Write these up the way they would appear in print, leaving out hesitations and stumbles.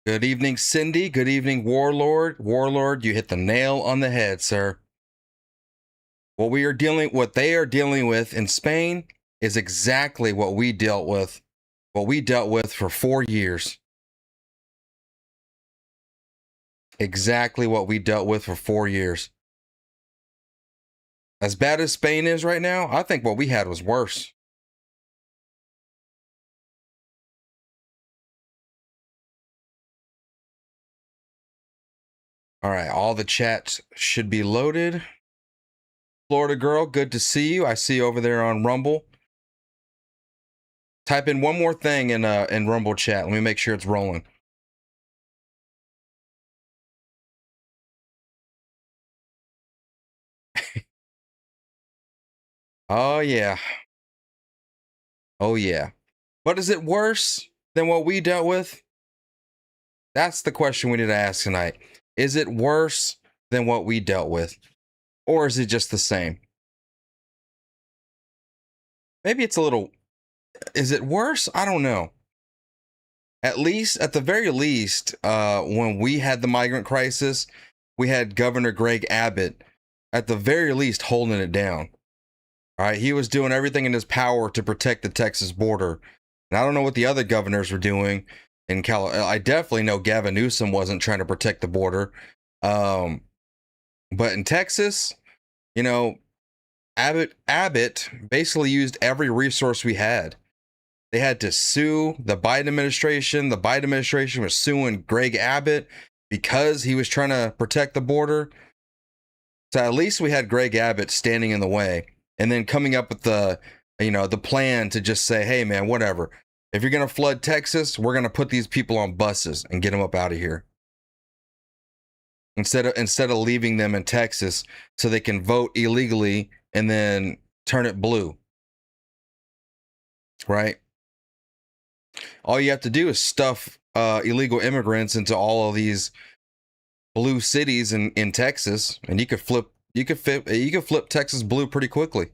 Good evening, Cindy. Good evening, Warlord. Warlord, you hit the nail on the head, sir. What they are dealing with in Spain is exactly what we dealt with for 4 years. Exactly what we dealt with for 4 years. As bad as Spain is right now, I think what we had was worse. All right, all the chats should be loaded. Florida girl, good to see you. I see you over there on Rumble. Type in one more thing in Rumble chat. Let me make sure it's rolling. Oh yeah. Oh yeah. But is it worse than what we dealt with? That's the question we need to ask tonight. Is it worse than what we dealt with? Or is it just the same? Maybe it's a little... Is it worse? I don't know. At the very least, when we had the migrant crisis, we had Governor Greg Abbott, at the very least, holding it down. All right, he was doing everything in his power to protect the Texas border. And I don't know what the other governors were doing in California. I definitely know Gavin Newsom wasn't trying to protect the border. But in Texas, you know, Abbott basically used every resource we had. They had to sue the Biden administration. The Biden administration was suing Greg Abbott because he was trying to protect the border. So at least we had Greg Abbott standing in the way and then coming up with the plan to just say, hey man, whatever. If you're going to flood Texas, we're going to put these people on buses and get them up out of here. Instead of leaving them in Texas so they can vote illegally and then turn it blue. Right? All you have to do is stuff illegal immigrants into all of these blue cities in Texas, and you could flip Texas blue pretty quickly.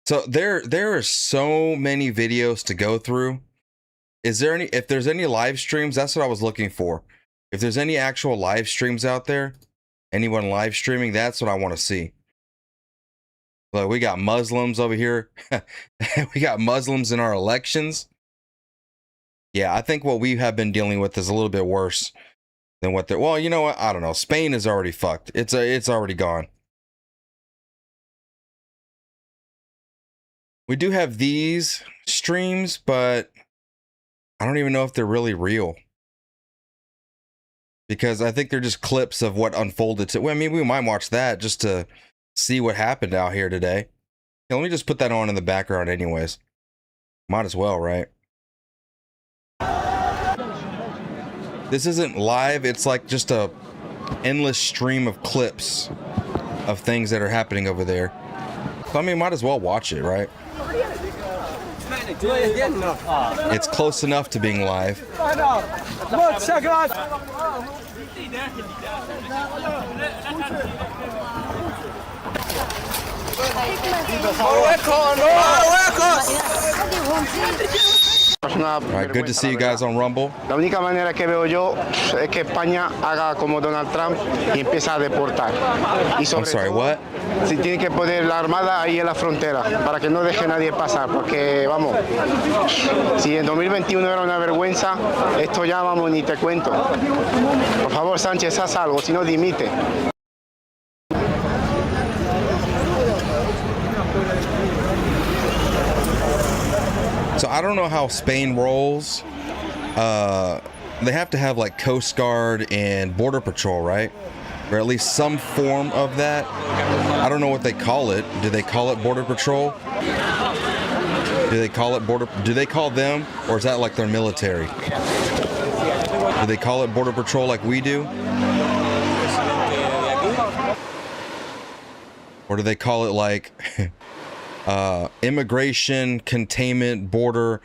So there are so many videos to go through. If there's any live streams, that's what I was looking for. If there's any actual live streams out there, anyone live streaming, that's what I want to see. Look, we got Muslims over here. We got Muslims in our elections. Yeah, I think what we have been dealing with is a little bit worse than what they're... Well, you know what? I don't know. Spain is already fucked. It's already gone. We do have these streams, but I don't even know if they're really real. Because I think they're just clips of what unfolded. Well, I mean, we might watch that just to see what happened out here today. Yeah, let me just put that on in the background anyways. Might as well, right? This isn't live. It's like just a endless stream of clips of things that are happening over there. So, I mean, might as well watch it, right? It's close enough to being live. All right, good to see you guys on Rumble. La única manera que veo yo es que España haga como Donald Trump y empieza a deportar. Y sobre I'm sorry, what? Si tiene que poner la armada ahí en la frontera para que no deje nadie pasar, porque vamos, si en 2021 era una vergüenza, esto ya vamos ni te cuento. Por favor, Sánchez, haz algo, si no dimite. So I don't know how Spain rolls. They have to have like Coast Guard and Border Patrol, right? Or at least some form of that. I don't know what they call it. Do they call it Border Patrol? Do they call them, or is that like their military? Do they call it Border Patrol like we do? Or do they call it like Immigration Containment Border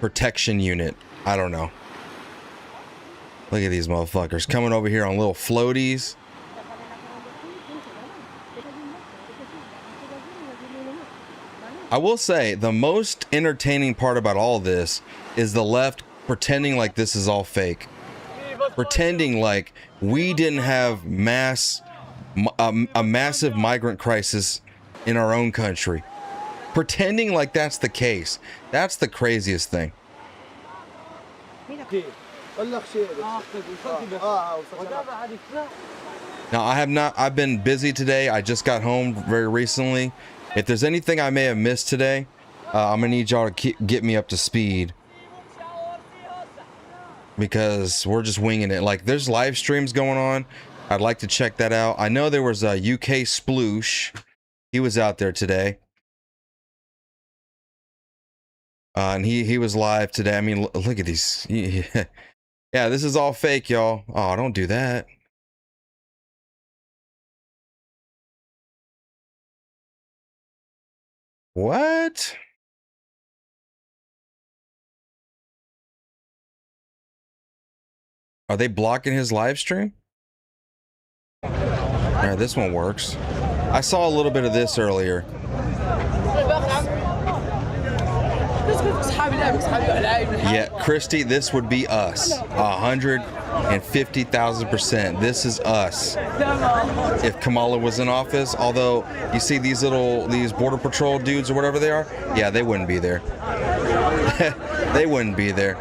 Protection Unit? I don't know. Look at these motherfuckers coming over here on little floaties. I will say the most entertaining part about all this is the left pretending like this is all fake. Pretending like we didn't have a massive migrant crisis in our own country. Pretending like that's the case. That's the craziest thing. Now, I've been busy today. I just got home very recently. If there's anything I may have missed today, I'm gonna need y'all to get me up to speed, because we're just winging it. Like, there's live streams going on. I'd like to check that out. I know there was a UK Sploosh. He was out there today. And he was live today. I mean, look at these. Yeah, this is all fake, y'all. Oh, don't do that. What? Are they blocking his live stream? All right, this one works. I saw a little bit of this earlier. Yeah, Christy, this would be us. 150,000%. This is us. If Kamala was in office, although you see these border patrol dudes or whatever they are, yeah, they wouldn't be there. They wouldn't be there.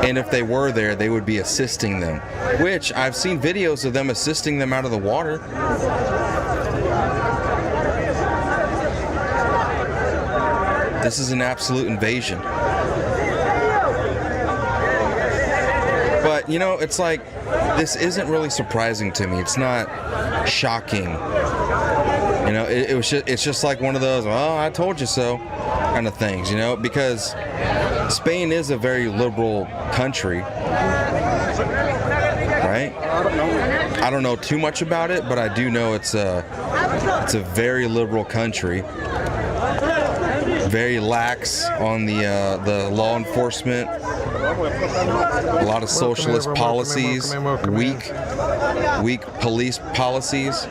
And if they were there, they would be assisting them, which I've seen videos of them assisting them out of the water. This is an absolute invasion. But, you know, it's like, this isn't really surprising to me. It's not shocking. You know, it's just like one of those, oh, I told you so kind of things, you know, because Spain is a very liberal country, right? I don't know too much about it, but I do know it's a very liberal country. Very lax on the law enforcement. A lot of socialist policies. Weak police policies.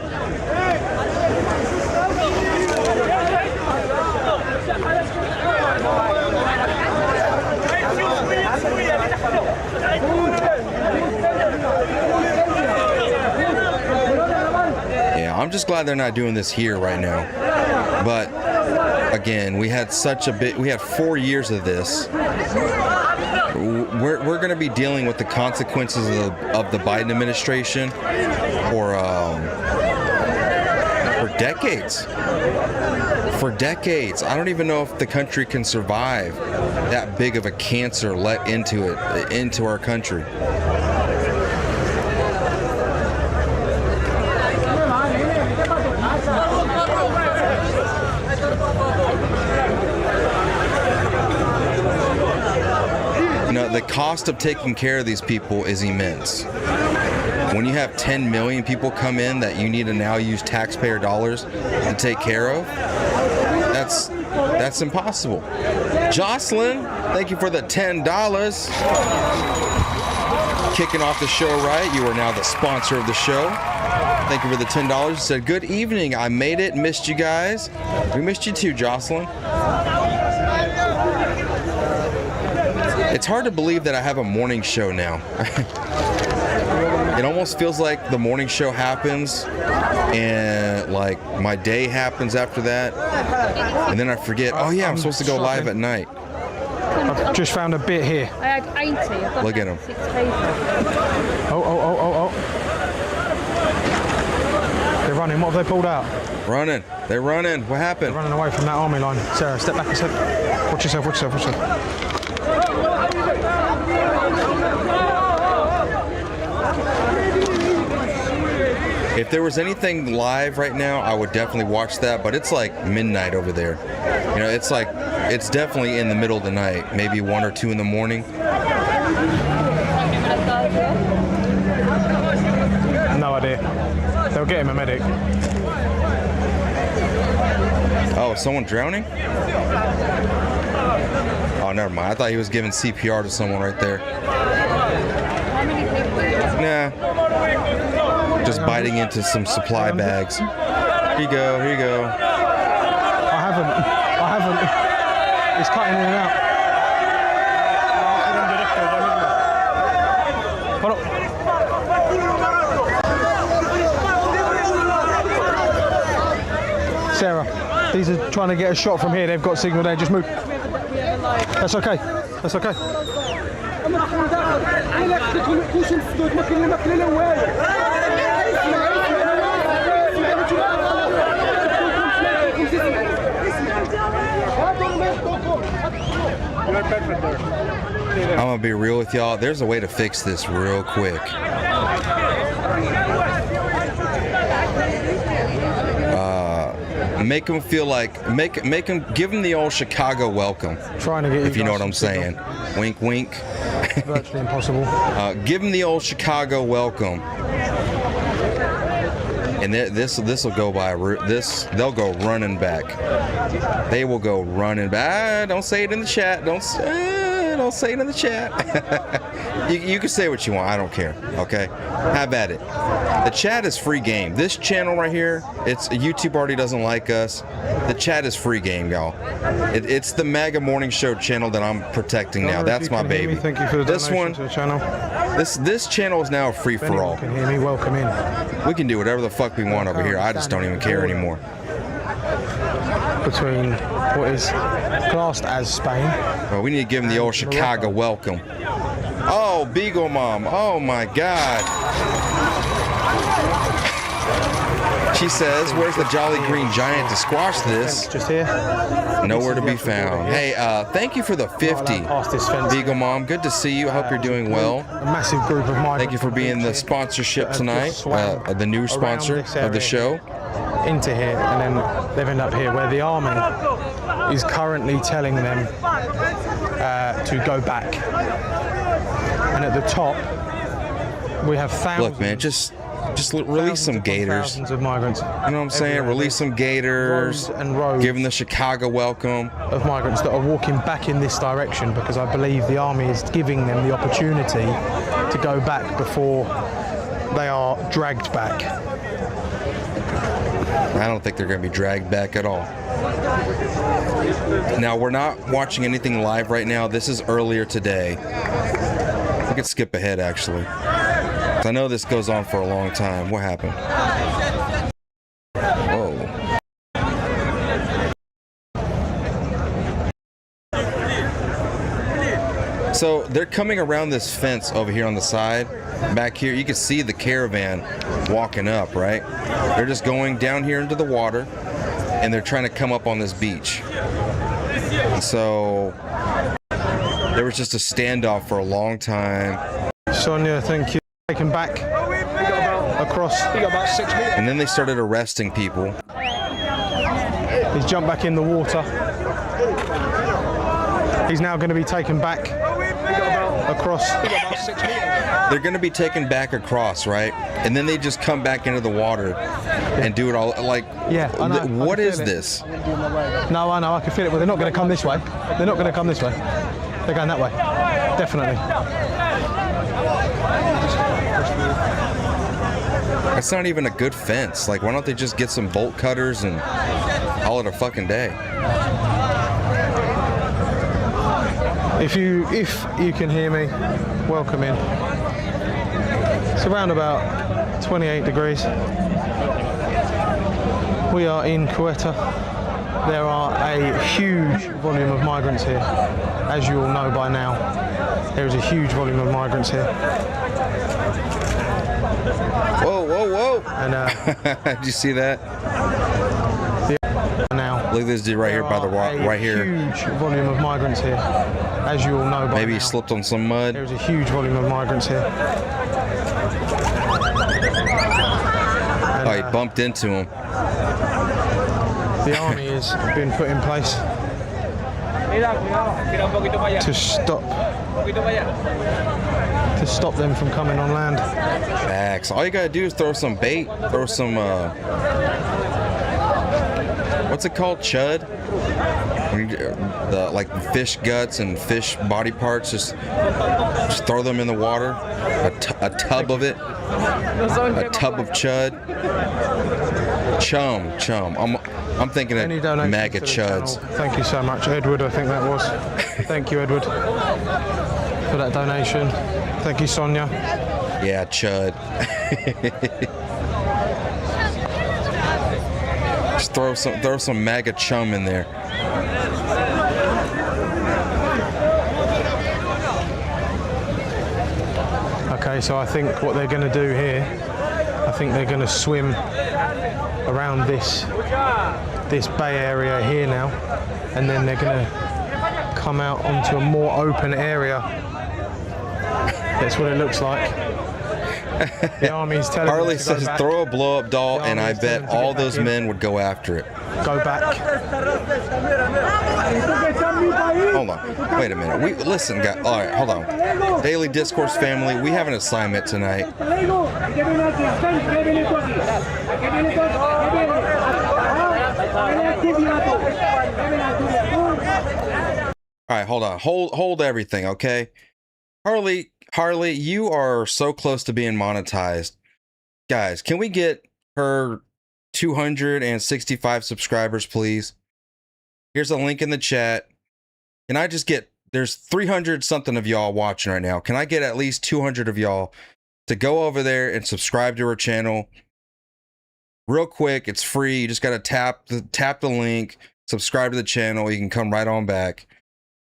Yeah, I'm just glad they're not doing this here right now. But again, we had 4 years of this. We're going to be dealing with the consequences of the Biden administration for decades. For decades. I don't even know if the country can survive that big of a cancer let into our country. The cost of taking care of these people is immense. When you have 10 million people come in that you need to now use taxpayer dollars to take care of, that's impossible. Jocelyn, thank you for the $10. Kicking off the show right. You are now the sponsor of the show. Thank you for the $10. You said, good evening. I made it. Missed you guys. We missed you too, Jocelyn. It's hard to believe that I have a morning show now. It almost feels like the morning show happens and like my day happens after that. And then I forget, oh yeah, I'm supposed to go live at night. I've just found a bit here. I had 80. I've got Look at him. 6 paper. Oh. They're running. What have they pulled out? Running. They're running. What happened? They're running away from that army line. Sarah, step back a sec. Watch yourself. If there was anything live right now, I would definitely watch that, but it's like midnight over there. You know, it's definitely in the middle of the night, maybe 1 or 2 in the morning. No idea. They'll get him a medic. Oh, someone drowning? Oh, never mind. I thought he was giving CPR to someone right there. Nah. Just biting into some supply bags. Here you go. Here you go. I haven't. It's cutting in and out. Hold on. Sarah, these are trying to get a shot from here. They've got signal there. Just move. That's okay. That's okay. I'm gonna be real with y'all. There's a way to fix this real quick. Make them feel like make them give them the old Chicago welcome. Trying to get if you know what I'm saying. Wink, wink. Virtually impossible. Give them the old Chicago welcome. And this will go by this. They'll go running back. They will go running back. Don't say it in the chat. Don't say it in the chat. you can say what you want. I don't care. Okay, have at it. The chat is free game. This channel right here, it's YouTube already doesn't like us. The chat is free game, y'all. It's the MAGA Morning Show channel that I'm protecting now. That's my baby. Thank you for the this one. to the channel. This channel is now free for all. Can hear me? Welcome in. We can do whatever the fuck we want over here. I just don't even care anymore. Between what is classed as Spain. Well, we need to give them the old Chicago welcome. Oh, Beagle Mom. Oh my God. She says, where's the Jolly Green Giant to squash this? Just here. Nowhere to be found. Hey, thank you for the 50. Beagle Mom, good to see you. I hope you're doing well. A massive group of migrants. Thank you for being the sponsorship tonight, the new sponsor of the show. Into here, and then they've ended up here where the army is currently telling them to go back. And at the top, we have thousands. Look, man, just release some gators. Thousands of migrants. You know what I'm saying? Release some gators. Rows and rows. Give them the Chicago welcome. Of migrants that are walking back in this direction because I believe the army is giving them the opportunity to go back before they are dragged back. I don't think they're going to be dragged back at all. Now, we're not watching anything live right now. This is earlier today. We could skip ahead, actually. I know this goes on for a long time. What happened? Whoa. So they're coming around this fence over here on the side. Back here, you can see the caravan walking up, right? They're just going down here into the water, and they're trying to come up on this beach. So there was just a standoff for a long time. Sonia, thank you. Taken back across. And then they started arresting people. He's jumped back in the water. He's now going to be taken back across. They're going to be taken back across, right? And then they just come back into the water and do it all. Like, yeah, I know. What is this? No, I know. I can feel it. But they're not going to come this way. They're not going to come this way. They're going that way. Definitely. It's not even a good fence. Like, why don't they just get some bolt cutters and call it a fucking day? If you can hear me, welcome in. It's around about 28 degrees. We are in Quetta. There are a huge volume of migrants here, as you all know by now. There is a huge volume of migrants here. Whoa, whoa, whoa! And did you see that? Now, look at this dude right here by the rock, right here. Huge volume of migrants here, as you all know by Maybe now. he slipped on some mud. There's a huge volume of migrants here. And, he bumped into him. The army has been put in place to stop them from coming on land. Facts. All you gotta do is throw some bait, throw some what's it called? Chud? Like fish guts and fish body parts, just throw them in the water. A tub of it. A tub of chud. Chum. I'm thinking Any of donations MAGA to the channel? chuds. Thank you so much, Edward. I think that was. Thank you, Edward, for that donation. Thank you, Sonia. Yeah, chud. Just throw some MAGA chum in there. Okay, so I think what they're going to do here, I think they're going to swim around this bay area here now, and then they're going to come out onto a more open area. That's what it looks like. The army's telling Harley them to go says back. throw a blow up doll, The and I army's telling bet them to all get back those in. men would go after it. Go back. Hold on. Wait a minute. Listen, guys. All right, hold on. Daily Discourse family, we have an assignment tonight. All right, hold on. Hold everything, okay? Harley, you are so close to being monetized. Guys, can we get her 265 subscribers, please? Here's a link in the chat. Can I just get, there's 300 something of y'all watching right now. Can I get at least 200 of y'all to go over there and subscribe to her channel? Real quick, it's free. You just got to tap the link, subscribe to the channel. You can come right on back.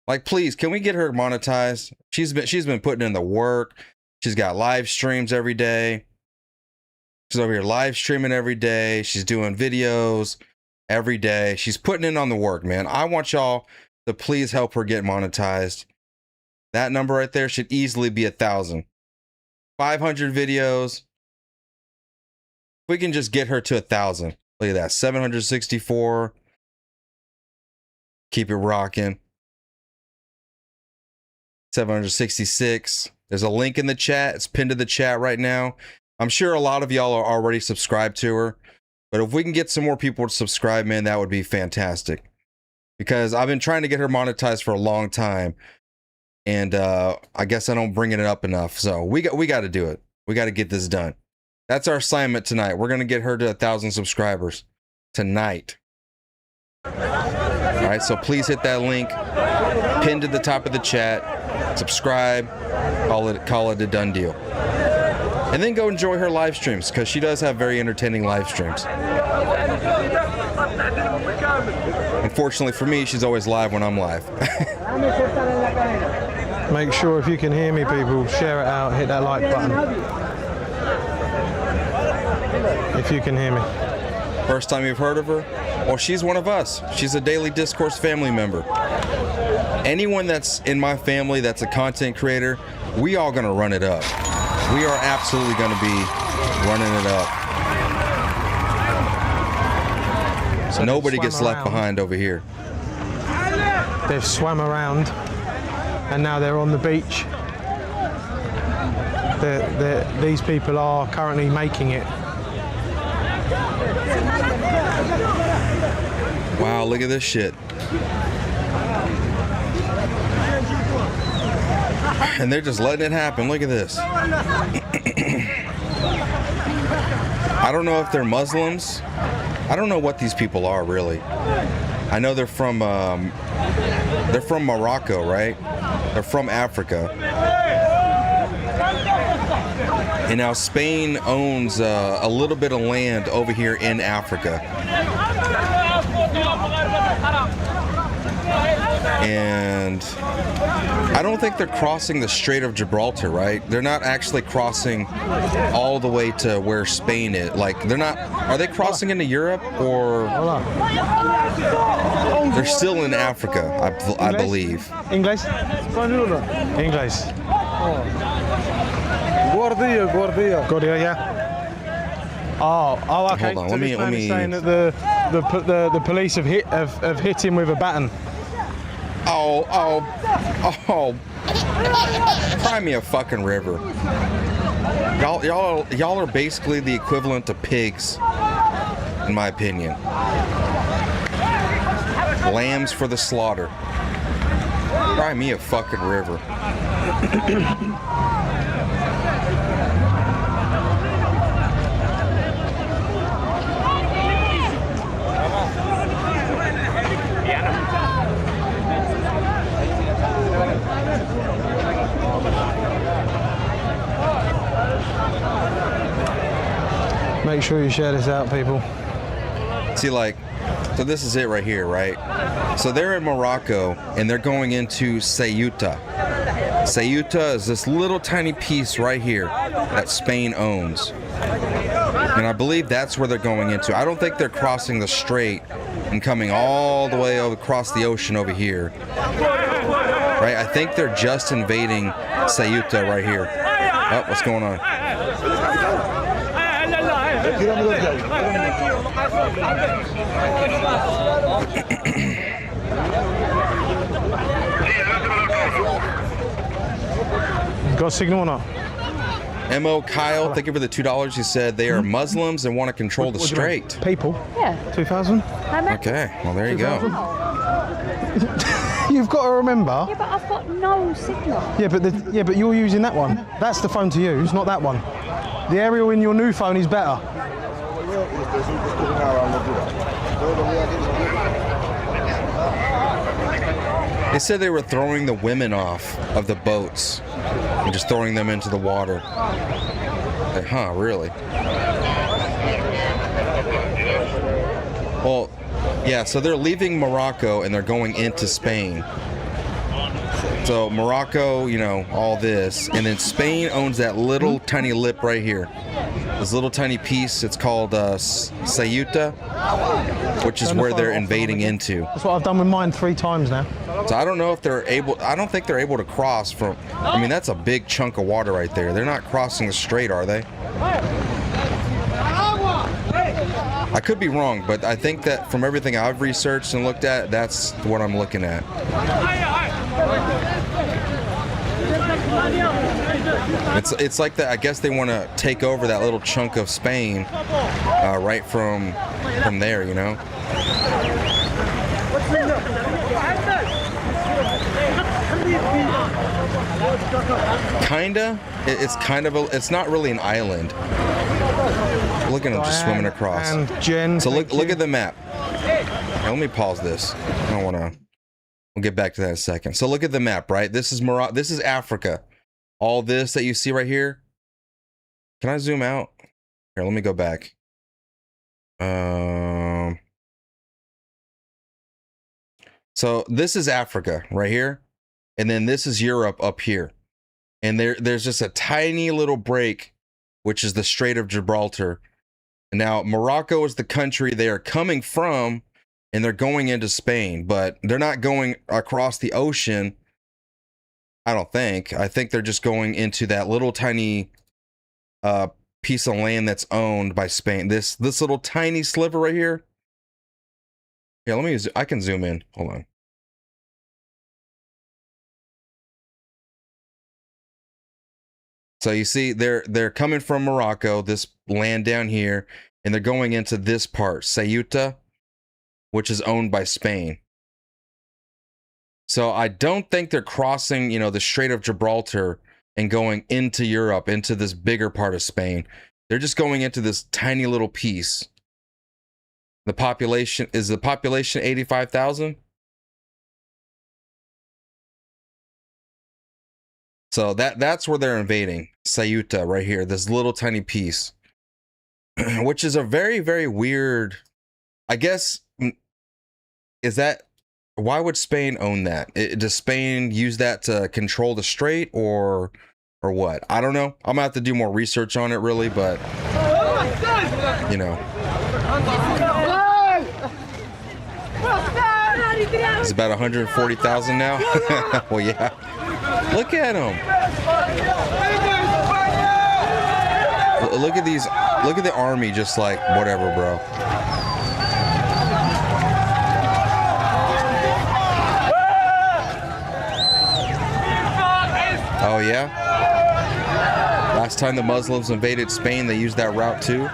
Like, please, can we get her monetized? She's been putting in the work. She's got live streams every day. She's over here live streaming every day. She's doing videos every day. She's putting in on the work, man. I want y'all to please help her get monetized. That number right there should easily be 1,000. 500 videos. We can just get her to 1,000. Look at that, 764. Keep it rocking. 766. There's a link in the chat. It's pinned to the chat right now. I'm sure a lot of y'all are already subscribed to her, but if we can get some more people to subscribe, man, that would be fantastic. Because I've been trying to get her monetized for a long time, and I guess I don't bring it up enough. So we got to do it. We got to get this done. That's our assignment tonight. We're gonna get her to 1,000 subscribers tonight. All right, so please hit that link pinned to the top of the chat. Subscribe. Call it a done deal. And then go enjoy her live streams, because she does have very entertaining live streams. Unfortunately for me, she's always live when I'm live. Make sure, if you can hear me, people, share it out, hit that like button. If you can hear me. First time you've heard of her? Well, she's one of us. She's a Daily Discourse family member. Anyone that's in my family that's a content creator, we all gonna run it up. We are absolutely gonna be running it up. So nobody gets left behind over here. They've swam around and now they're on the beach. These people are currently making it. Wow, look at this shit. And they're just letting it happen. Look at this. I don't know if they're Muslims. I don't know what these people are, really. I know they're from Morocco, right? They're from Africa. And now Spain owns a little bit of land over here in Africa. And I don't think they're crossing the Strait of Gibraltar, right? They're not actually crossing all the way to where Spain is. Like, they're not, are they crossing into Europe, or they're still in Africa, I believe. English? English. Guardia, yeah. Oh, okay. Hold on, So let this man me is saying that the police have hit him with a baton. Oh, cry me a fucking river. Y'all are basically the equivalent to pigs, in my opinion. Lambs for the slaughter. Cry me a fucking river. Make sure you share this out, people. See, like, so this is it right here, right? So they're in Morocco and they're going into Ceuta. Ceuta is this little tiny piece right here that Spain owns. And I believe that's where they're going into. I don't think they're crossing the strait and coming all the way across the ocean over here. Right? I think they're just invading Ceuta right here. Oh, what's going on? Got a signal or not? M.O. Kyle, thank you for the $2. He said they are Muslims and want to control the strait. People? Yeah. 2,000? Okay, well, there you go. You've got to remember. Yeah, but I've got no signal. Yeah, but you're using that one. That's the phone to use, not that one. The aerial in your new phone is better. They said they were throwing the women off of the boats and just throwing them into the water. Like, huh, really? Well, yeah, so they're leaving Morocco and they're going into Spain. So Morocco, you know, all this, and then Spain owns that little tiny lip right here. This little tiny piece, it's called Ceuta, which is where they're invading into. That's what I've done with mine 3 times now. So I don't know if they're able, I don't think they're able to cross from, I mean, that's a big chunk of water right there. They're not crossing the strait, are they? I could be wrong, but I think that from everything I've researched and looked at, that's what I'm looking at. It's like that. I guess they want to take over that little chunk of Spain, right from there, you know. Kinda. It's kind of a. It's not really an island. Look at them just swimming across. And Jen. So look at the map. Now, let me pause this. I don't want to. We'll get back to that in a second. So look at the map, right? This is Morocco. This is Africa. All this that you see right here. Can I zoom out? Here, let me go back. So this is Africa right here, and then this is Europe up here, and there's just a tiny little break, which is the Strait of Gibraltar. And now Morocco is the country they are coming from, and they're going into Spain, but they're not going across the ocean. I don't think. I think they're just going into that little tiny piece of land that's owned by Spain. This little tiny sliver right here. Yeah, let me. I can zoom in. Hold on. So you see, they're coming from Morocco, this land down here, and they're going into this part, Ceuta, which is owned by Spain. So I don't think they're crossing, you know, the Strait of Gibraltar and going into Europe, into this bigger part of Spain. They're just going into this tiny little piece. The population, is the population 85,000? So that's where they're invading, Ceuta right here, this little tiny piece, which is a very, very weird, I guess, is that, why would Spain own that? Does Spain use that to control the strait or what? I don't know. I'm gonna have to do more research on it really, but you know. It's about 140,000 now. Well, yeah. Look at them. Look at these. Look at the army just like, whatever, bro. Oh, yeah? Last time the Muslims invaded Spain, they used that route too.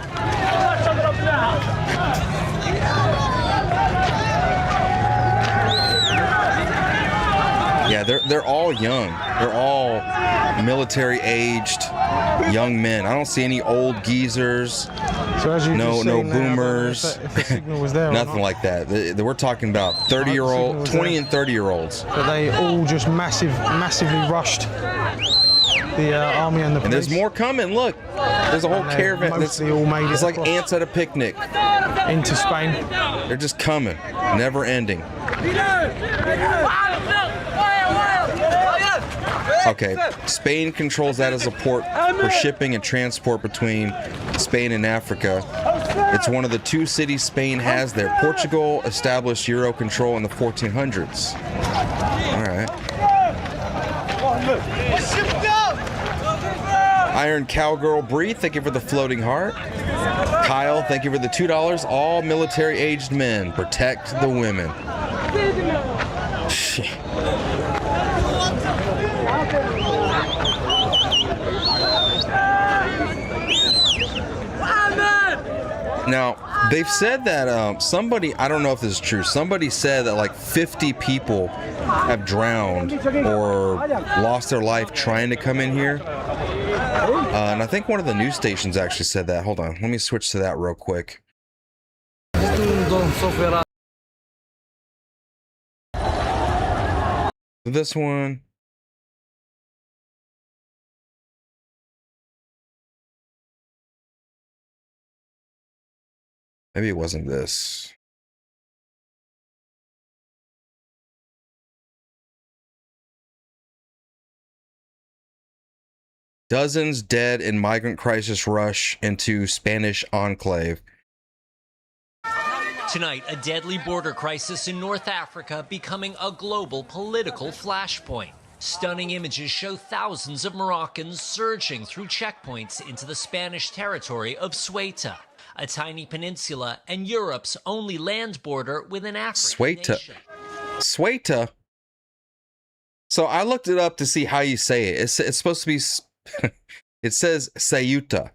Yeah, they're all young. They're all military aged young men. I don't see any old geezers. So as you no boomers. If the signal was there nothing like that. We're talking about 20 and 30-year-olds. But they all just massively rushed. the army and the police. And there's more coming. Look, there's a whole And they're caravan. mostly all made It's it like across ants at a picnic. into Spain. They're just coming, never ending. Okay, Spain controls that as a port for shipping and transport between Spain and Africa. It's one of the 2 cities Spain has there. Portugal established Euro control in the 1400s. All right. Iron Cowgirl Bree, thank you for the floating heart. Kyle, thank you for the $2. All military-aged men, protect the women. Now, they've said that somebody, I don't know if this is true, somebody said that like 50 people have drowned or lost their life trying to come in here. And I think one of the news stations actually said that. Hold on, let me switch to that real quick. This one. Maybe it wasn't this. Dozens dead in migrant crisis rush into Spanish enclave. Tonight, a deadly border crisis in North Africa becoming a global political flashpoint. Stunning images show thousands of Moroccans surging through checkpoints into the Spanish territory of Ceuta, a tiny peninsula and Europe's only land border with an African nation. Ceuta. So I looked it up to see how you say it. It's supposed to be. It says Ceuta.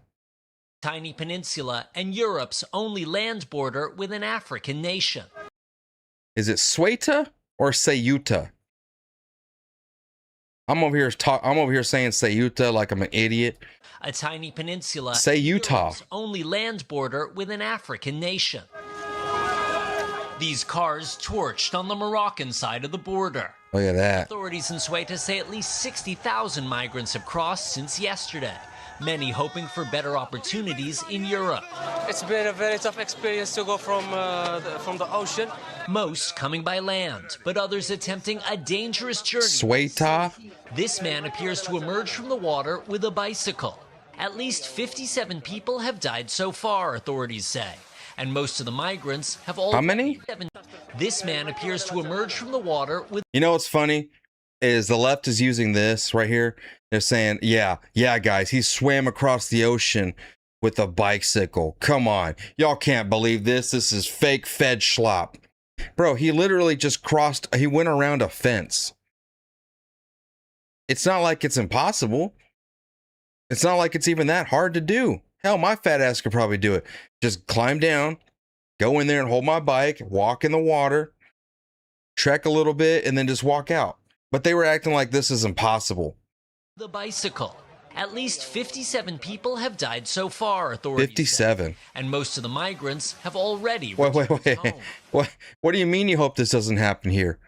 Tiny peninsula and Europe's only land border with an African nation. Is it Ceuta or Ceuta? I'm over here saying Ceuta like I'm an idiot. A tiny peninsula. Ceuta. Only land border with an African nation. These cars torched on the Moroccan side of the border. Look at that. Authorities in Ceuta say at least 60,000 migrants have crossed since yesterday, many hoping for better opportunities in Europe. It's been a very tough experience to go from the ocean. Most coming by land, but others attempting a dangerous journey. Ceuta. This man appears to emerge from the water with a bicycle. At least 57 people have died so far, authorities say. And most of the migrants have all. How many? This man appears to emerge from the water with. You know what's funny is the left is using this right here. They're saying, yeah, guys, he swam across the ocean with a bicycle. Come on. Y'all can't believe this. This is fake Fed schlop. Bro, he literally just he went around a fence. It's not like it's impossible. It's not like it's even that hard to do. Hell, my fat ass could probably do it. Just climb down, go in there and hold my bike, walk in the water, trek a little bit, and then just walk out. But they were acting like this is impossible. The bicycle. At least 57 people have died so far, authorities 57. say, and most of the migrants have already Wait. home. What do you mean you hope this doesn't happen here?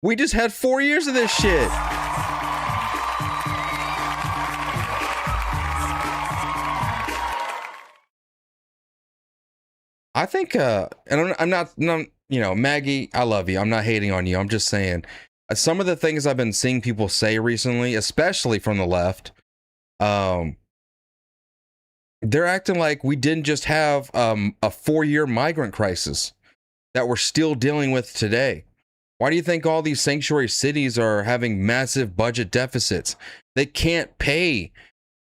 We just had 4 years of this shit. I think, and I'm not, you know, Maggie, I love you. I'm not hating on you. I'm just saying some of the things I've been seeing people say recently, especially from the left, they're acting like we didn't just have a 4-year migrant crisis that we're still dealing with today. Why do you think all these sanctuary cities are having massive budget deficits? They can't pay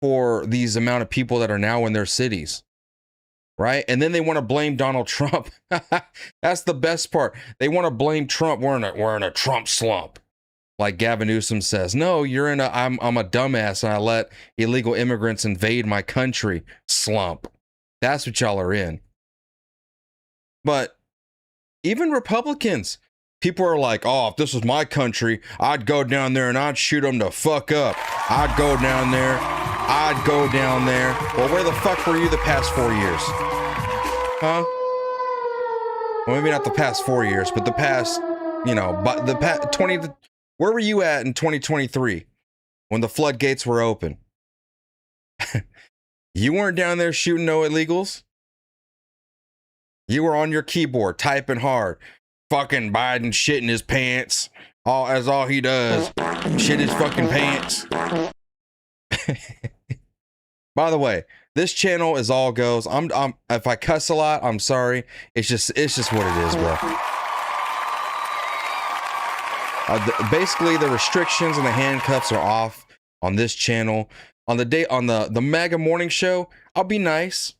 for these amount of people that are now in their cities. Right? And then they want to blame Donald Trump. That's the best part. They want to blame Trump. We're in a Trump slump. Like Gavin Newsom says, no, you're in I'm a dumbass and I let illegal immigrants invade my country slump. That's what y'all are in. But even Republicans, people are like, oh, if this was my country, I'd go down there and I'd shoot them to fuck up. I'd go down there. Well, where the fuck were you the past 4 years? Huh? Well, maybe not the past 4 years, but the past, you know, but the past 20. Where were you at in 2023 when the floodgates were open? You weren't down there shooting no illegals. You were on your keyboard typing hard. Fucking Biden shitting his pants. All he does. Shit his fucking pants. By the way, this channel is all goes. I'm if I cuss a lot, I'm sorry. It's just what it is, bro. Basically, the restrictions and the handcuffs are off on this channel. On the MAGA morning show, I'll be nice.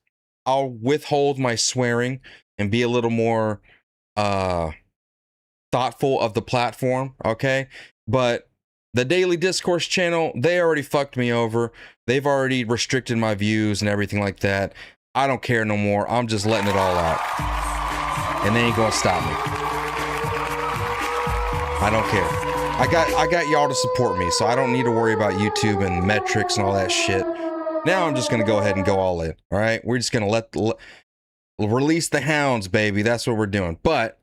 I'll withhold my swearing and be a little more thoughtful of the platform, okay? But the Daily Discourse channel, they already fucked me over. They've already restricted my views and everything like that. I don't care no more. I'm just letting it all out. And they ain't gonna stop me. I don't care. I got y'all to support me, so I don't need to worry about YouTube and metrics and all that shit. Now I'm just gonna go ahead and go all in. All right, we're just gonna release the hounds, baby. That's what we're doing. But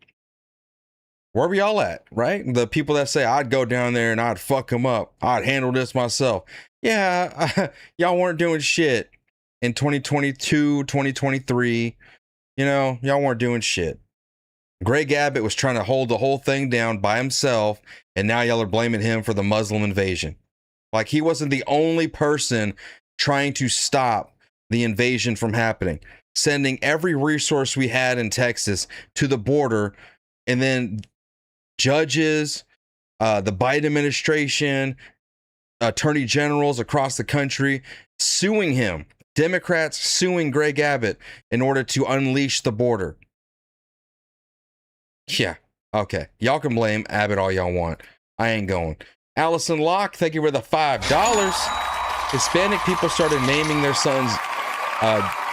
where were y'all at, right? The people that say I'd go down there and I'd fuck them up. I'd handle this myself. Yeah, y'all weren't doing shit in 2022, 2023. You know, y'all weren't doing shit. Greg Abbott was trying to hold the whole thing down by himself, and now y'all are blaming him for the Muslim invasion. Like, he wasn't the only person trying to stop the invasion from happening, sending every resource we had in Texas to the border, and then judges, the Biden administration, attorney generals across the country suing him, Democrats suing Greg Abbott in order to unleash the border. Yeah, okay. Y'all can blame Abbott all y'all want. I ain't going. Allison Locke, thank you for the $5. Hispanic people started naming their sons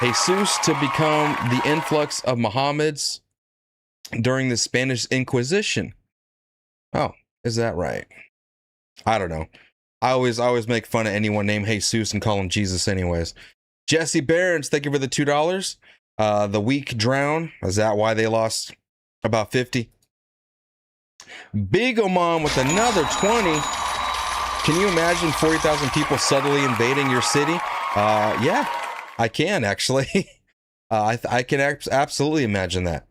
Jesus to become the influx of Mohammed's during the Spanish Inquisition. Oh, is that right? I don't know. I always make fun of anyone named Jesus and call him Jesus anyways. Jesse Barons, thank you for the $2. The weak drown. Is that why they lost about 50? Big Oman with another 20. Can you imagine 40,000 people suddenly invading your city? Yeah, I can actually. I can absolutely imagine that,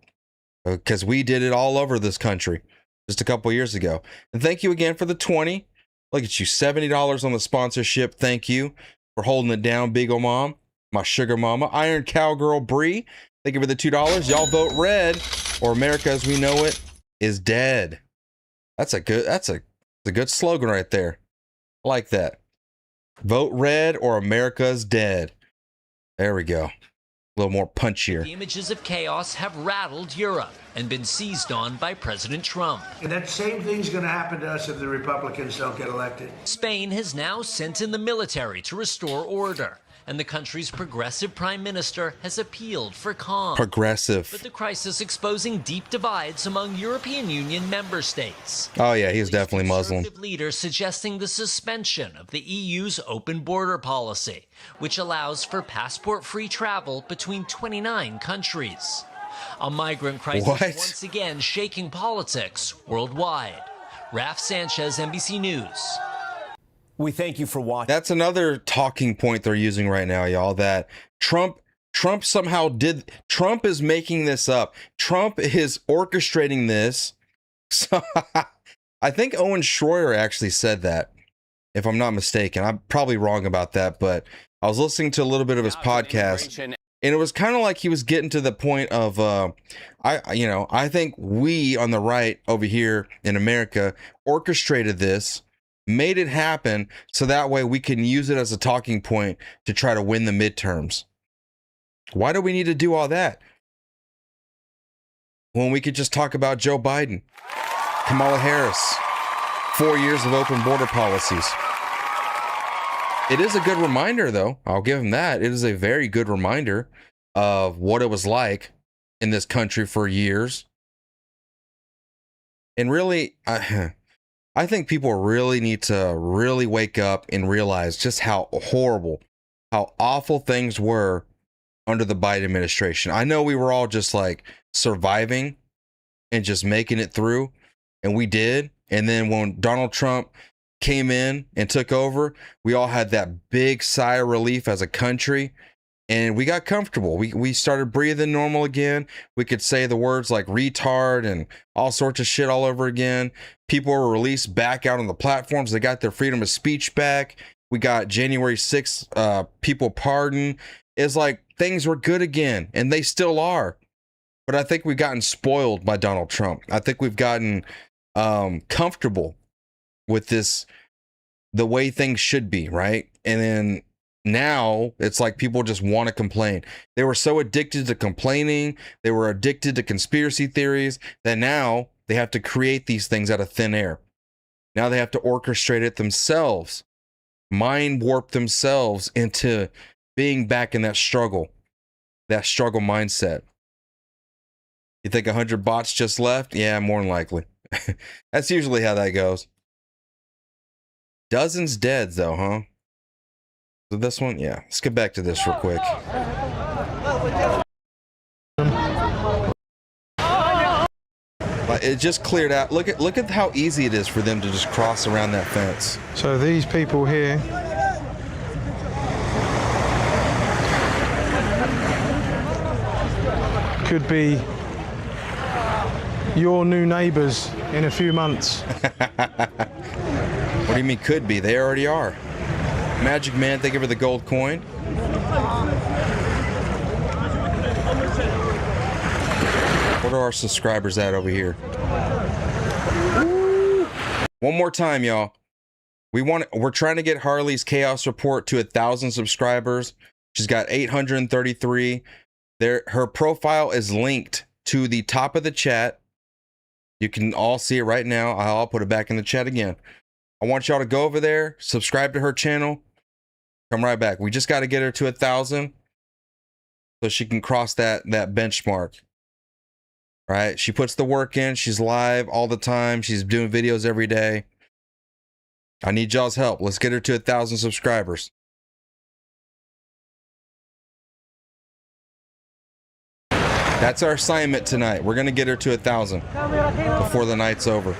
because we did it all over this country just a couple years ago. And thank you again for the 20. Look at you, $70 on the sponsorship. Thank you for holding it down, Big O Mom, my sugar mama. Iron Cowgirl Bree, thank you for the $2. Y'all vote red, or America as we know it is dead. That's a good slogan right there. I like that. Vote red or America's dead. There we go. A little more punchier. The images of chaos have rattled Europe and been seized on by President Trump. And that same thing's going to happen to us if the Republicans don't get elected. Spain has now sent in the military to restore order, and the country's progressive prime minister has appealed for calm. Progressive. But the crisis exposing deep divides among European Union member states. Oh yeah, he's definitely Muslim. Conservative leaders suggesting the suspension of the EU's open border policy, which allows for passport-free travel between 29 countries. A migrant crisis once again shaking politics worldwide. Raf Sanchez, NBC News. We thank you for watching. That's another talking point they're using right now, y'all, that Trump somehow did. Trump is making this up. Trump is orchestrating this. So I think Owen Schroyer actually said that, if I'm not mistaken. I'm probably wrong about that, but I was listening to a little bit of his podcast, and it was kind of like he was getting to the point of, I think we on the right over here in America orchestrated this, made it happen, so that way we can use it as a talking point to try to win the midterms. Why do we need to do all that when we could just talk about Joe Biden, Kamala Harris, 4 years of open border policies? It is a good reminder, though. I'll give him that. It is a very good reminder of what it was like in this country for years. And really, I think people really need to really wake up and realize just how horrible, how awful things were under the Biden administration. I know we were all just like surviving and just making it through, and we did. And then when Donald Trump came in and took over, we all had that big sigh of relief as a country. and we got comfortable. We started breathing normal again. We could say the words like retard and all sorts of shit all over again. People were released back out on the platforms. They got their freedom of speech back. We got January 6th people pardoned. It's like things were good again, and they still are. But I think we've gotten spoiled by Donald Trump. I think we've gotten comfortable with this, the way things should be, right? And then now it's like people just want to complain. They were so addicted to complaining, they were addicted to conspiracy theories, that now they have to create these things out of thin air. Now they have to orchestrate it themselves, mind warp themselves into being back in that struggle mindset. You think 100 bots just left? Yeah, more than likely. That's usually how that goes. Dozens dead though, huh? So this one, yeah. Let's get back to this real quick. But it just cleared out. Look at how easy it is for them to just cross around that fence. So these people here could be your new neighbors in a few months. What do you mean could be? They already are. Magic Man, thank you for the gold coin. What are our subscribers at over here? One more time, y'all. We're trying to get Harley's Chaos Report to 1,000 subscribers. She's got 833. Her profile is linked to the top of the chat. You can all see it right now. I'll put it back in the chat again. I want y'all to go over there, subscribe to her channel. Come right back. We just got to get her to 1,000 so she can cross that benchmark. Right? She puts the work in. She's live all the time. She's doing videos every day. I need y'all's help. Let's get her to 1,000 subscribers. That's our assignment tonight. We're going to get her to 1,000 before the night's over.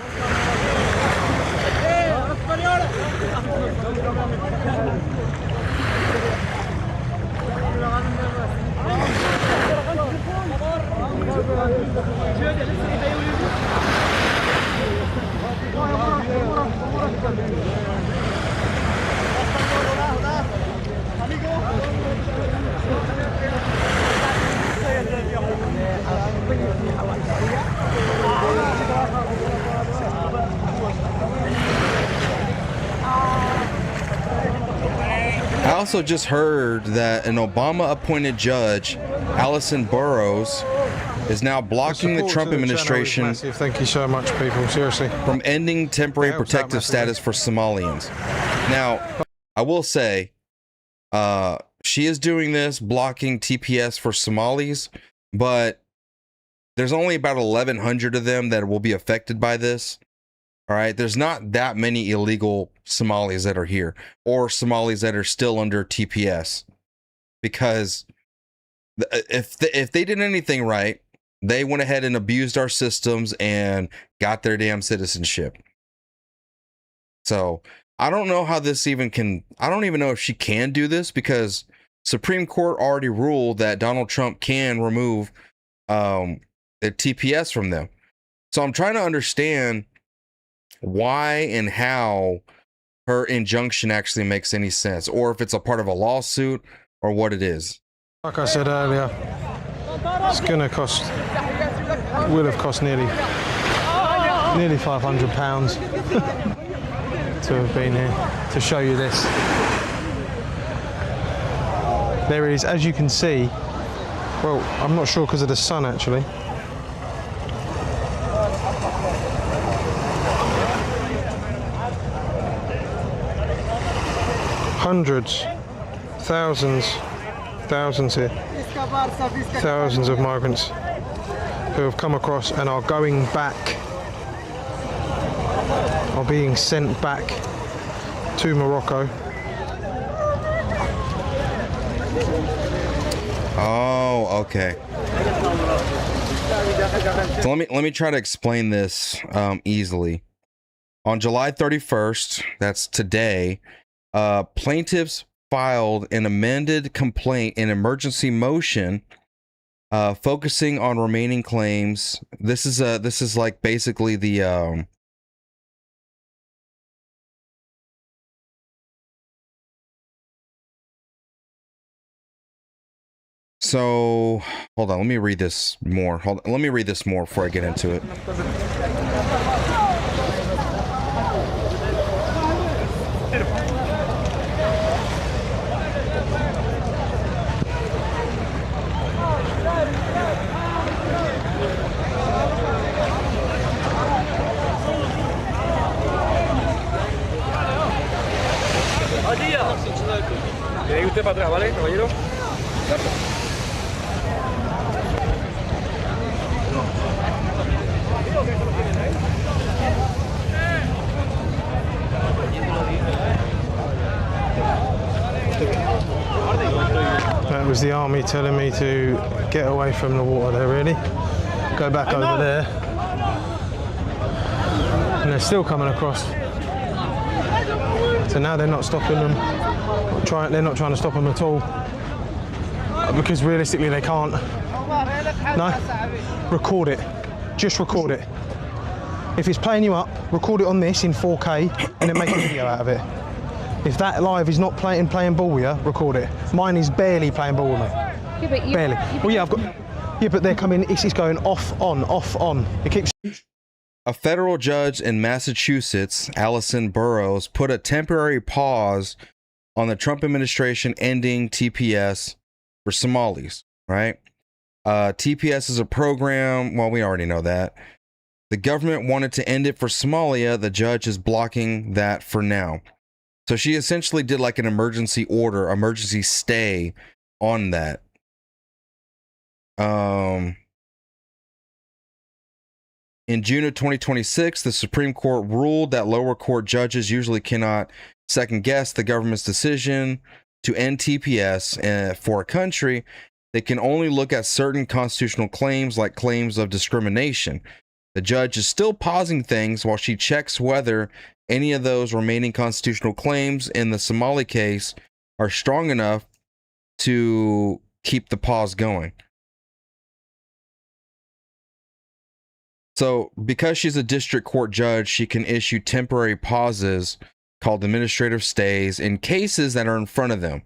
I also just heard that an Obama-appointed judge, Allison Burroughs, is now blocking the Trump administration. Thank you so much, people. Seriously. From ending temporary protective status for Somalians. Now, I will say, she is doing this, blocking TPS for Somalis, but there's only about 1,100 of them that will be affected by this. All right, there's not that many illegal Somalis that are here, or Somalis that are still under TPS, because if they did anything right, they went ahead and abused our systems and got their damn citizenship. So I don't know how this even can. I don't even know if she can do this, because Supreme Court already ruled that Donald Trump can remove the TPS from them. So I'm trying to understand why and how her injunction actually makes any sense, or if it's a part of a lawsuit or what it is. Like I said earlier, it's gonna cost, will have cost nearly £500 to have been here to show you this. There is, as you can see, well, I'm not sure because of the sun actually. Hundreds, thousands here, thousands of migrants who have come across and are going back, are being sent back to Morocco. Oh, okay. So let me try to explain this easily. On July 31st, that's today, plaintiffs filed an amended complaint in emergency motion, focusing on remaining claims. This is like basically the so hold on, let me read this more. Let me read this more before I get into it. usted para atrás, ¿vale, caballero? That was the army telling me to get away from the water there, really. Go back over there. And they're still coming across. So now they're not stopping them. They're not trying to stop them at all. Because realistically they can't. No? Record it. Just record it. If it's playing you up, record it on this in 4K and then make a video out of it. If that live is not playing ball with you, record it. Mine is barely playing ball with me. Yeah, but Barely. Well, yeah, I've got. Yeah, but they're coming. It's going off, on, off, on. It keeps. A federal judge in Massachusetts, Allison Burroughs, put a temporary pause on the Trump administration ending TPS for Somalis. Right? TPS is a program. Well, we already know that. The government wanted to end it for Somalia. The judge is blocking that for now. So she essentially did like an emergency order, emergency stay on that. In June of 2026, the Supreme Court ruled that lower court judges usually cannot second guess the government's decision to end TPS for a country. They can only look at certain constitutional claims like claims of discrimination. The judge is still pausing things while she checks whether any of those remaining constitutional claims in the Somali case are strong enough to keep the pause going. So because she's a district court judge, she can issue temporary pauses called administrative stays in cases that are in front of them.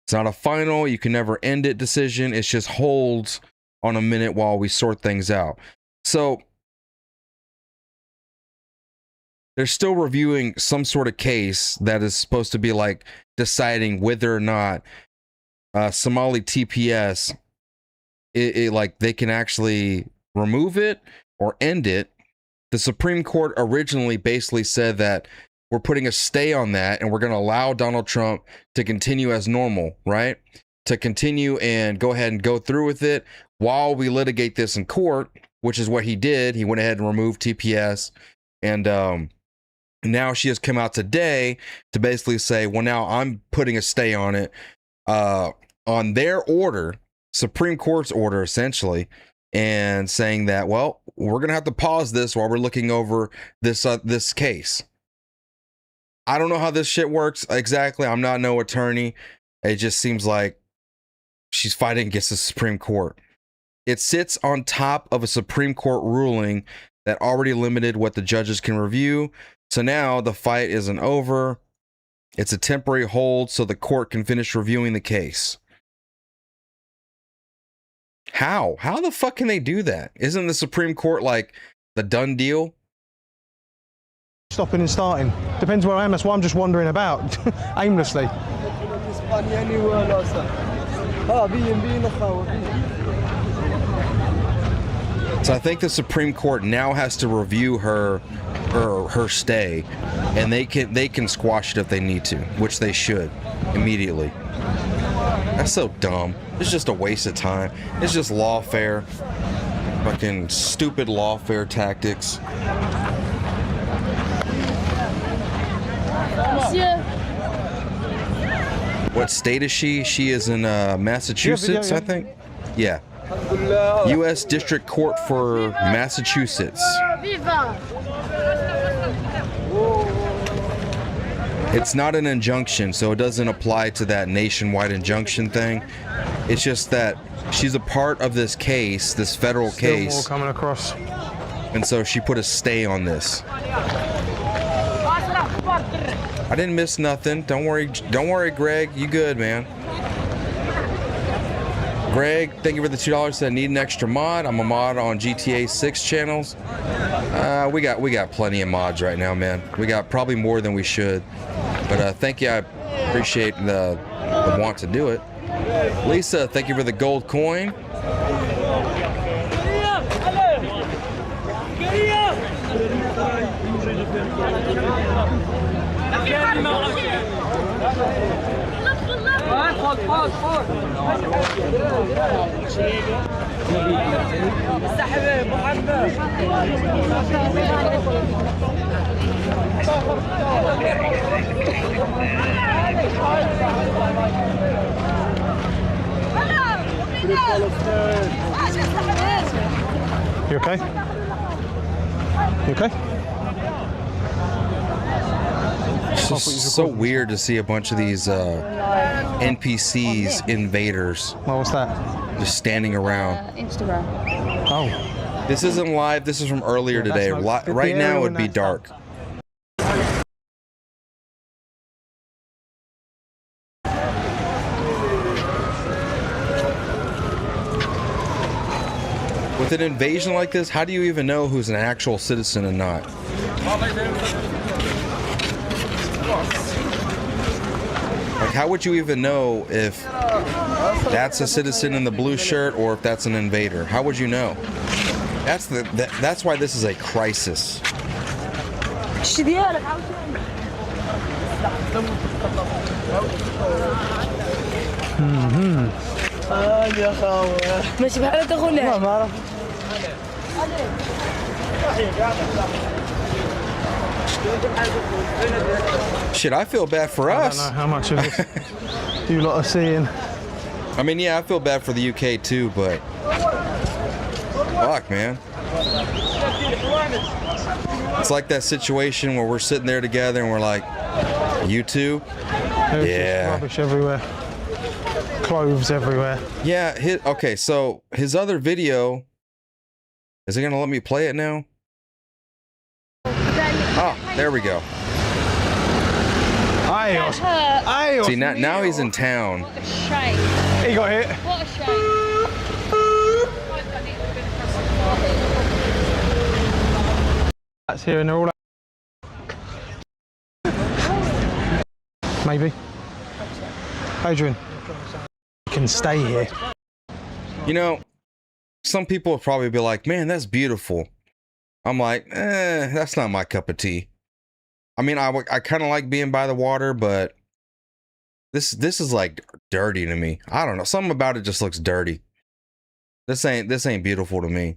It's not a final, you can never end it decision. It's just holds on a minute while we sort things out. So they're still reviewing some sort of case that is supposed to be like deciding whether or not Somali TPS, like they can actually remove it or end it. The Supreme Court originally basically said that we're putting a stay on that and we're going to allow Donald Trump to continue as normal, right? To continue and go ahead and go through with it while we litigate this in court, which is what he did. He went ahead and removed TPS. And now she has come out today to basically say, well, now I'm putting a stay on it, on their order, Supreme Court's order, essentially, and saying that, well, we're going to have to pause this while we're looking over this case. I don't know how this shit works exactly. I'm not no attorney. It just seems like she's fighting against the Supreme Court. It sits on top of a Supreme Court ruling that already limited what the judges can review. So now the fight isn't over. It's a temporary hold so the court can finish reviewing the case. How? How the fuck can they do that? Isn't the Supreme Court like the done deal? Stopping and starting. Depends where I am. That's why I'm just wandering about aimlessly. So I think the Supreme Court now has to review her stay, and they can squash it if they need to, which they should immediately. That's so dumb. It's just a waste of time. It's just lawfare. Fucking stupid lawfare tactics. What state is she? She is in Massachusetts, I think. Yeah. U.S. District Court for Massachusetts. It's not an injunction, so it doesn't apply to that nationwide injunction thing. It's just that she's a part of this case, this federal Still case. more coming across. And so she put a stay on this. I didn't miss nothing. Don't worry, Greg. You good, man. Greg, thank you for the $2. Said need an extra mod. I'm a mod on GTA 6 channels. We got plenty of mods right now, man. We got probably more than we should. But thank you. I appreciate the want to do it. Lisa, thank you for the gold coin. You okay? You okay? It's just so weird to see a bunch of these NPCs, invaders. Well, what's that? Just standing around. Instagram. Oh. This isn't live. This is from earlier today. Right now it would be dark. With an invasion like this, how do you even know who's an actual citizen and not? Like, how would you even know if that's a citizen in the blue shirt or if that's an invader? How would you know? That's why this is a crisis. Shit, I feel bad for us. I don't know how much of this you lot are seeing. I mean, yeah, I feel bad for the UK too, but fuck, man. It's like that situation where we're sitting there together and we're like, you two? There's Yeah. just rubbish everywhere. Clothes everywhere. Yeah, okay, so his other video, is it gonna let me play it now? Oh, there we go. Ayos. Ayos. See, now he's in town. What a shame. He got hit. What a shame. That's here and they're all out. Maybe. Adrian, you can stay here. You know, some people will probably be like, man, that's beautiful. I'm like, that's not my cup of tea. I mean, I kind of like being by the water, but this is like dirty to me. I don't know. Something about it just looks dirty. This ain't beautiful to me.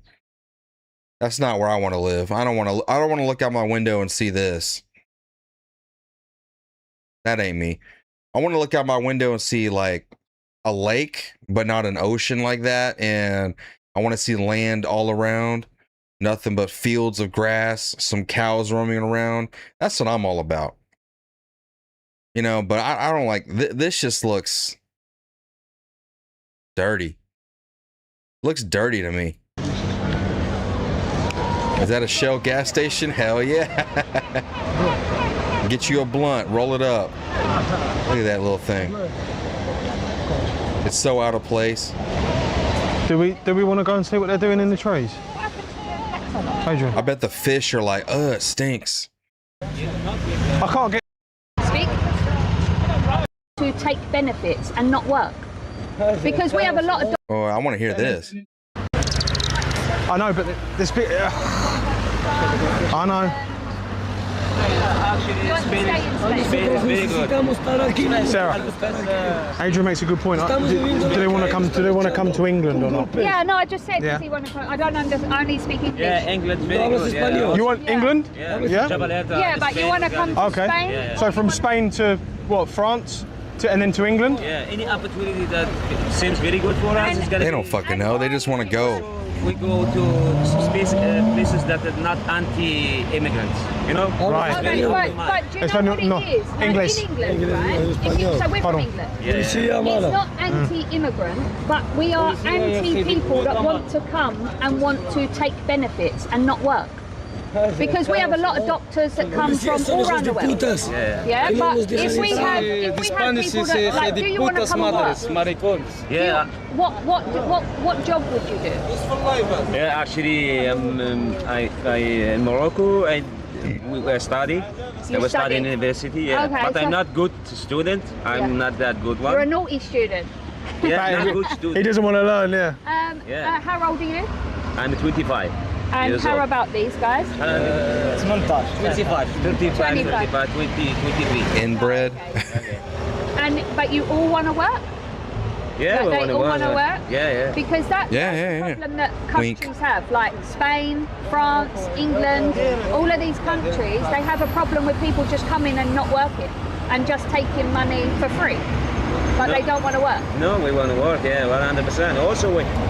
That's not where I want to live. I don't want to look out my window and see this. That ain't me. I want to look out my window and see like a lake, but not an ocean like that. And I want to see land all around. Nothing but fields of grass, some cows roaming around. That's what I'm all about. You know, but I don't like, this just looks dirty. Looks dirty to me. Is that a Shell gas station? Hell yeah. Get you a blunt, roll it up. Look at that little thing. It's so out of place. Do we want to go and see what they're doing in the trees? Adrian. I bet the fish are like, it stinks. I can't get... Speak. To take benefits and not work. Because we have a lot of... Oh, I want to hear this. I know, but this bit... I know. Sarah, Adrian makes a good point. Do they want to come to England or not? Yeah, no, I just said, Yeah. does he want to come? I don't understand, I only speak English. Yeah, English very good. Yeah. You want England? Yeah. Yeah? Yeah, but you want to come to Okay. Spain? Yeah. So from Spain to, what, France? And then to England? Yeah, any opportunity that seems very good for us is gonna They don't fucking know. They just want to go. We go to places that are not anti-immigrants. You know? Right. But do you know what it is? Like English. in England, right? So we're from England. It's not anti-immigrant, but we are anti-people that want to come and want to take benefits and not work. Because we have a lot of doctors that come from all around the world. Yeah, but if we have people that, like, do you want to come and work? Yeah. What job would you do? Yeah, actually, I in Morocco, I study. I was studying in university, yeah. Okay, but so I'm not good student. I'm not that good one. You're a naughty student. Yeah, not good student. He doesn't want to learn, How old are you? I'm 25. And how about these guys? 25, 35, 23. Inbred. But you all want to work? Yeah, Like we they want to all work. want to work? Yeah. Because that's the problem that countries have, like Spain, France, England, all of these countries, they have a problem with people just coming and not working and just taking money for free. But they don't want to work. No, we want to work, 100%.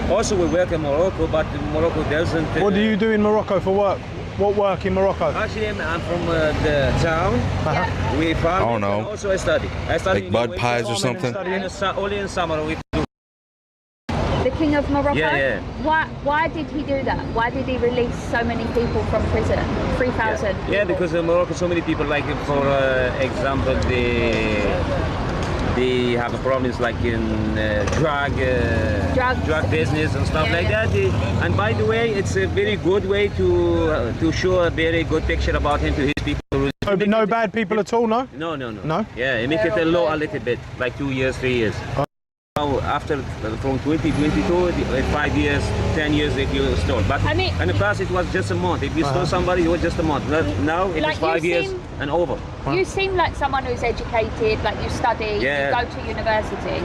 Also, we work in Morocco, but Morocco doesn't... What do you do in Morocco for work? What work in Morocco? Actually, I'm from the town. We farm. Oh, no. And also, I study. Like mud pies or something? Only in summer we do. The King of Morocco? Yeah. Why did he do that? Why did he release so many people from prison? 3,000? Yeah, because in Morocco, so many people, like, for example, they have problems like in drug business and stuff like that. And by the way, it's a very good way to show a very good picture about him to his people. No bad people at all, no? No. Yeah, he make it low a little bit, like 2 years, 3 years. Now, after from 2022, 5 years, 10 years if you stole. But in the past it was just a month. If you stole somebody, it was just a month. Now it is 5 years and over. You seem like someone who's educated, like you study, you go to university.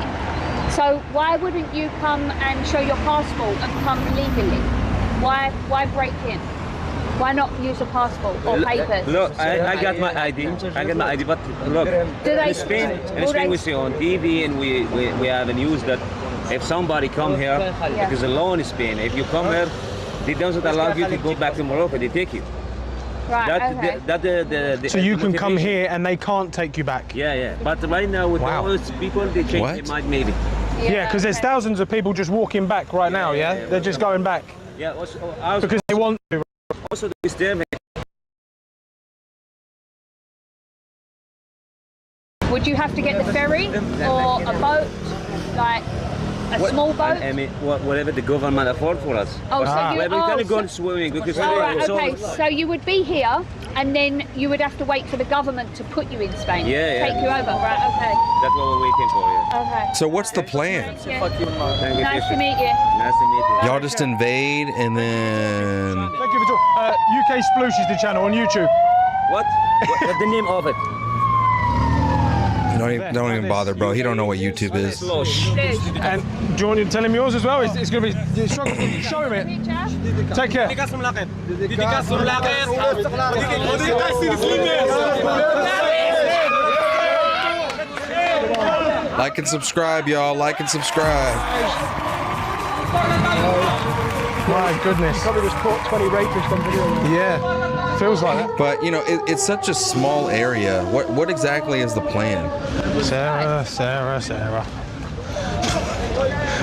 So why wouldn't you come and show your passport and come legally? Why break in? Why not use a passport or papers? Look, I got my ID. But look, in Spain we see on TV and we have a news that if somebody come here, because the law in Spain, if you come here, they don't allow you to go back to Morocco. They take you. Right. So you can come here and they can't take you back. Yeah. But right now with all those people, they change their mind maybe. Yeah, because there's thousands of people just walking back right now. Yeah, they're just going back. Yeah. Because they want to. Also, this there. Would you have to get the ferry or a boat, like a small boat? I mean, whatever the government afford for us. Oh, so we're gonna go swimming because. Okay, so you would be here, and then you would have to wait for the government to put you in Spain. Take you over, right? Okay. That's what we're waiting for. Yeah. Okay. So what's the plan? Nice to meet you. Nice to meet you. Y'all just invade and then... Thank you for talking. UK Sploosh is the channel on YouTube. What's the name of it? Don't even bother, bro. He don't know what YouTube is. And do you want to tell him yours as well? It's going to be... Show him it. Take care. Like and subscribe, y'all. Like and subscribe. My goodness. Probably just caught 20 rapists on video. Yeah, feels like that. But, you know, it's such a small area. What exactly is the plan? Sarah.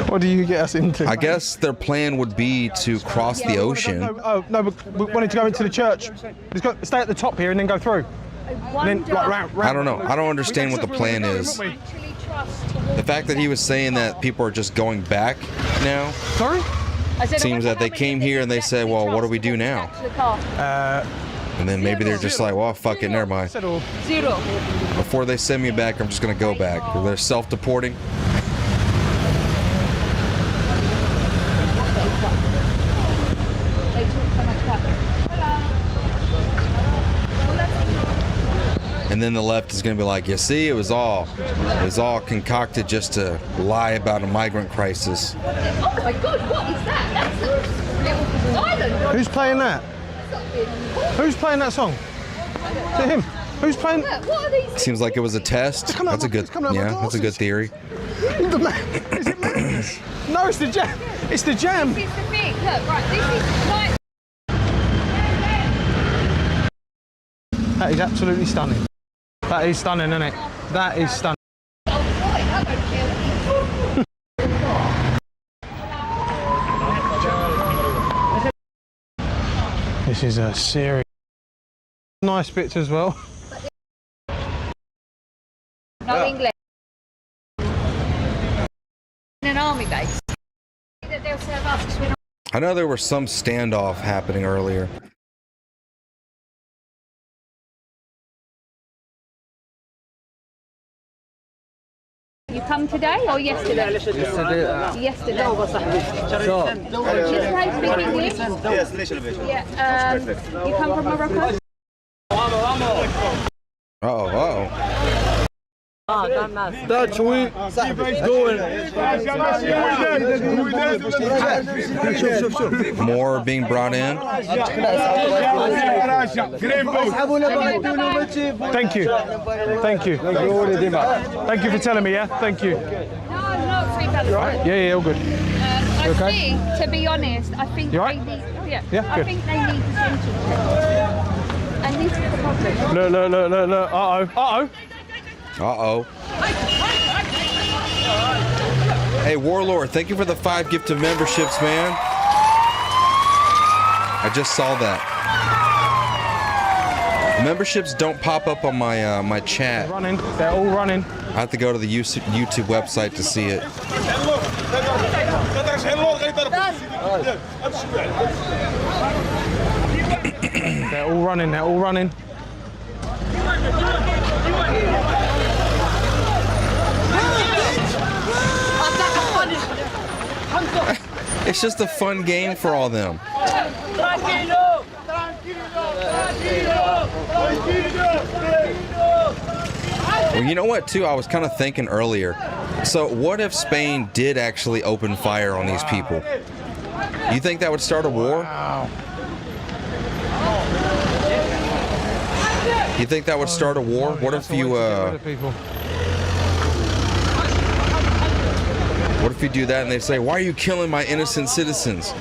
What do you get us into? I guess their plan would be to cross the ocean. No, but we wanted to go into the church. Stay at the top here and then go through. And then, like, round. I don't know. I don't understand what the plan is. The fact that he was saying that people are just going back now. Sorry? Seems that they came here and they said, well, what do we do now? And then maybe they're just like, well, fuck it, never mind. Zero. Before they send me back, I'm just going to go back. They're self-deporting. And then the left is going to be like, you see, it was all concocted just to lie about a migrant crisis. Oh my God, what is that? That's a little island. Who's playing that? Who's playing that song? Is it him? Who's playing? What are these? Seems like it was a test. That's a good, that's a good theory. Is it madness? No, it's the jam. It's the jam. This is the thing. Look, right, this is like That is absolutely stunning. That is stunning, isn't it? That is stunning. This is a serious. Nice bits as well. No English. In an army base. That they'll serve us because we're not. I know there was some standoff happening earlier. You come today or yesterday? Yesterday. Yesterday. Yesterday, speak English? Yes, little bit. Yeah. You come from Morocco? That's we going. More being brought in. Thank you. Thank you. Thank you for telling me, yeah? Thank you. No, not free balance. Right? Yeah, all good. I think, to be honest, I think You they right? need. Yeah. Yeah, I good. think they need essential check. And this is the problem. Look. Uh-oh. Uh-oh. Hey, Warlord, thank you for the 5 gift of memberships, man. I just saw that. The memberships don't pop up on my my chat. Running. They're all running. I have to go to the YouTube website to see it. They're all running. They're all running. It's just a fun game for all them. Well, you know what, too? I was kind of thinking earlier. So what if Spain did actually open fire on these people? You think that would start a war? Wow. You think that would start a war? What if you what if you do that and they say, why are you killing my innocent citizens?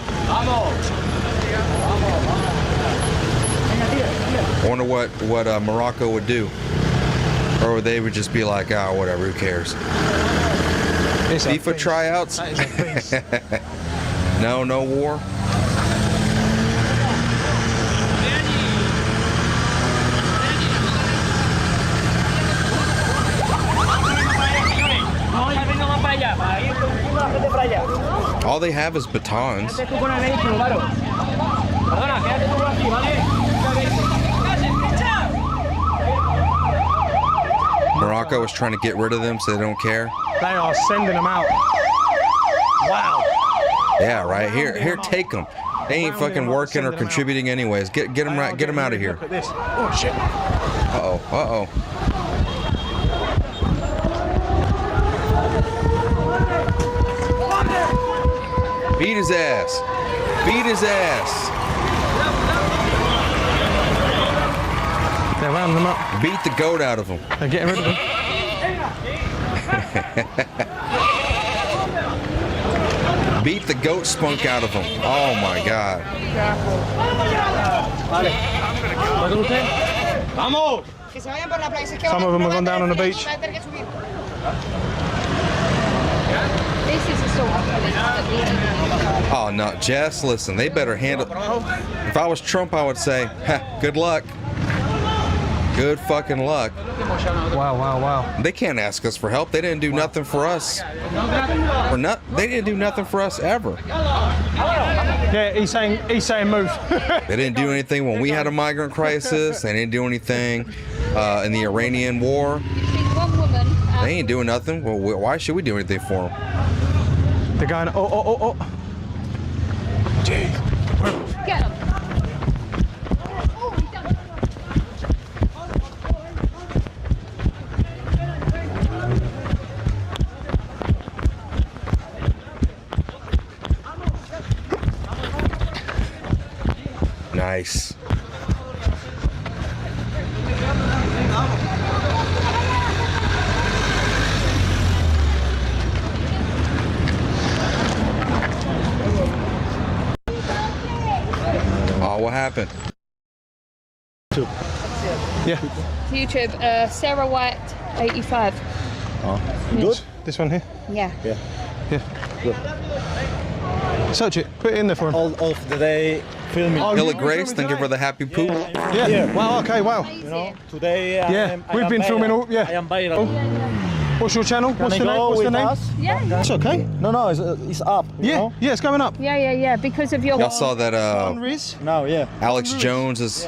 I wonder what Morocco would do. Or they would just be like, ah, whatever, who cares? FIFA tryouts? No war? All they have is batons. Morocco is trying to get rid of them so they don't care. They are sending them out. Wow. Yeah, right. Here, take them. They ain't fucking working or contributing anyways. Get them right. Get them out of here. Look at this. Oh shit. Uh-oh. Beat his ass. Beat his ass. They're rounding them up. Beat the goat out of him. They're getting rid of them. Beat the goat spunk out of him. Oh my God. Some of them have gone down on the beach. This is the sort of police that we need. Oh no, Jess, listen, they better handle. If I was Trump, I would say, good luck. Good fucking luck. Wow. They can't ask us for help. They didn't do nothing for us. They didn't do nothing for us ever. Yeah, he's saying move. They didn't do anything when we had a migrant crisis. They didn't do anything in the Iranian war. You've seen one woman. They ain't doing nothing. Well, why should we do anything for them? They're going, oh. Gee. Get them. Nice. Oh, what happened? Yeah. YouTube, Sarah White, 85. Good. This one here. Yeah. Yeah. Yeah. Good. Search it. Put it in there for him. All of the day filming. Oh, Hilly Grace, thank you for the happy poop. Yeah. Wow. Okay. Wow. You know, today Yeah, we've been filming all. I Yeah. am viral. What's your channel? Can What's I the name? go What's the with name? us? Yeah. It's okay. No, it's up. you Yeah. know? Yeah. It's going up. Yeah, because of your... Y'all saw that Riz. Now, yeah. Alex Jones is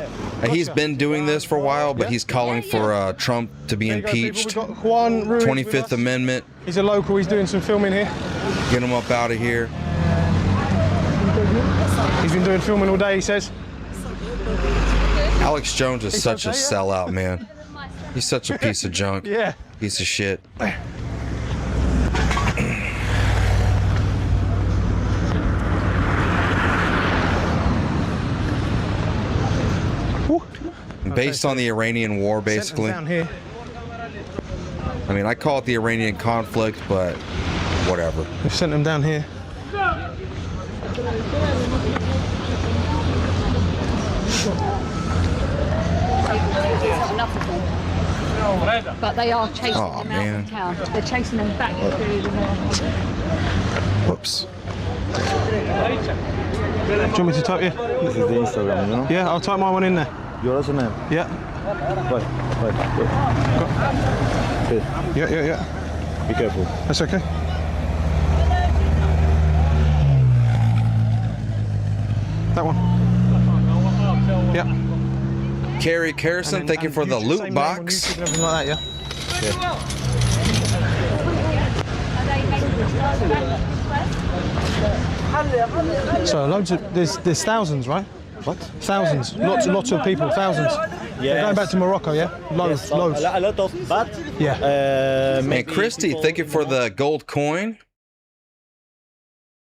he's been doing this for a while, but he's calling for Trump to be impeached. We've got Juan Ruiz with 25th us. Amendment. He's a local. He's doing some filming here. Get him up out of here. He's been doing filming all day. He says. Alex Jones is such a sellout, man. He's such a piece of junk. Yeah. Piece of shit. Based on the Iranian war, basically. Down here. I mean, I call it the Iranian conflict, but whatever. We've sent them down here. But they are chasing Aw, them man. out of town. They're chasing them back through the north. Whoops. Do you want me to type? Yeah. This is the Instagram, you know? Yeah. I'll type my one in there. Your name? Yeah. Wait. Okay. Yeah. Be careful. That's okay. That one. Yeah. Carrie Carrison, thank you for the loot box. And everything like that, yeah. So loads of there's thousands, right? What? Thousands, lots of people, thousands. They're going back to Morocco, yeah? Loads, Yes, loads. A lot of, but Yeah. And maybe Christy, people, thank you for you know, the gold coin.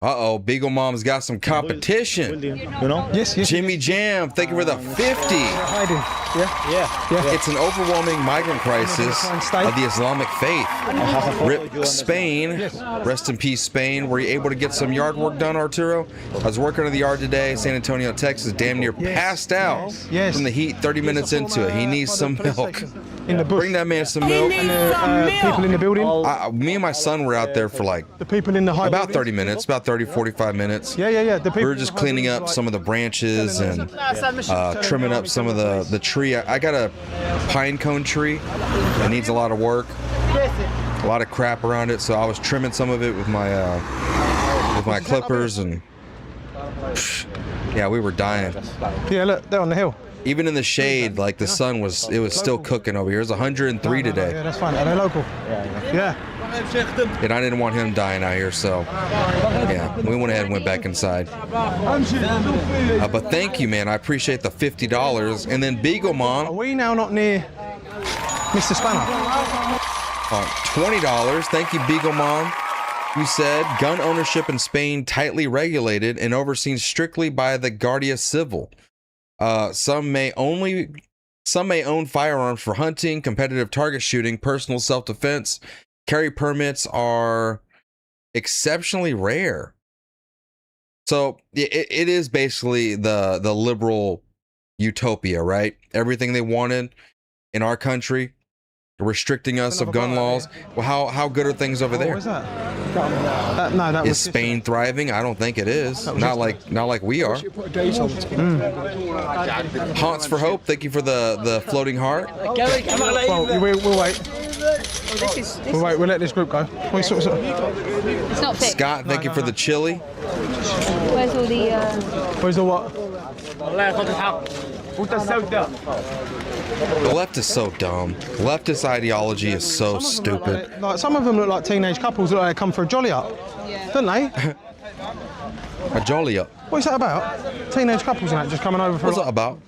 Uh-oh, Beagle Mom's got some competition. building, you know? Yes. Jimmy Jam, thank you for the 50. Hiding. Yeah. It's an overwhelming migrant crisis of the Islamic faith. Rip Spain, rest in peace Spain. Were you able to get some yard work done, Arturo? I was working in the yard today, San Antonio, Texas, damn near passed out Yes. from the heat 30 minutes into it. He needs some milk. In the bush. Bring that man some milk. People in the building. Me and my son were out there for like The people in the high about 30 buildings. minutes, about 30, 45 minutes. Yeah. The people We were just cleaning up some of the branches and trimming up some of the tree. I got a pine cone tree. It needs a lot of work, a lot of crap around it. So I was trimming some of it with my clippers, and yeah, we were dying. Yeah, look, they're on the hill. Even in the shade, like the sun was still cooking over here. It was 103 Yeah, today, that's fine. Are they local? Yeah. and I didn't want him dying out here. So yeah, we went ahead and went back inside. But thank you, man. I appreciate the $50. And then Beagle Are Mom, we now not near Mr. Spanner? $20. Thank you, Beagle Mom. You said gun ownership in Spain tightly regulated and overseen strictly by the Guardia Civil. Some may own firearms for hunting, competitive target shooting, personal self-defense. Carry permits are exceptionally rare. So it is basically the liberal utopia, right? Everything they wanted in our country, restricting us of gun laws. Well, how good are things over there? What was that? No, that was Is Spain thriving? I don't think it is. Not like we are. Haunts for Hope, thank you for the floating heart. Well, we'll wait. We'll wait. We'll let this group go. It's not fit. Scott, thank you for the chili. Where's all the... Where's the what? The left is so dumb. Leftist ideology is so stupid. Like some of them look like teenage couples that like come for a jolly up, don't they? A jolly up. What is that about? Teenage couples and that just coming over for What's a that about?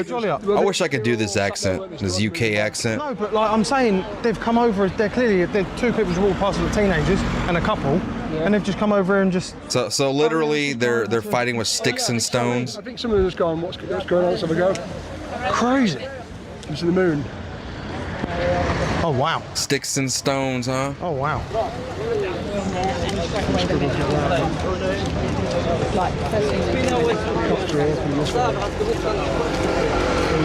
jolly up. I wish I could do this accent, this UK accent. No, but like I'm saying, they've come over. They're two people who walk past with teenagers and a couple, and they've just come over and just. So literally, they're fighting with sticks and stones. I think some of them just gone, what's going on, let's have a go. Crazy. Into the moon. Oh wow. Sticks and stones, huh? Oh wow.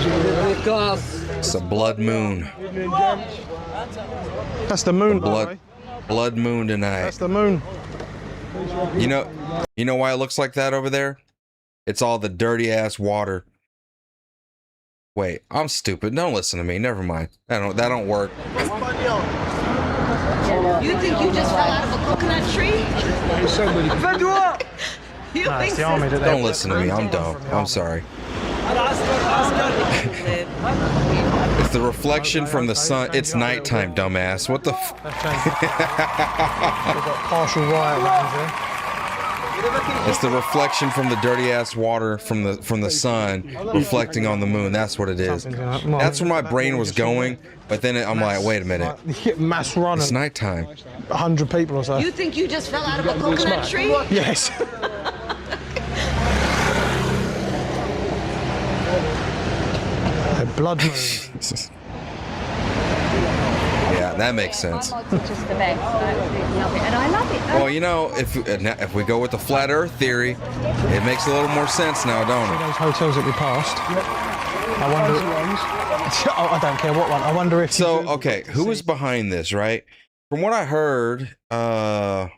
It's a blood moon. That's the moon, Blood moon tonight. That's the moon. You know why it looks like that over there? It's all the dirty ass water. Wait, I'm stupid. Don't listen to me. Never mind. That don't work. You think you just fell out of a coconut tree? You think the army that Don't listen to me. I'm dumb. I'm sorry. It's the reflection from the sun. It's nighttime, dumbass. What the f? We've got partial riot rounds here. It's the reflection from the dirty ass water from the sun reflecting on the moon. That's what it is. That's where my brain was going, but then I'm like, wait a minute. Mass running. It's nighttime. 100 people or so. You think you just fell out of a coconut tree? Yes. A blood moon. Yeah, that makes sense. Our mods are just the best. I absolutely love it, and I love it. Well, you know, if we go with the flat Earth theory, it makes a little more sense now, don't it? Those hotels that we passed. I wonder. Oh, I don't care what one. I wonder if. So, okay, who is behind this, right? From what I heard, well,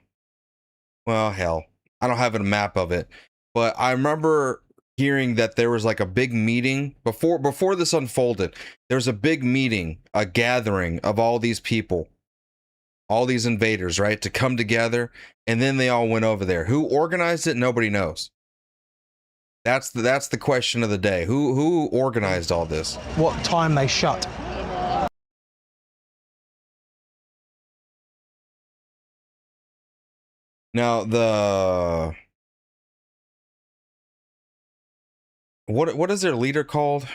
hell, I don't have a map of it, but I remember hearing that there was like a big meeting before this unfolded. There was a big meeting, a gathering of all these people, all these invaders, right, to come together, and then they all went over there. Who organized it? Nobody knows. That's the question of the day. Who organized all this? What time they shut? Now what is their leader called?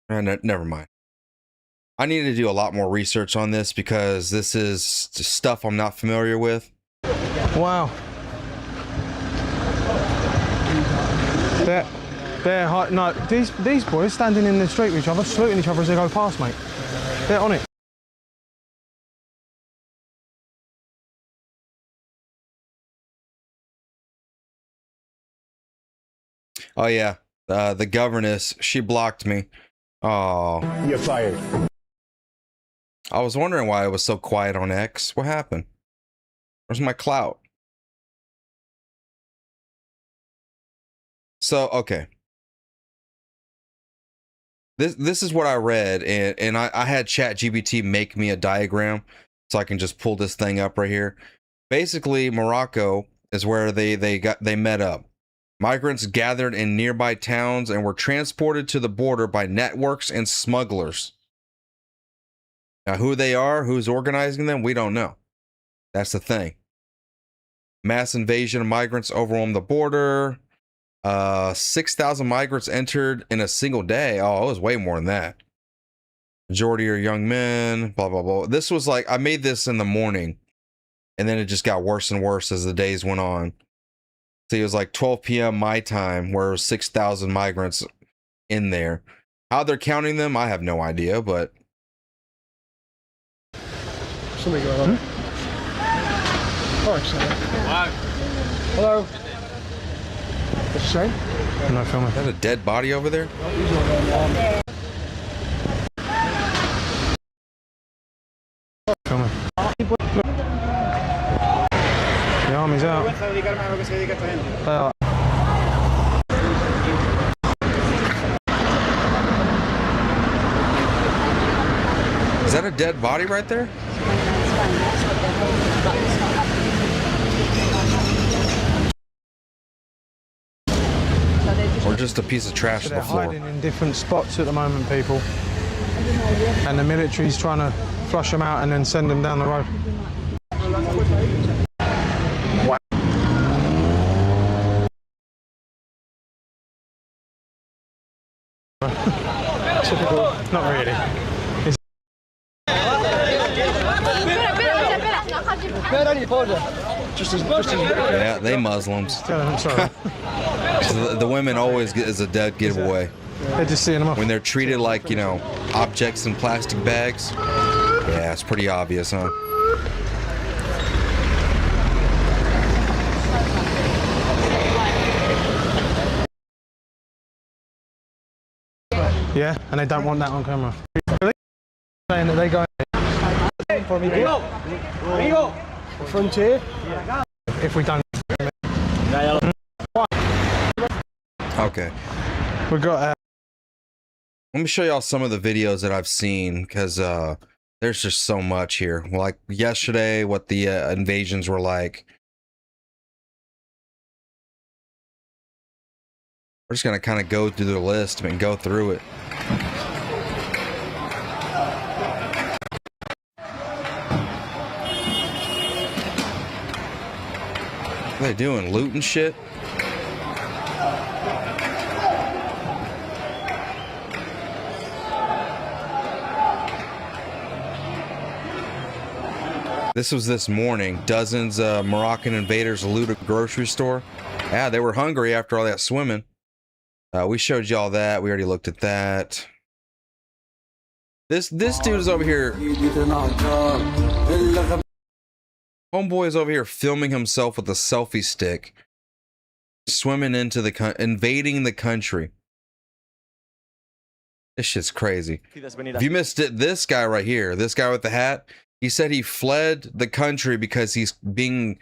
Never mind. I need to do a lot more research on this because this is just stuff I'm not familiar with. Wow. No, these boys standing in the street with each other, saluting each other as they go past, mate. They're on it. Oh yeah, the governess, she blocked me. Oh, You're fired. I was wondering why it was so quiet on X. What happened? Where's my clout? So, okay. This is what I read, and I had ChatGPT make me a diagram so I can just pull this thing up right here. Basically, Morocco is where they met up. Migrants gathered in nearby towns and were transported to the border by networks and smugglers. Now, who they are, who's organizing them, we don't know. That's the thing. Mass invasion of migrants overwhelmed the border. 6,000 migrants entered in a single day. Oh, it was way more than that. Majority are young men, blah, blah, blah. This was like, I made this in the morning, and then it just got worse and worse as the days went on. So it was like 12 p.m. my time, where 6,000 migrants in there. How they're counting them, I have no idea, but... Something going on. Oh, hello. What's you saying? I'm not filming. Is that a dead body over there? Filming. The army's out. They are. Is that a dead body right there? Or just a piece of trash So on they're the floor? hiding in different spots at the moment, people. And the military's trying to flush them out and then send them down the road. Typical. Not really. Yeah, they Muslims. Sorry. The women always get as a dead giveaway. They're just seeing them off. When they're treated like, you know, objects in plastic bags. Yeah, it's pretty obvious, huh? Yeah, and they don't want that on camera. Really? Saying that they go for frontier. If we don't. Okay. We got. Let me show y'all some of the videos that I've seen, because there's just so much here. Like yesterday, what the invasions were like. We're just gonna kind of go through the list and go through it. What are they doing? Looting shit? This was this morning. Dozens of Moroccan invaders loot a grocery store. Yeah, they were hungry after all that swimming. We showed y'all that. We already looked at that. This dude is over here. Homeboy is over here filming himself with a selfie stick, swimming into the invading the country. This shit's crazy. If you missed it, this guy right here, this guy with the hat, he said he fled the country because he's being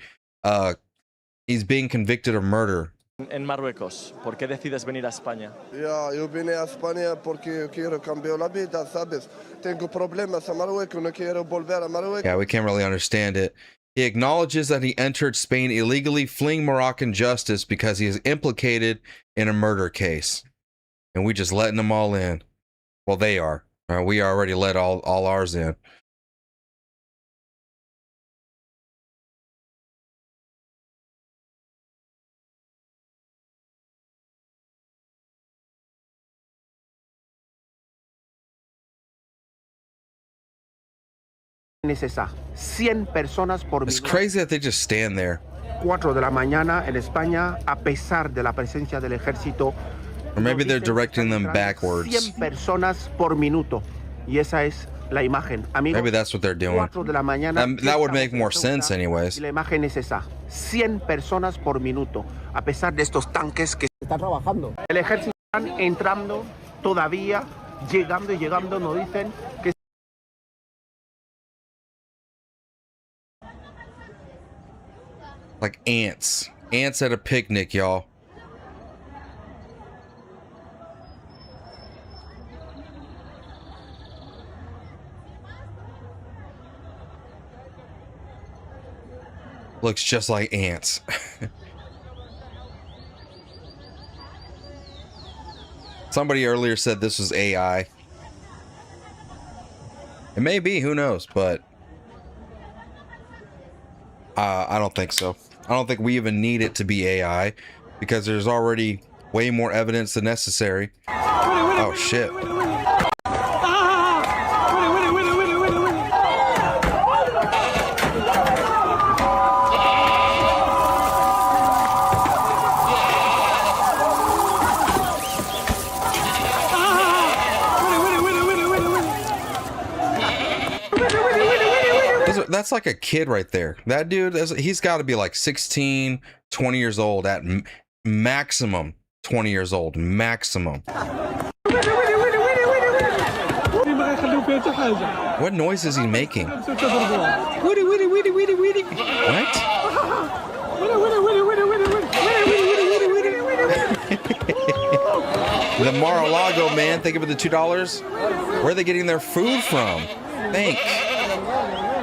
convicted of murder. En Marruecos, ¿por qué decides venir a España? Ya, yo vine a España porque quiero cambiar la vida, ¿sabes? Tengo problemas a Marruecos, no quiero volver a Marruecos. Yeah, we can't really understand it. He acknowledges that he entered Spain illegally, fleeing Moroccan justice because he is implicated in a murder case. And we just letting them all in. Well, they are. We already let all ours in. Esa 100 personas por It's crazy that they just stand there. 4 de la mañana en España, a pesar de la presencia del ejército. Or maybe they're directing them backwards. 100 personas por minuto. Y esa es la imagen. Amigos, maybe that's what they're doing. 4 de la mañana, that would make more sense anyways. Y la imagen es esa. 100 personas por minuto. A pesar de estos tanques que están trabajando. El ejército están entrando todavía, llegando y llegando, nos dicen que like ants. Ants at a picnic, y'all. Looks just like ants. Somebody earlier said this was AI. It may be, who knows, but I don't think so. I don't think we even need it to be AI, because there's already way more evidence than necessary. Oh shit. That's like a kid right there. That dude, he's got to be like 16, 20 years old at maximum. 20 years old, maximum. What noise is he making? What? The Mar-a-Lago man, thank you for the $2. Where are they getting their food from? Thank.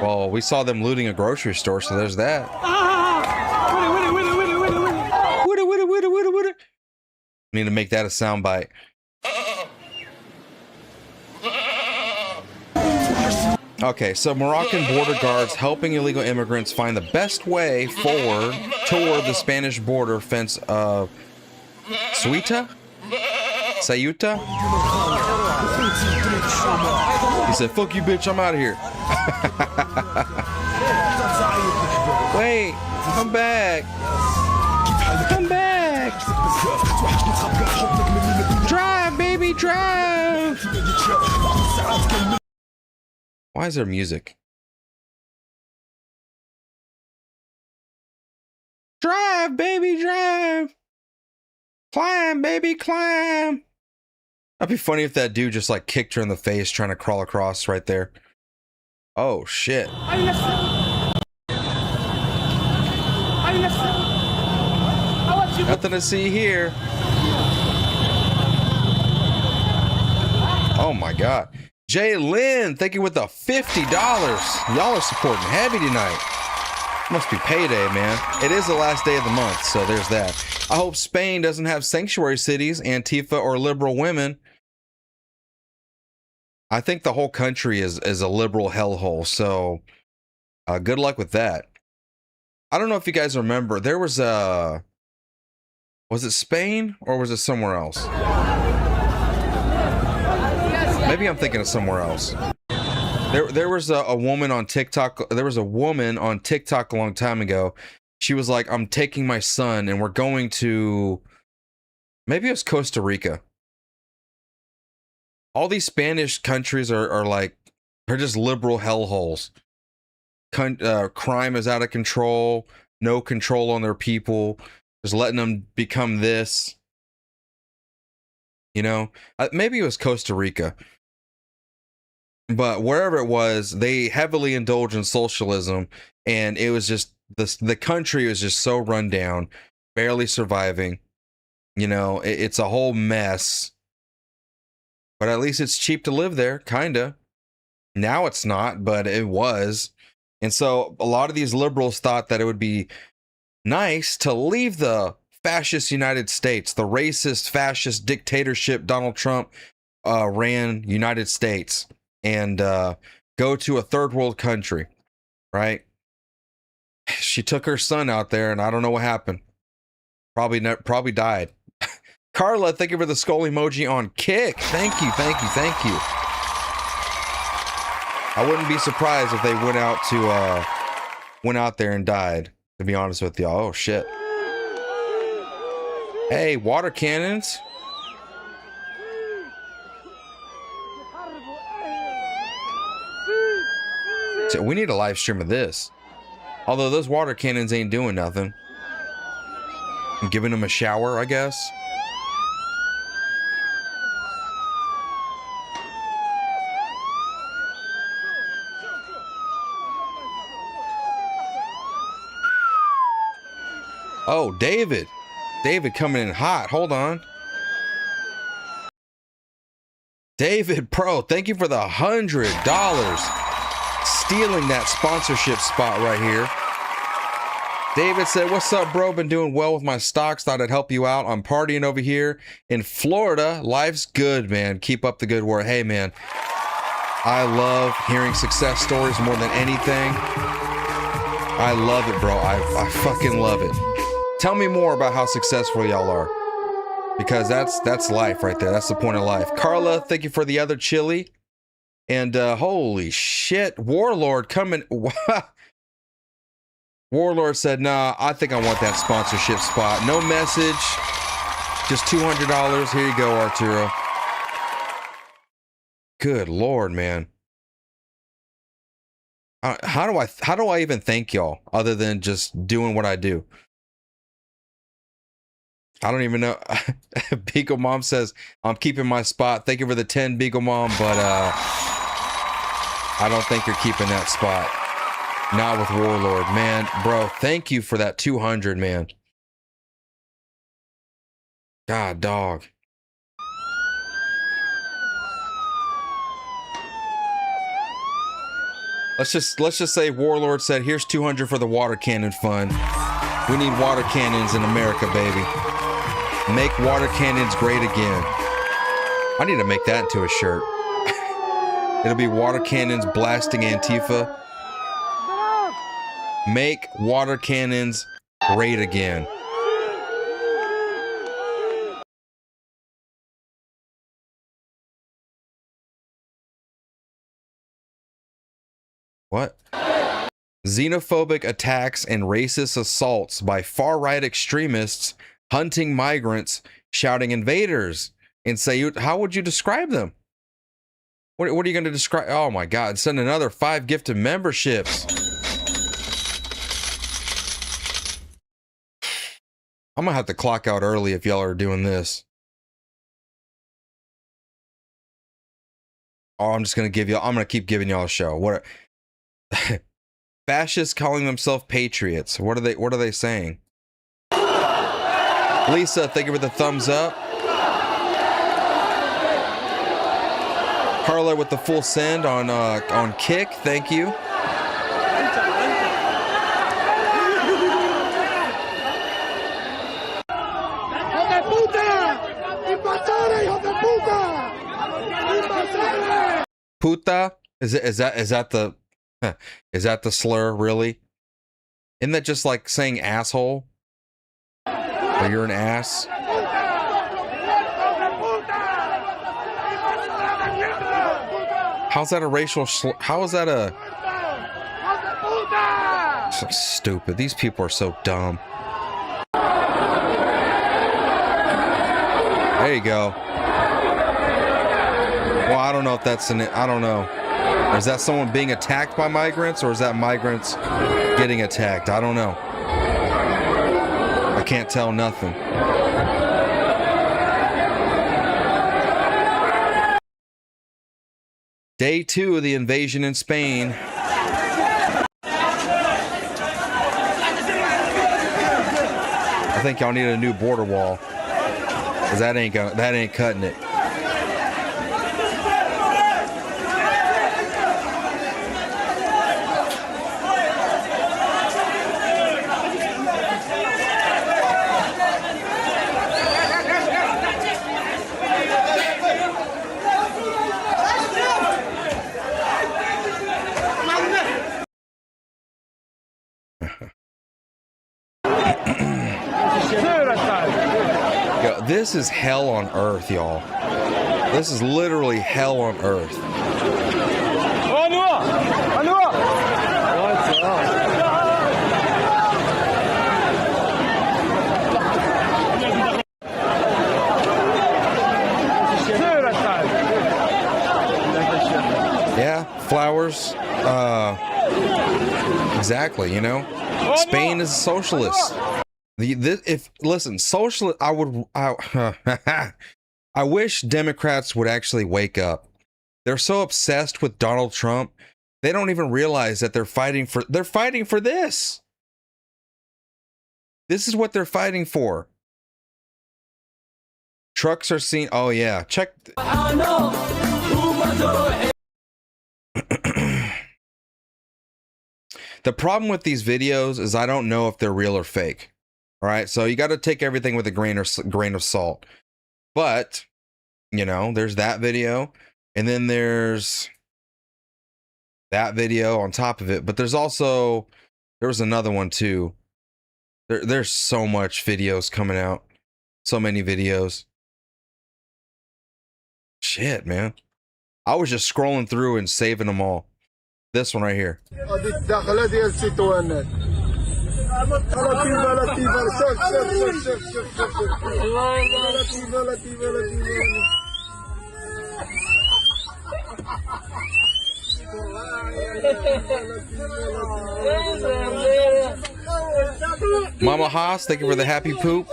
Well, we saw them looting a grocery store, so there's that. Need to make that a soundbite. Okay, so Moroccan border guards helping illegal immigrants find the best way forward toward the Spanish border fence of Ceuta? He said, fuck you, bitch, I'm out of here. Wait, come back. Come back. Drive, baby, drive. Why is there music? Drive, baby, drive. Climb, baby, climb. That'd be funny if that dude just like kicked her in the face trying to crawl across right there. Oh shit. Nothing to see here. Oh my God. Jay Lynn, thank you with the $50. Y'all are supporting heavy tonight. Must be payday, man. It is the last day of the month, so there's that. I hope Spain doesn't have sanctuary cities, Antifa, or liberal women. I think the whole country is a liberal hellhole, so good luck with that. I don't know if you guys remember, there was a... Was it Spain or was it somewhere else? Maybe I'm thinking of somewhere else. There was a woman on TikTok. There was a woman on TikTok a long time ago. She was like, I'm taking my son and we're going to, maybe it was Costa Rica. All these Spanish countries are like, they're just liberal hellholes. Crime is out of control. No control on their people. Just letting them become this. You know, maybe it was Costa Rica. But wherever it was, they heavily indulge in socialism, and it was just the country was just so run down, barely surviving. You know, it's a whole mess. But at least it's cheap to live there, kinda. Now it's not, but it was. And so a lot of these liberals thought that it would be nice to leave the fascist United States, the racist, fascist dictatorship Donald Trump ran United States, and go to a third world country, right? She took her son out there, and I don't know what happened. Probably died. Carla, thank you for the skull emoji on Kick. Thank you. I wouldn't be surprised if they went out there and died, to be honest with y'all. Oh shit. Hey, water cannons. So we need a live stream of this. Although those water cannons ain't doing nothing. I'm giving them a shower, I guess. Oh, David. David coming in hot. Hold on. David Pro, thank you for the $100. Stealing that sponsorship spot right here. David said, what's up, bro? Been doing well with my stocks. Thought I'd help you out. I'm partying over here in Florida. Life's good, man. Keep up the good work. Hey, man. I love hearing success stories more than anything. I love it, bro. I fucking love it. Tell me more about how successful y'all are. Because that's life right there. That's the point of life. Carla, thank you for the other chili. And holy shit, Warlord coming. Warlord said, nah, I think I want that sponsorship spot. No message, just $200. Here you go, Arturo. Good Lord, man. How do I even thank y'all other than just doing what I do? I don't even know. Beagle Mom says, I'm keeping my spot. Thank you for the 10, Beagle Mom, but I don't think you're keeping that spot. Not with Warlord, man. Bro, thank you for that 200, man. God, dog. Let's just say Warlord said, here's 200 for the water cannon fund. We need water cannons in America, baby. Make water cannons great again. I need to make that into a shirt. It'll be water cannons blasting Antifa. Make water cannons great again. What? Xenophobic attacks and racist assaults by far-right extremists hunting migrants, shouting invaders, and say, how would you describe them? What are you going to describe? Oh my God, send another 5 gifted memberships. I'm going to have to clock out early if y'all are doing this. Oh, I'm just gonna keep giving y'all a show. What? Fascists calling themselves patriots. What are they saying? Lisa, thank you for the thumbs up. Carla with the full send on Kick. Thank you. Puta? Is that the slur, really? Isn't that just like saying asshole? Or you're an ass? How's that a racial slur? How is that a... So stupid. These people are so dumb. There you go. Well, I don't know if that's I don't know. Is that someone being attacked by migrants, or is that migrants getting attacked? I don't know. I can't tell nothing. Day 2 of the invasion in Spain. I think y'all need a new border wall, because that ain't cutting it. Yo, this is hell on earth, y'all. This is literally hell on earth. Yeah, flowers. Exactly, you know. Spain is socialist. Socialist, I wish Democrats would actually wake up. They're so obsessed with Donald Trump, they don't even realize that they're fighting for this. This is what they're fighting for. Trucks are seen. Oh yeah, check. The problem with these videos is I don't know if they're real or fake. All right, so you got to take everything with a grain of salt. But, you know, there's that video, and then there's that video on top of it. But there was another one too. There's so much videos coming out. So many videos. Shit, man. I was just scrolling through and saving them all. This one right here. Mama Haas, thank you for the happy poop.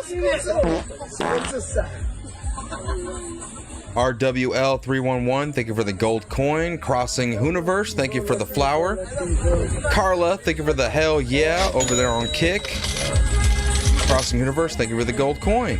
RWL311, thank you for the gold coin. Crossing Hooniverse, thank you for the flower. Carla, thank you for the hell yeah over there on Kick. Crossing Hooniverse, thank you for the gold coin.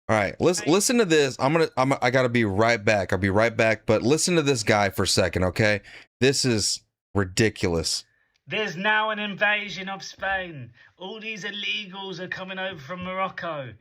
All right, listen to this. I gotta be right back. I'll be right back, but listen to this guy for a second, okay? This is ridiculous. There's now an invasion of Spain. All these illegals are coming over from Morocco.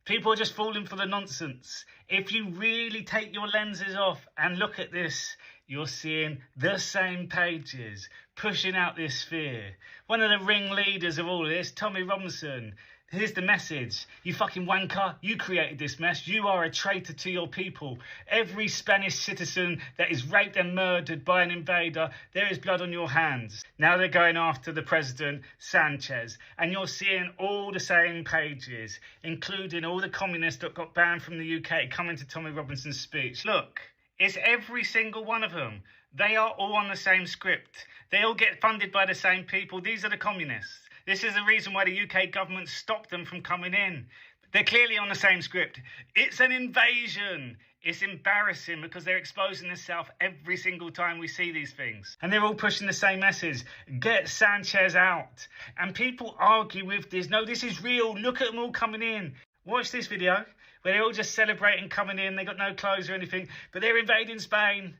People are just falling for the nonsense. If you really take your lenses off and look at this, you're seeing the same pages pushing out this fear. One of the ringleaders of all of this, Tommy Robinson. Here's the message. You fucking wanker. You created this mess. You are a traitor to your people. Every Spanish citizen that is raped and murdered by an invader, there is blood on your hands. Now they're going after the president, Sanchez. And you're seeing all the same pages, including all the communists that got banned from the UK coming to Tommy Robinson's speech. Look, it's every single one of them. They are all on the same script. They all get funded by the same people. These are the communists. This is the reason why the UK government stopped them from coming in. They're clearly on the same script. It's an invasion. It's embarrassing because they're exposing themselves every single time we see these things. And they're all pushing the same message. Get Sanchez out. And people argue with this. No, this is real. Look at them all coming in. Watch this video where they're all just celebrating coming in. They got no clothes or anything, but they're invading Spain.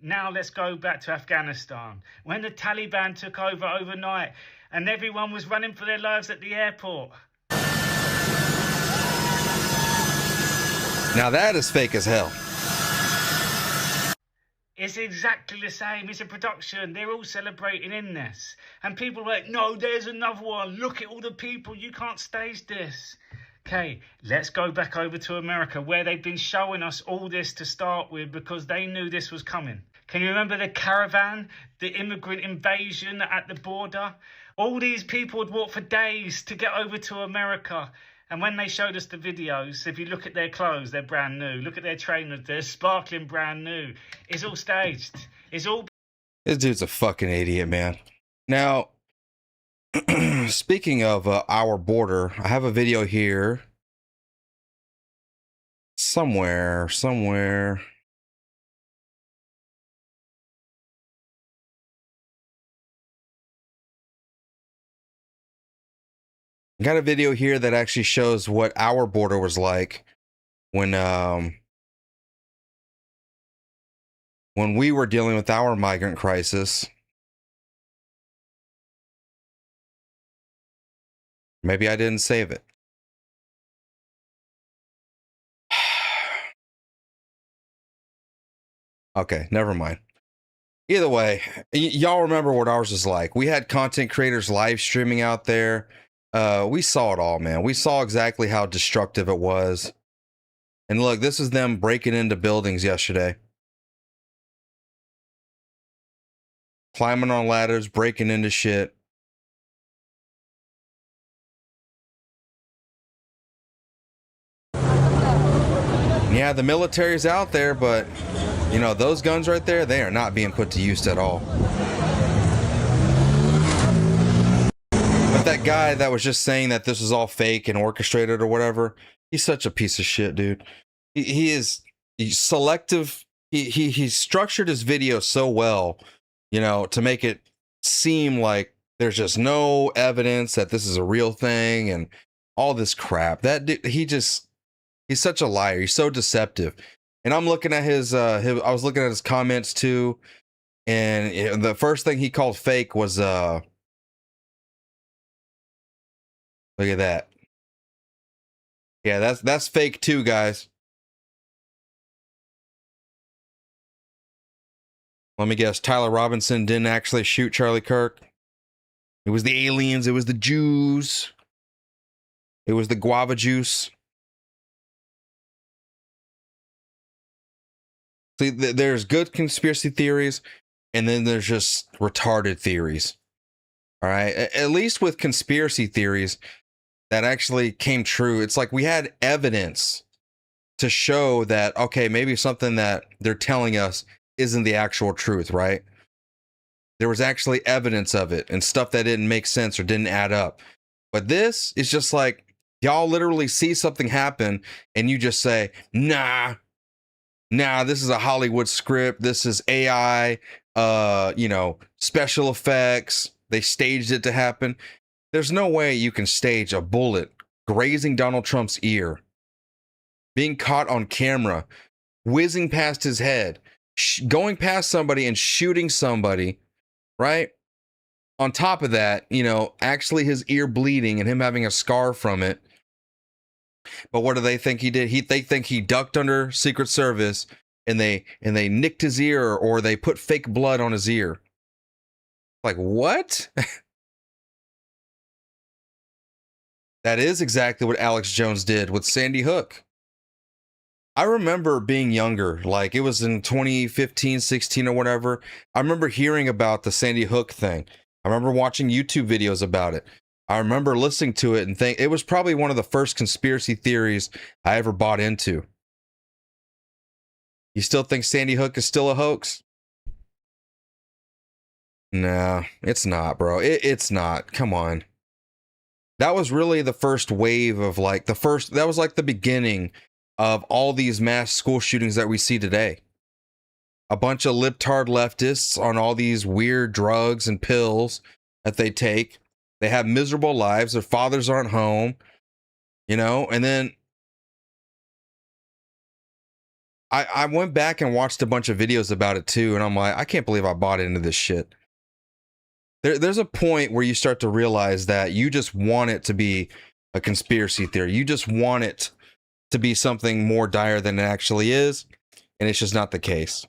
Now let's go back to Afghanistan. When the Taliban took over overnight and everyone was running for their lives at the airport. Now that is fake as hell. It's exactly the same. It's a production. They're all celebrating in this. And people are like, no, there's another one. Look at all the people. You can't stage this. Okay, let's go back over to America where they've been showing us all this to start with because they knew this was coming. Can you remember the caravan, the immigrant invasion at the border? All these people would walk for days to get over to America. And when they showed us the videos, if you look at their clothes, they're brand new. Look at their trainers, they're sparkling brand new. It's all staged. It's all... This dude's a fucking idiot, man. Now, speaking of our border, I have a video here. Somewhere. Got a video here that actually shows what our border was like when we were dealing with our migrant crisis. Maybe I didn't save it. Okay, never mind. Either way, y'all remember what ours was like. We had content creators live streaming out there. We saw it all, man. We saw exactly how destructive it was. And look, this is them breaking into buildings yesterday. Climbing on ladders, breaking into shit. Yeah, the military's out there, but, you know, those guns right there, they are not being put to use at all. But that guy that was just saying that this was all fake and orchestrated or whatever, he's such a piece of shit, dude. He's selective. He structured his video so well, you know, to make it seem like there's just no evidence that this is a real thing and all this crap. That dude, he's such a liar. He's so deceptive. And I'm looking at I was looking at his comments too, and the first thing he called fake was look at that. Yeah, that's fake too, guys. Let me guess, Tyler Robinson didn't actually shoot Charlie Kirk. It was the aliens, it was the Jews. It was the guava juice. See, there's good conspiracy theories, and then there's just retarded theories. All right? At least with conspiracy theories that actually came true, it's like we had evidence to show that, okay, maybe something that they're telling us isn't the actual truth, right? There was actually evidence of it and stuff that didn't make sense or didn't add up. But this is just like, y'all literally see something happen and you just say, nah, this is a Hollywood script. This is AI, you know, special effects. They staged it to happen. There's no way you can stage a bullet grazing Donald Trump's ear, being caught on camera, whizzing past his head, going past somebody and shooting somebody, right? On top of that, you know, actually his ear bleeding and him having a scar from it. But what do they think he did? They think he ducked under Secret Service and they nicked his ear, or they put fake blood on his ear. Like, what? That is exactly what Alex Jones did with Sandy Hook. I remember being younger, like it was in 2015, 16 or whatever. I remember hearing about the Sandy Hook thing. I remember watching YouTube videos about it. I remember listening to it and think it was probably one of the first conspiracy theories I ever bought into. You still think Sandy Hook is still a hoax? Nah, it's not, bro. It's not. Come on. That was really the first wave of like that was like the beginning of all these mass school shootings that we see today. A bunch of libtard leftists on all these weird drugs and pills that they take. They have miserable lives. Their fathers aren't home, you know, and then I went back and watched a bunch of videos about it too, and I'm like, I can't believe I bought into this shit. There's a point where you start to realize that you just want it to be a conspiracy theory. You just want it to be something more dire than it actually is, and it's just not the case.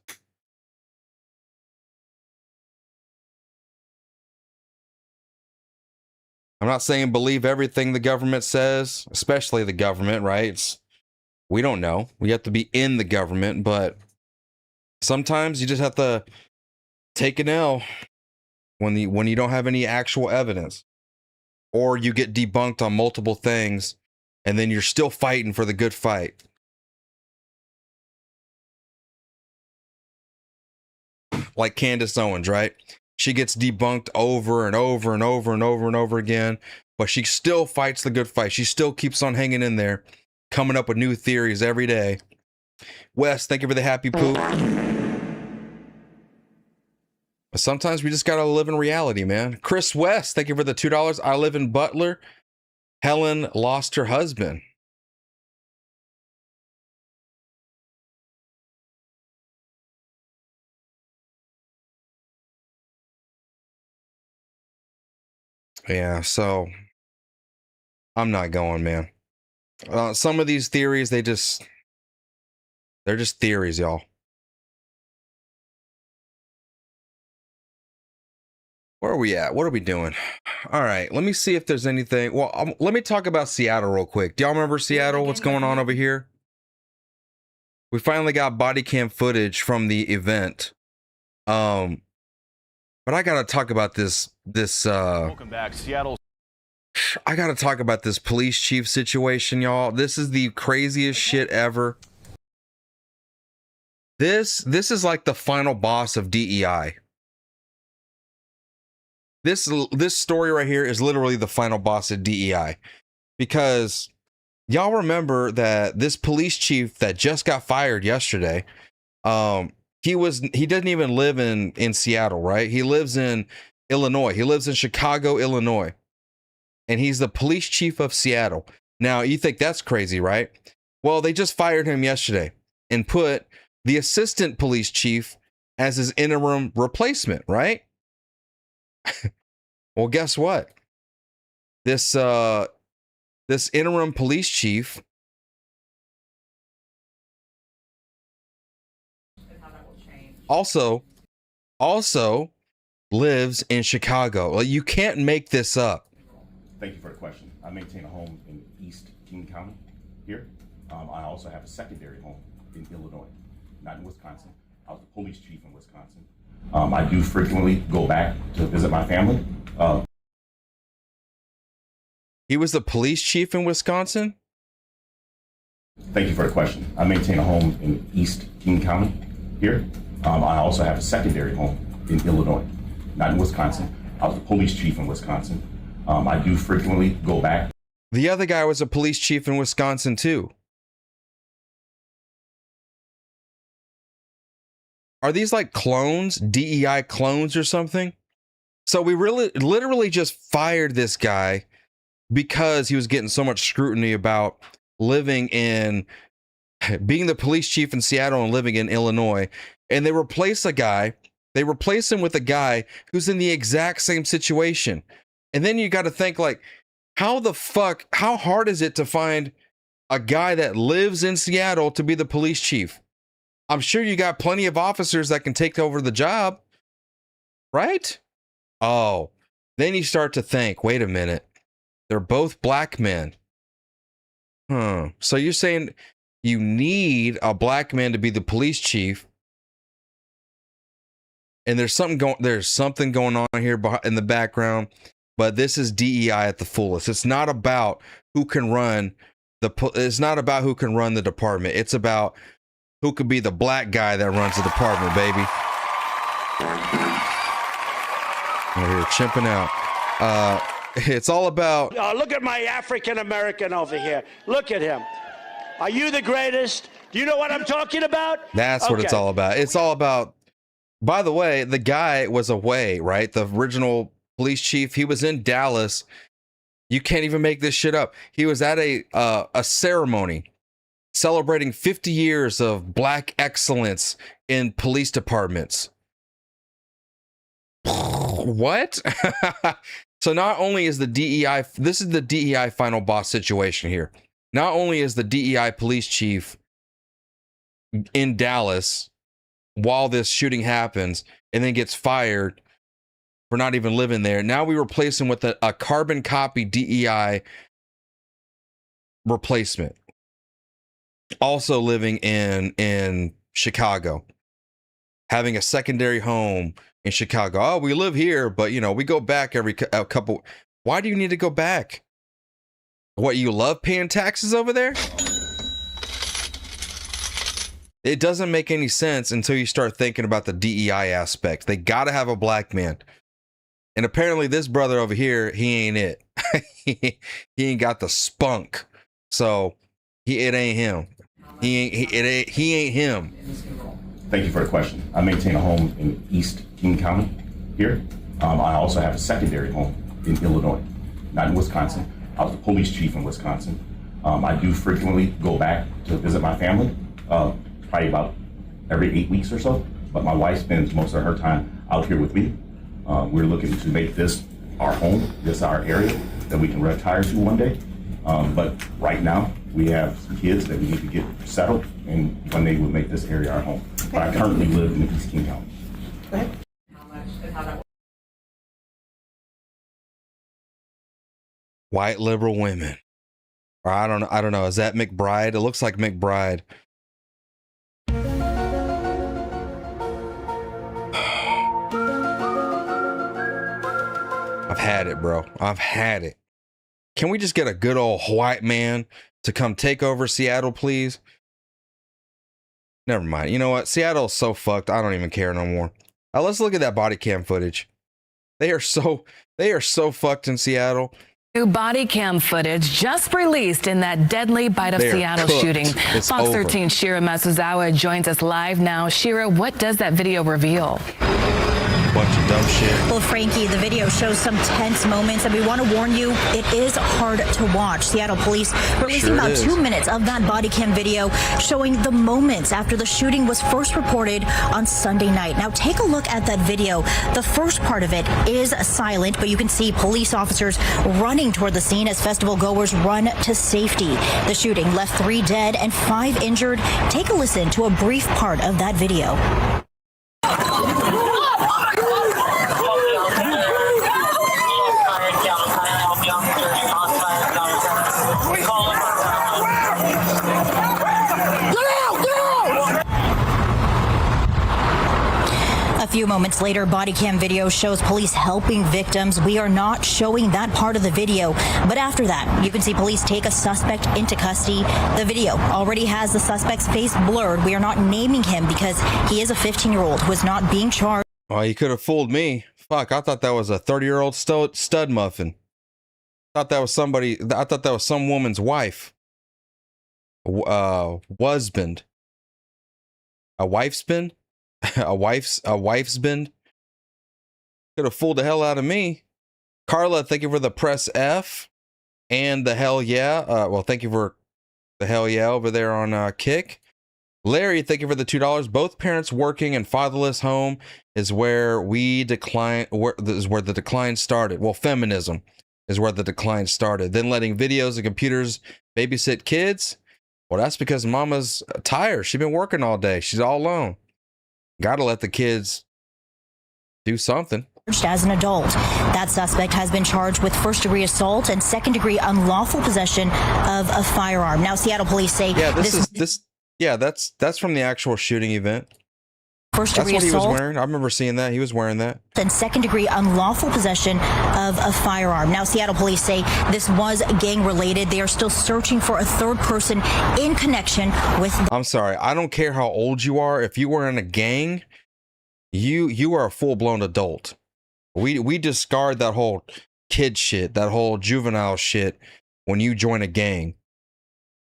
I'm not saying believe everything the government says, especially the government, right? We don't know. We have to be in the government, but sometimes you just have to take an L when you don't have any actual evidence, or you get debunked on multiple things, and then you're still fighting for the good fight. Like Candace Owens, right? She gets debunked over and over and over and over and over again, but she still fights the good fight. She still keeps on hanging in there, coming up with new theories every day. Wes, thank you for the happy poop. But sometimes we just gotta live in reality, man. Chris West, thank you for the $2. I live in Butler. Helen lost her husband. Yeah, so I'm not going, man. Some of these theories, they're just theories, y'all. Where are we at? What are we doing? All right, let me see if there's anything. Well, let me talk about Seattle real quick. Do y'all remember Seattle? What's going on over here? We finally got body cam footage from the event. But I gotta talk about this. Welcome back, Seattle. I gotta talk about this police chief situation, y'all. This is the craziest shit ever. This is like the final boss of DEI. This story right here is literally the final boss of DEI, because y'all remember that this police chief that just got fired yesterday, he doesn't even live in Seattle, right? He lives in Illinois. He lives in Chicago, Illinois. And he's the police chief of Seattle. Now, you think that's crazy, right? Well, they just fired him yesterday and put the assistant police chief as his interim replacement, right? Well, guess what? This interim police chief also lives in Chicago. Well, you can't make this up. Thank you for the question. I maintain a home in East King County here. I also have a secondary home in Illinois, not in Wisconsin. I was the police chief in Wisconsin. I do frequently go back to visit my family. He was the police chief in Wisconsin? Thank you for the question. I maintain a home in East King County here. I also have a secondary home in Illinois, not in Wisconsin. I was the police chief in Wisconsin. I do frequently go back. The other guy was a police chief in Wisconsin too. Are these like clones, DEI clones or something? So we literally just fired this guy because he was getting so much scrutiny about being the police chief in Seattle and living in Illinois. And they replace him with a guy who's in the exact same situation. And then you got to think, like, how hard is it to find a guy that lives in Seattle to be the police chief? I'm sure you got plenty of officers that can take over the job, right? Oh, then you start to think, wait a minute. They're both black men. So you're saying you need a black man to be the police chief, and there's something going on here in the background, but this is DEI at the fullest. It's not about who can run the department. It's about who could be the black guy that runs the department, baby. We're here chimping out. It's all about... look at my African American over here. Look at him. Are you the greatest? Do you know what I'm talking about? That's what it's all about. It's all about... By the way, the guy was away, right? The original police chief, he was in Dallas. You can't even make this shit up. He was at a ceremony celebrating 50 years of black excellence in police departments. What? So not only is the DEI, this is the DEI final boss situation here. Not only is the DEI police chief in Dallas while this shooting happens and then gets fired for not even living there. Now we replace him with a carbon copy DEI replacement. Also living in Chicago. Having a secondary home in Chicago. Oh, we live here, but you know, we go back every couple. Why do you need to go back? What, you love paying taxes over there? It doesn't make any sense until you start thinking about the DEI aspect. They got to have a black man. And apparently this brother over here, he ain't it. He ain't got the spunk. So it ain't him. He ain't him. Thank you for the question. I maintain a home in East King County here. I also have a secondary home in Illinois, not in Wisconsin. I was the police chief in Wisconsin. I do frequently go back to visit my family, probably about every 8 weeks or so. But my wife spends most of her time out here with me. We're looking to make this our home, this our area that we can retire to one day. But right now, we have some kids that we need to get settled, and one day we'll make this area our home. But I currently live in East King County. Go ahead. White liberal women. Or I don't know. Is that McBride? It looks like McBride. I've had it, bro. I've had it. Can we just get a good old white man to come take over Seattle, please? Never mind. You know what? Seattle's so fucked. I don't even care no more. Let's look at that body cam footage. They are so fucked in Seattle. New body cam footage just released in that deadly bite of Seattle shooting. It's Fox over. 13's Shira Masuzawa joins us live now. Shira, what does that video reveal? Bunch of dumb shit. Well, Frankie, the video shows some tense moments, and we want to warn you, it is hard to watch. Seattle police releasing about 2 minutes of that body cam video showing the moments after the shooting was first reported on Sunday night. Now, take a look at that video. The first part of it is silent, but you can see police officers running toward the scene as festival goers run to safety. The shooting left 3 dead and 5 injured. Take a listen to a brief part of that video. A few moments later, body cam video shows police helping victims. We are not showing that part of the video, but after that, you can see police take a suspect into custody. The video already has the suspect's face blurred. We are not naming him because he is a 15-year-old who is not being charged. Oh, you could have fooled me. Fuck, I thought that was a 30-year-old stud muffin. I thought that was some woman's wife. Husband. A wife's been? a wife's been? Could have fooled the hell out of me. Carla, thank you for the press F and the hell yeah. Well, thank you for the hell yeah over there on Kick. Larry, thank you for the $2. Both parents working in fatherless home is where the decline started. Well, feminism is where the decline started. Then letting videos and computers babysit kids. Well, that's because mama's tired. She's been working all day. She's all alone. Gotta let the kids do something. As an adult, that suspect has been charged with first-degree assault and second-degree unlawful possession of a firearm. Now, Seattle police say that's from the actual shooting event. first-degree That's what he was assault wearing. I remember seeing that. He was wearing that. and second-degree unlawful possession of a firearm. Now, Seattle police say this was gang-related. They are still searching for a third person in connection with... I'm sorry. I don't care how old you are. If you were in a gang, you are a full-blown adult. We discard that whole kid shit, that whole juvenile shit when you join a gang.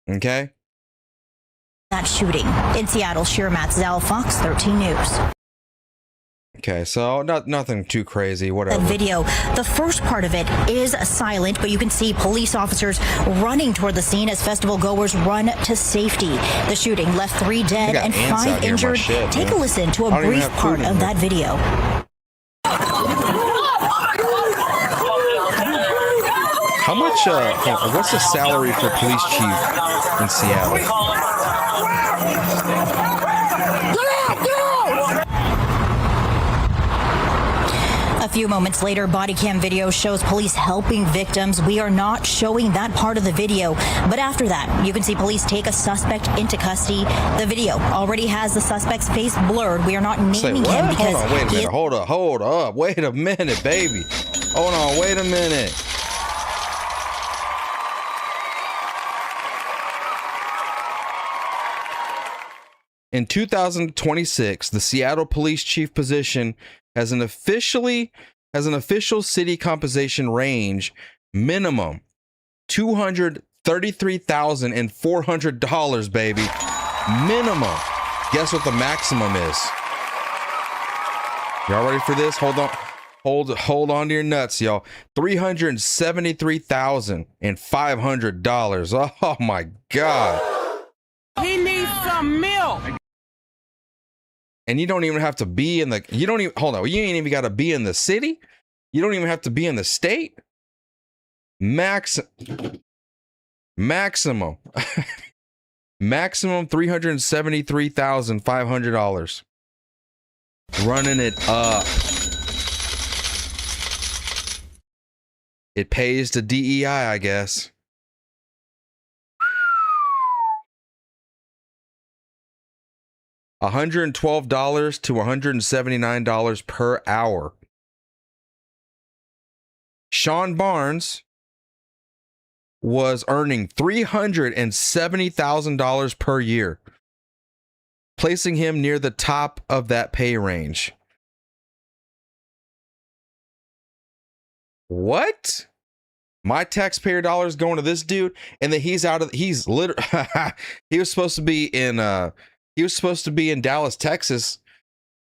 Okay? That shooting. In Seattle, Shira Matzell, Fox 13 News. Okay, so nothing too crazy, whatever. The video, the first part of it is silent, but you can see police officers running toward the scene as festival goers run to safety. The shooting left 3 dead and 5 injured. Take a listen to a brief part of that video. How much, what's the salary for police chief in Seattle? A few moments later, body cam video shows police helping victims. We are not showing that part of the video, but after that, you can see police take a suspect into custody. The video already has the suspect's face blurred. We are not naming him because... Hold on, wait a minute. Hold up. Wait a minute, baby. Hold on, wait a minute. In 2026, the Seattle police chief position has an official city compensation range minimum $233,400, baby. Minimum. Guess what the maximum is? Y'all ready for this? Hold on to your nuts, y'all. $373,500. Oh my God. He needs some milk. And you don't even have to be in the, you ain't even got to be in the city. You don't even have to be in the state. Maximum $373,500. Running it up. It pays to DEI, I guess. $112 to $179 per hour. Sean Barnes was earning $370,000 per year, placing him near the top of that pay range. What? My taxpayer dollars going to this dude, and then he was supposed to be in Dallas, Texas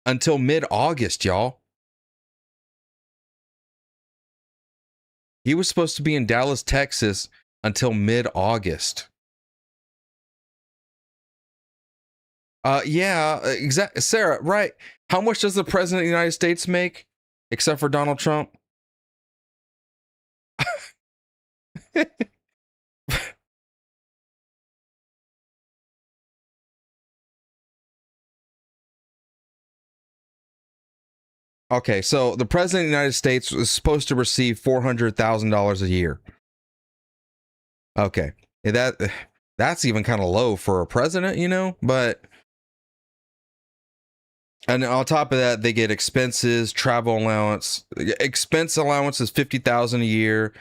until mid-August, y'all. He was supposed to be in Dallas, Texas until mid-August. Yeah, exactly. Sarah, right. How much does the president of the United States make? Except for Donald Trump? Okay, so the president of the United States was supposed to receive $400,000 a year. Okay, that's even kind of low for a president, you know, but... And on top of that, they get expenses, travel allowance. Expense allowance is $50,000 a year.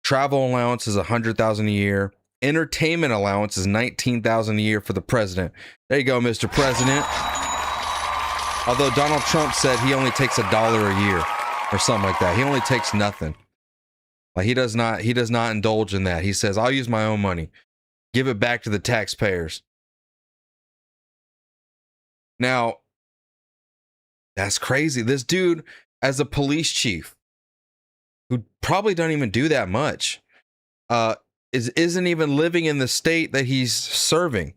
Travel allowance is $100,000 a year. Entertainment allowance is $19,000 a year for the president. There you go, Mr. President. Although Donald Trump said he only takes $1 a year or something like that. He only takes nothing. Like he does not indulge in that. He says, I'll use my own money. Give it back to the taxpayers. Now, that's crazy. This dude, as a police chief, who probably don't even do that much, isn't even living in the state that he's serving,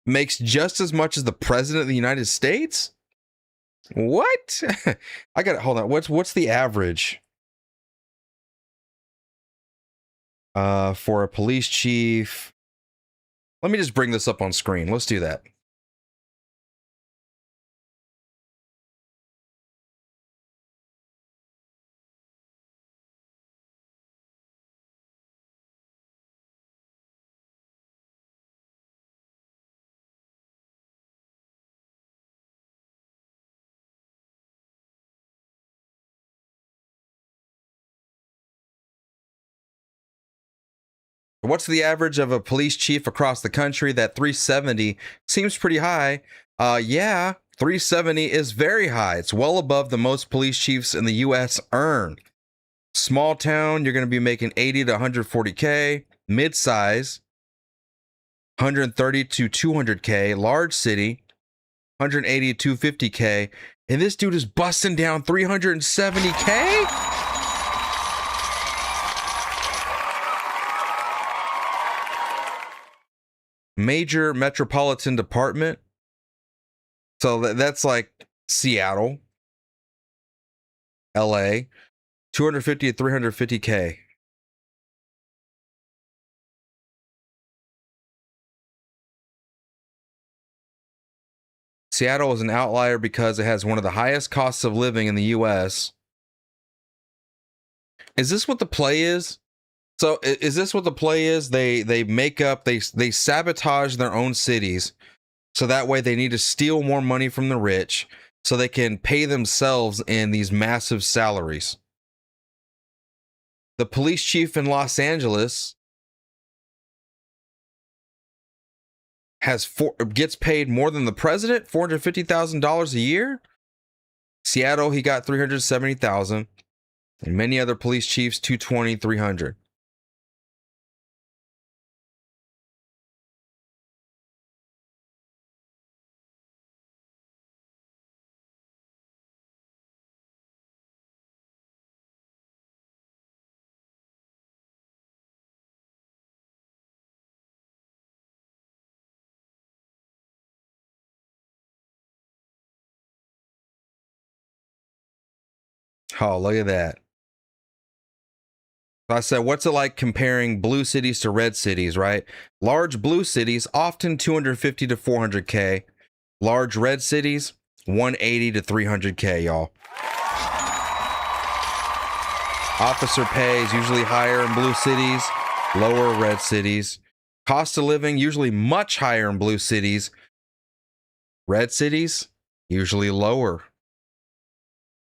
makes just as much as the president of the United States? What? I got it. Hold on. What's the average for a police chief? Let me just bring this up on screen. Let's do that. What's the average of a police chief across the country? That 370 seems pretty high. Yeah, 370 is very high. It's well above the most police chiefs in the U.S. earn. Small town, you're going to be making 80 to 140K. Mid-size, 130 to 200K. Large city, 180 to 250K. And this dude is busting down 370K? Major metropolitan department. So that's like Seattle, LA, 250 to 350K. Seattle is an outlier because it has one of the highest costs of living in the US. Is this what the play is? So is this what the play is? They make up, they sabotage their own cities, so that way they need to steal more money from the rich so they can pay themselves in these massive salaries. The police chief in Los Angeles gets paid more than the president, $450,000 a year. Seattle, he got $370,000, and many other police chiefs $220,000, $300,000. Oh, look at that. So I said, what's it like comparing blue cities to red cities, right? Large blue cities, often 250 to 400K. Large red cities, 180 to 300K, y'all. Officer pay is usually higher in blue cities, lower red cities. Cost of living, usually much higher in blue cities. Red cities, usually lower.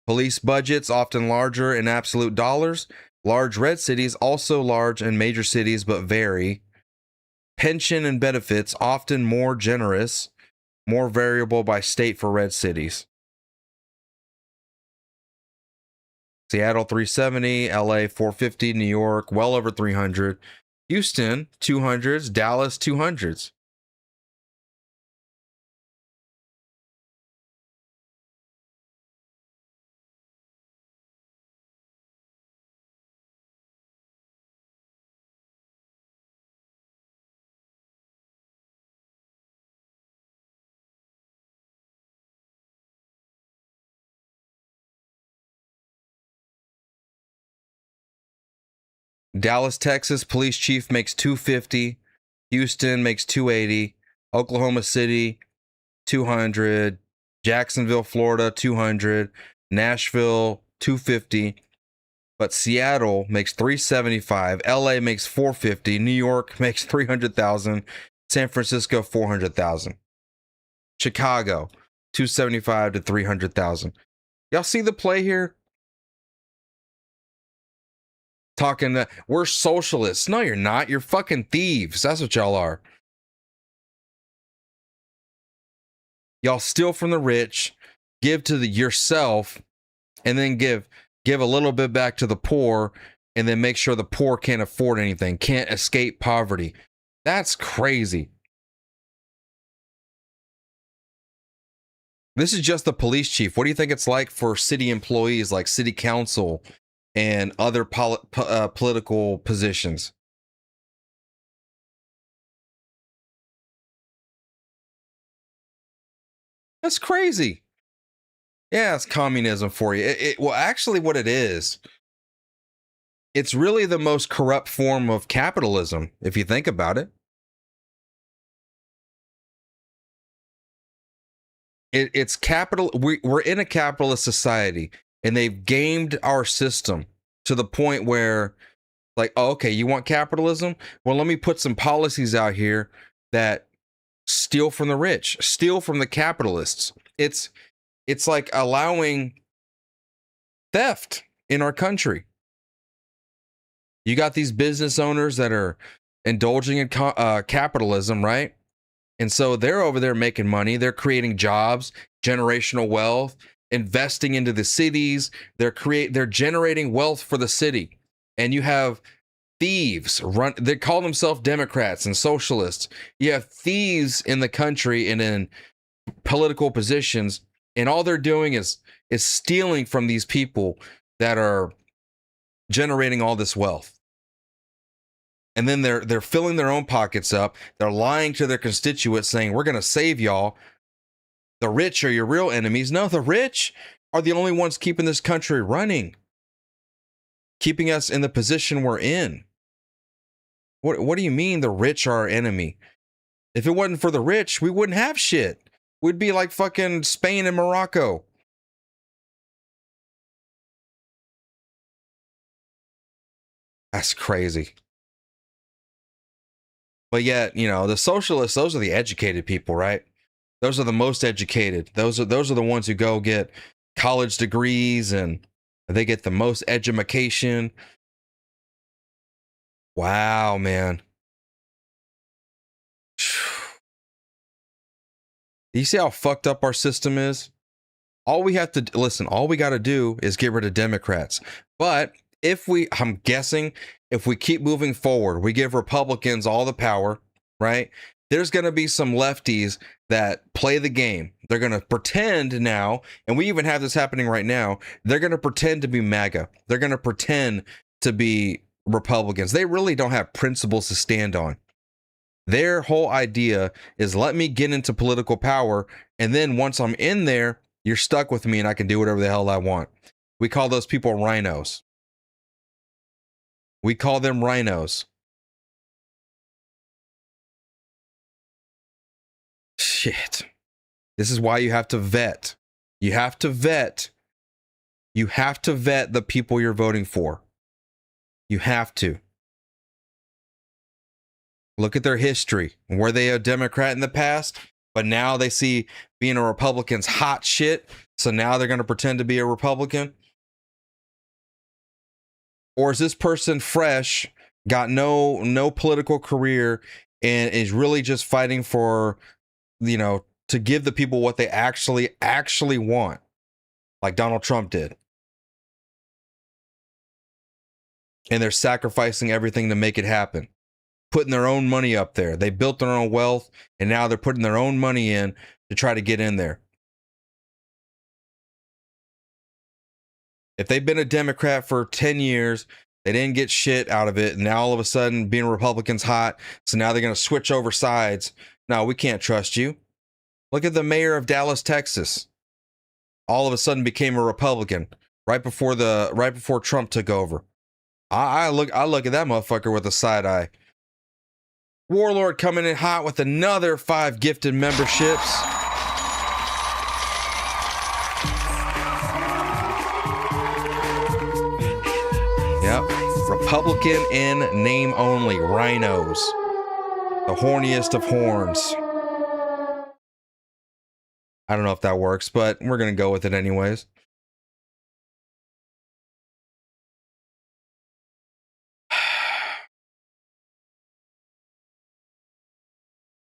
Police budgets often larger in absolute dollars. Large red cities also large in major cities but vary. Pension and benefits often more generous, more variable by state for red cities. Seattle 370, LA 450, New York well over 300, Houston 200s, Dallas 200s. Dallas, Texas, police chief makes $250. Houston makes $280. Oklahoma City, $200. Jacksonville, Florida, $200. Nashville, $250. But Seattle makes $375. LA makes $450. New York makes $300,000. San Francisco, $400,000. Chicago, $275 to $300,000. Y'all see the play here? Talking, we're socialists. No, you're not. You're fucking thieves. That's what y'all are. Y'all steal from the rich, give to yourself, and then give a little bit back to the poor, and then make sure the poor can't afford anything, can't escape poverty. That's crazy. This is just the police chief. What do you think it's like for city employees like city council and other political positions? That's crazy. Yeah, it's communism for you. Well, actually, what it is, it's really the most corrupt form of capitalism, if you think about it. It's capital. We're in a capitalist society, and they've gamed our system to the point where, like, oh, okay, you want capitalism? Well, let me put some policies out here that steal from the rich, steal from the capitalists. It's like allowing theft in our country. You got these business owners that are indulging in capitalism, right? And so they're over there making money. They're creating jobs, generational wealth, investing into the cities. They're generating wealth for the city. And you have thieves they call themselves Democrats and socialists. You have thieves in the country and in political positions, and all they're doing is stealing from these people that are generating all this wealth. And then they're filling their own pockets up. They're lying to their constituents saying, we're going to save y'all. The rich are your real enemies. No, the rich are the only ones keeping this country running, keeping us in the position we're in. What do you mean the rich are our enemy? If it wasn't for the rich, we wouldn't have shit. We'd be like fucking Spain and Morocco. That's crazy. But yet, you know, the socialists, those are the educated people, right? Those are the most educated. Those are the ones who go get college degrees and they get the most education. Wow, man. You see how fucked up our system is? All we have to listen, all we got to do is get rid of Democrats. But I'm guessing if we keep moving forward, we give Republicans all the power, right? There's going to be some lefties that play the game. They're going to pretend now, and we even have this happening right now. They're going to pretend to be MAGA. They're going to pretend to be Republicans. They really don't have principles to stand on. Their whole idea is let me get into political power, and then once I'm in there, you're stuck with me and I can do whatever the hell I want. We call those people rhinos. We call them rhinos. Shit. This is why you have to vet. You have to vet. You have to vet the people you're voting for. You have to. Look at their history. Were they a Democrat in the past? But now they see being a Republican's hot shit. So now they're going to pretend to be a Republican. Or is this person fresh, got no political career, and is really just fighting for, you know, to give the people what they actually want, like Donald Trump did. And they're sacrificing everything to make it happen, putting their own money up there. They built their own wealth, and now they're putting their own money in to try to get in there. If they've been a Democrat for 10 years, they didn't get shit out of it, and now all of a sudden being Republicans hot, so now they're going to switch over sides. No, we can't trust you. Look at the mayor of Dallas, Texas. All of a sudden became a Republican right before Trump took over. I look at that motherfucker with a side eye. Warlord coming in hot with another 5 gifted memberships. Yep. Republican in name only. Rhinos. The horniest of horns. I don't know if that works, but we're going to go with it anyways.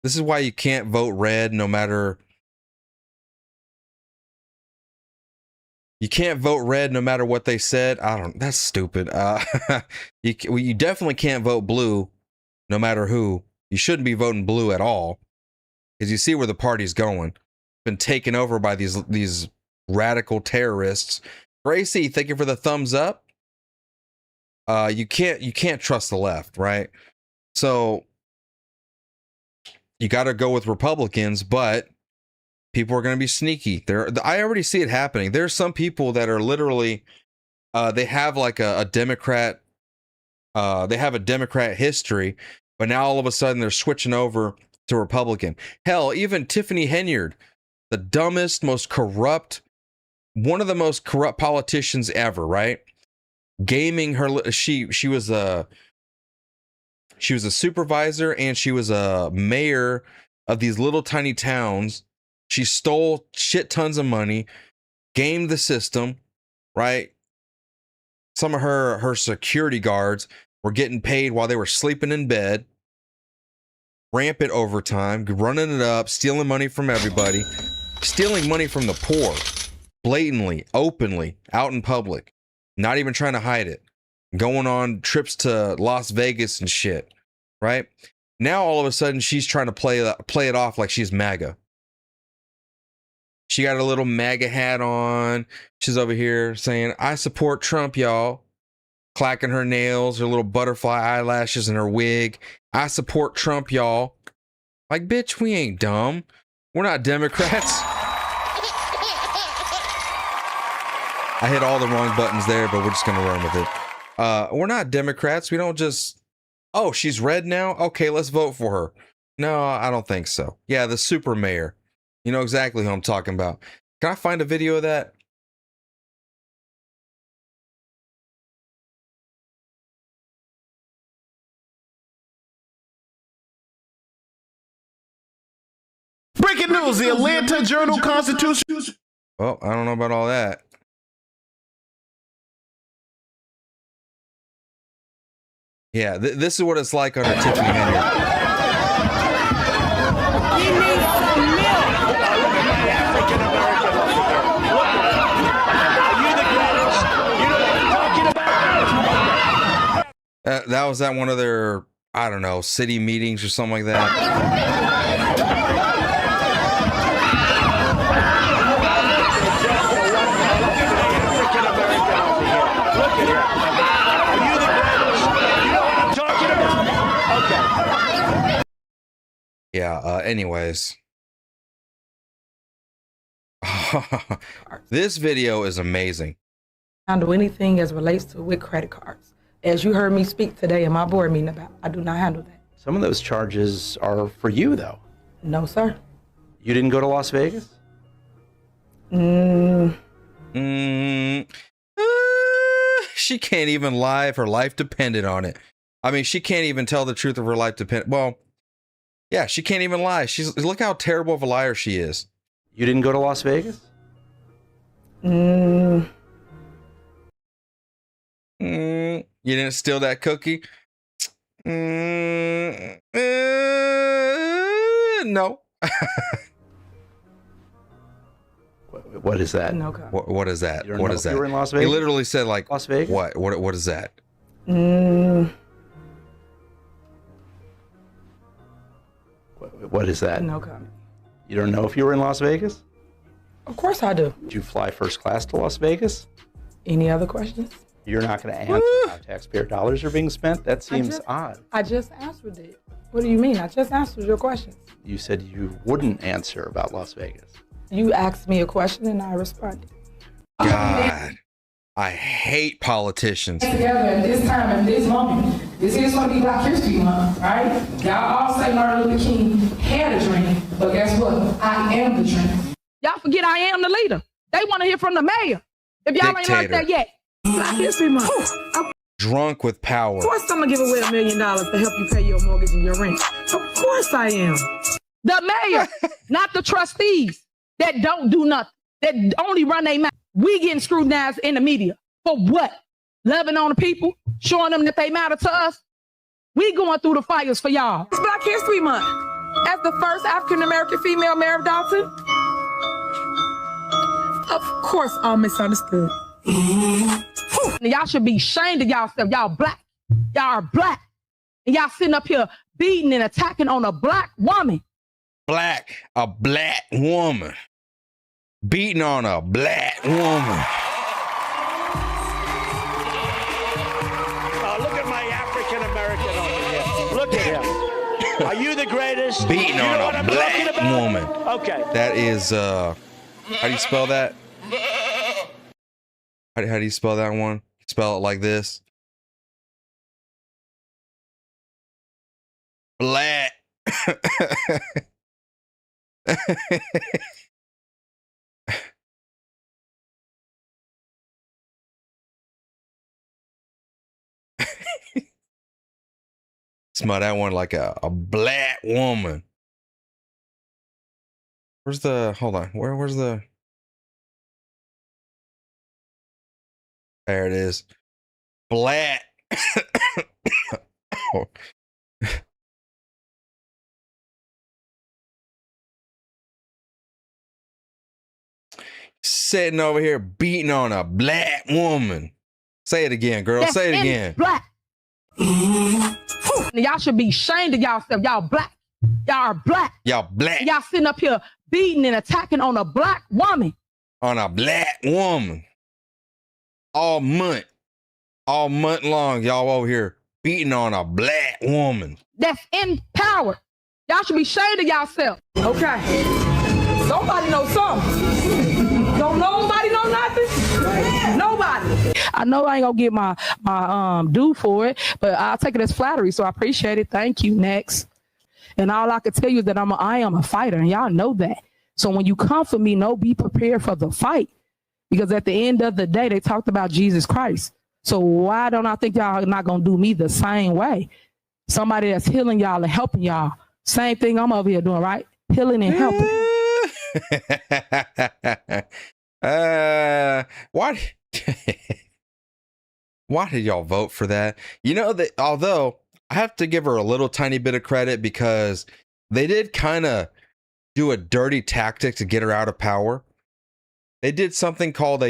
This is why you can't vote red no matter... You can't vote red no matter what they said. That's stupid. You definitely can't vote blue no matter who. You shouldn't be voting blue at all. Because you see where the party's going. Been taken over by these radical terrorists. Gracie, thank you for the thumbs up. You can't trust the left, right? So you got to go with Republicans, but people are going to be sneaky. I already see it happening. There's some people that are literally, they have like a Democrat, they have a Democrat history, but now all of a sudden they're switching over to Republican. Hell, even Tiffany Henyard, the dumbest, most corrupt, one of the most corrupt politicians ever, right? Gaming her, she was a supervisor and she was a mayor of these little tiny towns. She stole shit tons of money, gamed the system, right? Some of her security guards were getting paid while they were sleeping in bed, rampant overtime, running it up, stealing money from everybody, stealing money from the poor, blatantly, openly, out in public, not even trying to hide it, going on trips to Las Vegas and shit, right? Now all of a sudden she's trying to play it off like she's MAGA. She got a little MAGA hat on. She's over here saying, I support Trump, y'all. Clacking her nails, her little butterfly eyelashes, and her wig. I support Trump, y'all. Like, bitch, we ain't dumb. We're not Democrats. I hit all the wrong buttons there, but we're just going to run with it. We're not Democrats. We don't just, oh, she's red now? Okay, let's vote for her. No, I don't think so. Yeah, the super mayor. You know exactly who I'm talking about. Can I find a video of that? Breaking news, the Atlanta Journal-Constitution. Well, I don't know about all that. Yeah, this is what it's like under Tiffany Henry. That was at one of their, I don't know, city meetings or something like that. Yeah, anyways. This video is amazing. Handle anything as relates to with credit cards. As you heard me speak today in my board meeting about, I do not handle that. Some of those charges are for you, though. No, sir. You didn't go to Las Vegas? She can't even lie if her life depended on it. I mean, she can't even tell the truth of her life depended. Well, yeah, she can't even lie. Look how terrible of a liar she is. You didn't go to Las Vegas? You didn't steal that cookie? No. What is that? No. What is that? What is that? You were in Las Vegas? He literally said, like, Las Vegas? What is that? What is that? No comment. You don't know if you were in Las Vegas? Of course I do. Did you fly first class to Las Vegas? Any other questions? You're not going to answer how taxpayer dollars are being spent? That seems odd. I just answered it. What do you mean? I just answered your question. You said you wouldn't answer about Las Vegas. You asked me a question and I responded. God, I hate politicians. Together at this time and this moment, this is going to be Black History Month, right? Y'all all say Martin Luther King had a dream, but guess what? I am the dream. Y'all forget I am the leader. They want to hear from the mayor. If y'all ain't like that yet. Black History Month. Drunk with power. Of course I'm going to give away $1 million to help you pay your mortgage and your rent. Of course I am. The mayor, not the trustees that don't do nothing, that only run their mouth. We getting scrutinized in the media. For what? Loving on the people? Showing them that they matter to us? We going through the fires for y'all. It's Black History Month. As the first African-American female mayor of Dalton, of course I'm misunderstood. Y'all should be ashamed of y'allself. Y'all black. Y'all are black. And y'all sitting up here beating and attacking on a black woman. A black woman. Beating on a black woman. Look at my African American over here. Look at him. Are you the greatest? Beating on a black woman. Okay. That is, how do you spell that? How do you spell that one? Spell it like this. Black. Smell that one like a black woman. Where's the, hold on, where's the, there it is. Black. sitting over here beating on a black woman. Say it again, girl. That's Say it in again. Black. Y'all should be ashamed of yourself. Y'all black. Y'all are black. Y'all black. Y'all sitting up here beating and attacking on a black woman. On a black woman. All month long, y'all over here beating on a black woman. That's in power. Y'all should be ashamed of yourself. Okay. Somebody knows something. Don't nobody know nothing? Nobody. I know I ain't gonna get my due for it, but I'll take it as flattery, so I appreciate it. Thank you. Next. And all I can tell you is that I am a fighter, and y'all know that. So when you come for me, be prepared for the fight. Because at the end of the day, they talked about Jesus Christ. So why don't I think y'all are not gonna do me the same way? Somebody that's healing y'all and helping y'all. Same thing I'm over here doing, right? Healing and helping. Why did y'all vote for that? You know that, although I have to give her a little tiny bit of credit because they did kind of do a dirty tactic to get her out of power. They did something called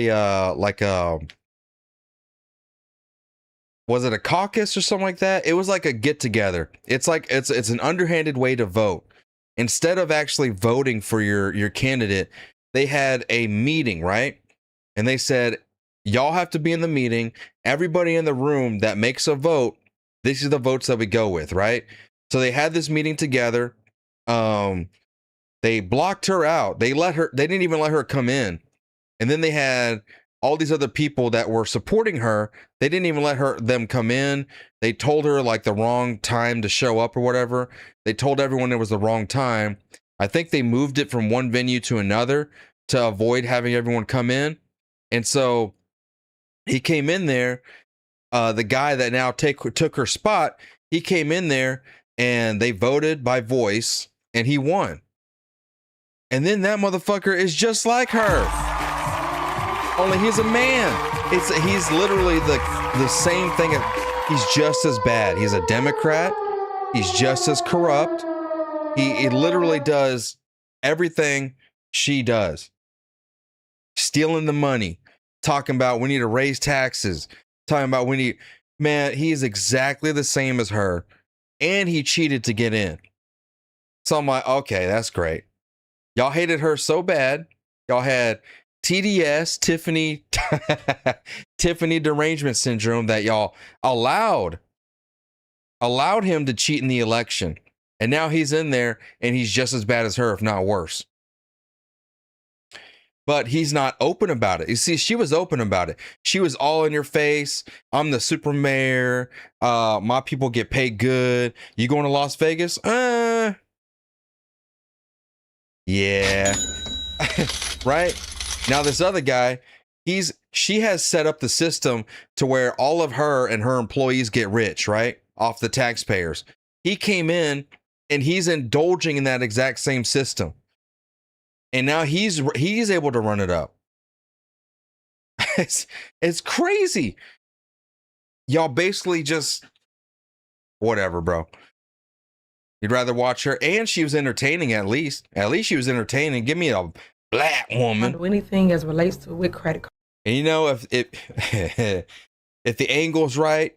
was it a caucus or something like that? It was like a get together. It's like it's an underhanded way to vote. Instead of actually voting for your candidate, they had a meeting, right? And they said, y'all have to be in the meeting. Everybody in the room that makes a vote, these are the votes that we go with, right? So they had this meeting together. They blocked her out. They didn't even let her come in. And then they had all these other people that were supporting her. They didn't even let them come in. They told her like the wrong time to show up or whatever. They told everyone it was the wrong time. I think they moved it from one venue to another to avoid having everyone come in. And so he came in there. The guy that now took her spot, he came in there and they voted by voice and he won. And then that motherfucker is just like her. Only he's a man. He's literally the same thing. He's just as bad. He's a Democrat. He's just as corrupt. He literally does everything she does. Stealing the money. Talking about we need to raise taxes. Talking about man, he is exactly the same as her. And he cheated to get in. So I'm like, okay, that's great. Y'all hated her so bad. Y'all had TDS, Tiffany derangement syndrome that y'all allowed him to cheat in the election. And now he's in there and he's just as bad as her, if not worse. But he's not open about it. You see, she was open about it. She was all in your face. I'm the super mayor. My people get paid good. You going to Las Vegas? Yeah. Right? Now this other guy, she has set up the system to where all of her and her employees get rich, right? Off the taxpayers. He came in and he's indulging in that exact same system. And now he's able to run it up. It's crazy. Y'all basically just whatever, bro. You'd rather watch her, and she was entertaining at least. At least she was entertaining. Give me a black woman. Do anything as relates to with credit card. And you know, if if the angle's right,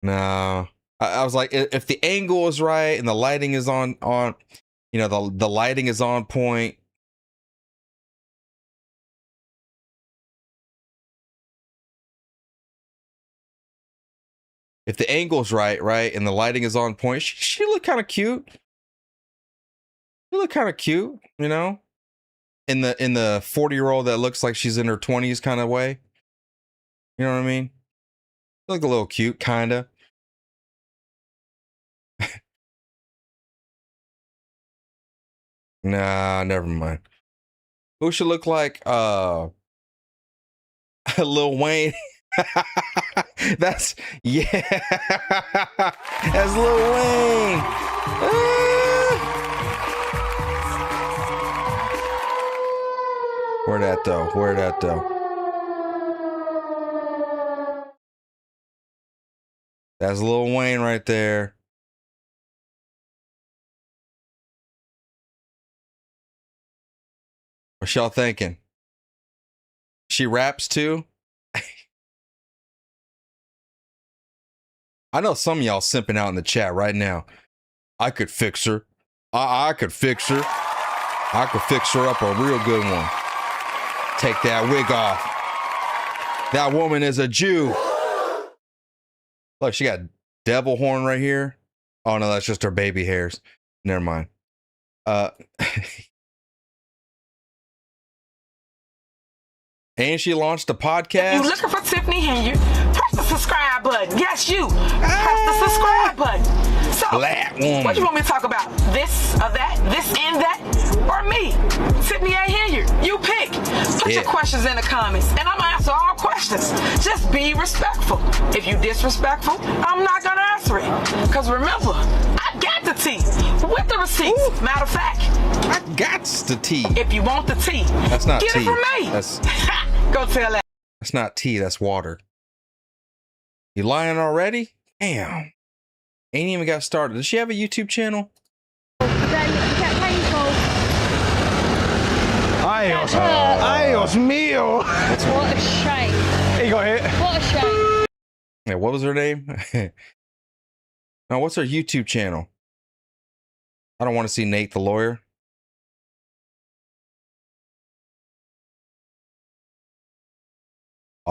no. I was like, if the angle is right and the lighting is on, you know, the lighting is on point. If the angle's right, and the lighting is on point, she look kind of cute. She look kind of cute, you know, in the 40-year-old that looks like she's in her 20s kind of way. You know what I mean? Look a little cute, kind of. Nah, never mind. Who should look like Lil Wayne? That's that's Lil Wayne. Where that though? That's Lil Wayne right there. What y'all thinking? She raps too? I know some of y'all simping out in the chat right now. I could fix her. I could fix her. I could fix her up a real good one. Take that wig off. That woman is a Jew. Look, she got devil horn right here. Oh no, that's just her baby hairs. Never mind. And she launched a podcast. You looking for Tiffany Henry? Press the subscribe button. Yes, you. Press the subscribe button. So, Black woman. what you want me to talk about? This or that? This and that? Or me? Tiffany A. Henry. You pick. Put your questions in the comments, and I'm gonna answer all questions. Just be respectful. If you disrespectful, I'm not gonna answer it. Because remember, I got the tea with the receipts. Ooh. Matter of fact, I got the tea. If you want the tea, that's not get tea. it from me. That's go tell that. That's not tea. That's water. You lying already? Damn. Ain't even got started. Does she have a YouTube channel? Ay, Dios mío. What a shame. He got hit. What a shame. Yeah, what was her name? Now, what's her YouTube channel? I don't want to see Nate the lawyer.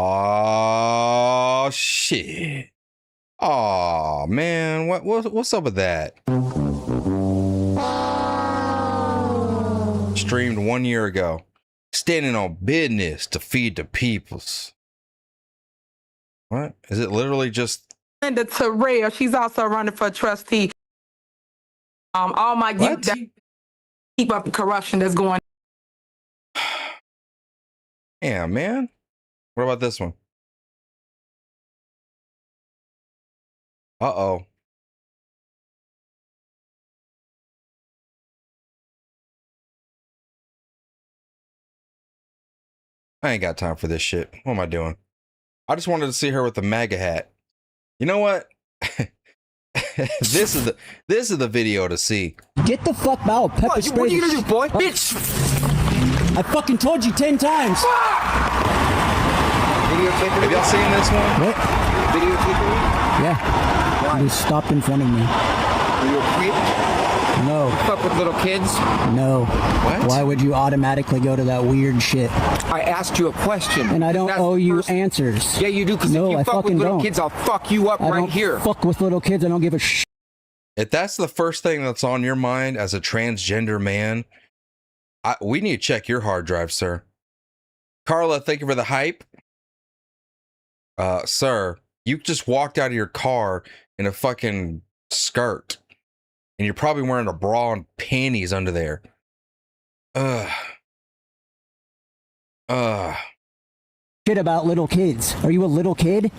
Oh shit. Oh man, what's up with that? Streamed 1 year ago. Standing on business to feed the peoples. What? Is it literally just Linda Terrell, she's also running for trustee. All my youth that keep up the corruption that's going. Yeah, man. What about this one? Uh-oh. I ain't got time for this shit. What am I doing? I just wanted to see her with the MAGA hat. You know what? This is the video to see. Get the fuck out, pepper spray. What are you gonna do, boy? Bitch! I fucking told you 10 times. Have y'all seen this one? What? Yeah. You stopped in front of me. Are you a creep? No. Fuck with little kids? No. What? Why would you automatically go to that weird shit? I asked you a question. And I don't owe you answers. Yeah, you do, because if you fuck with little kids, I'll fuck you up right here. I don't fuck with little kids. I don't give a shit. If that's the first thing that's on your mind as a transgender man, we need to check your hard drive, sir. Carla, thank you for the hype. Sir, you just walked out of your car in a fucking skirt. And you're probably wearing a bra and panties under there. Shit about little kids. Are you a little kid?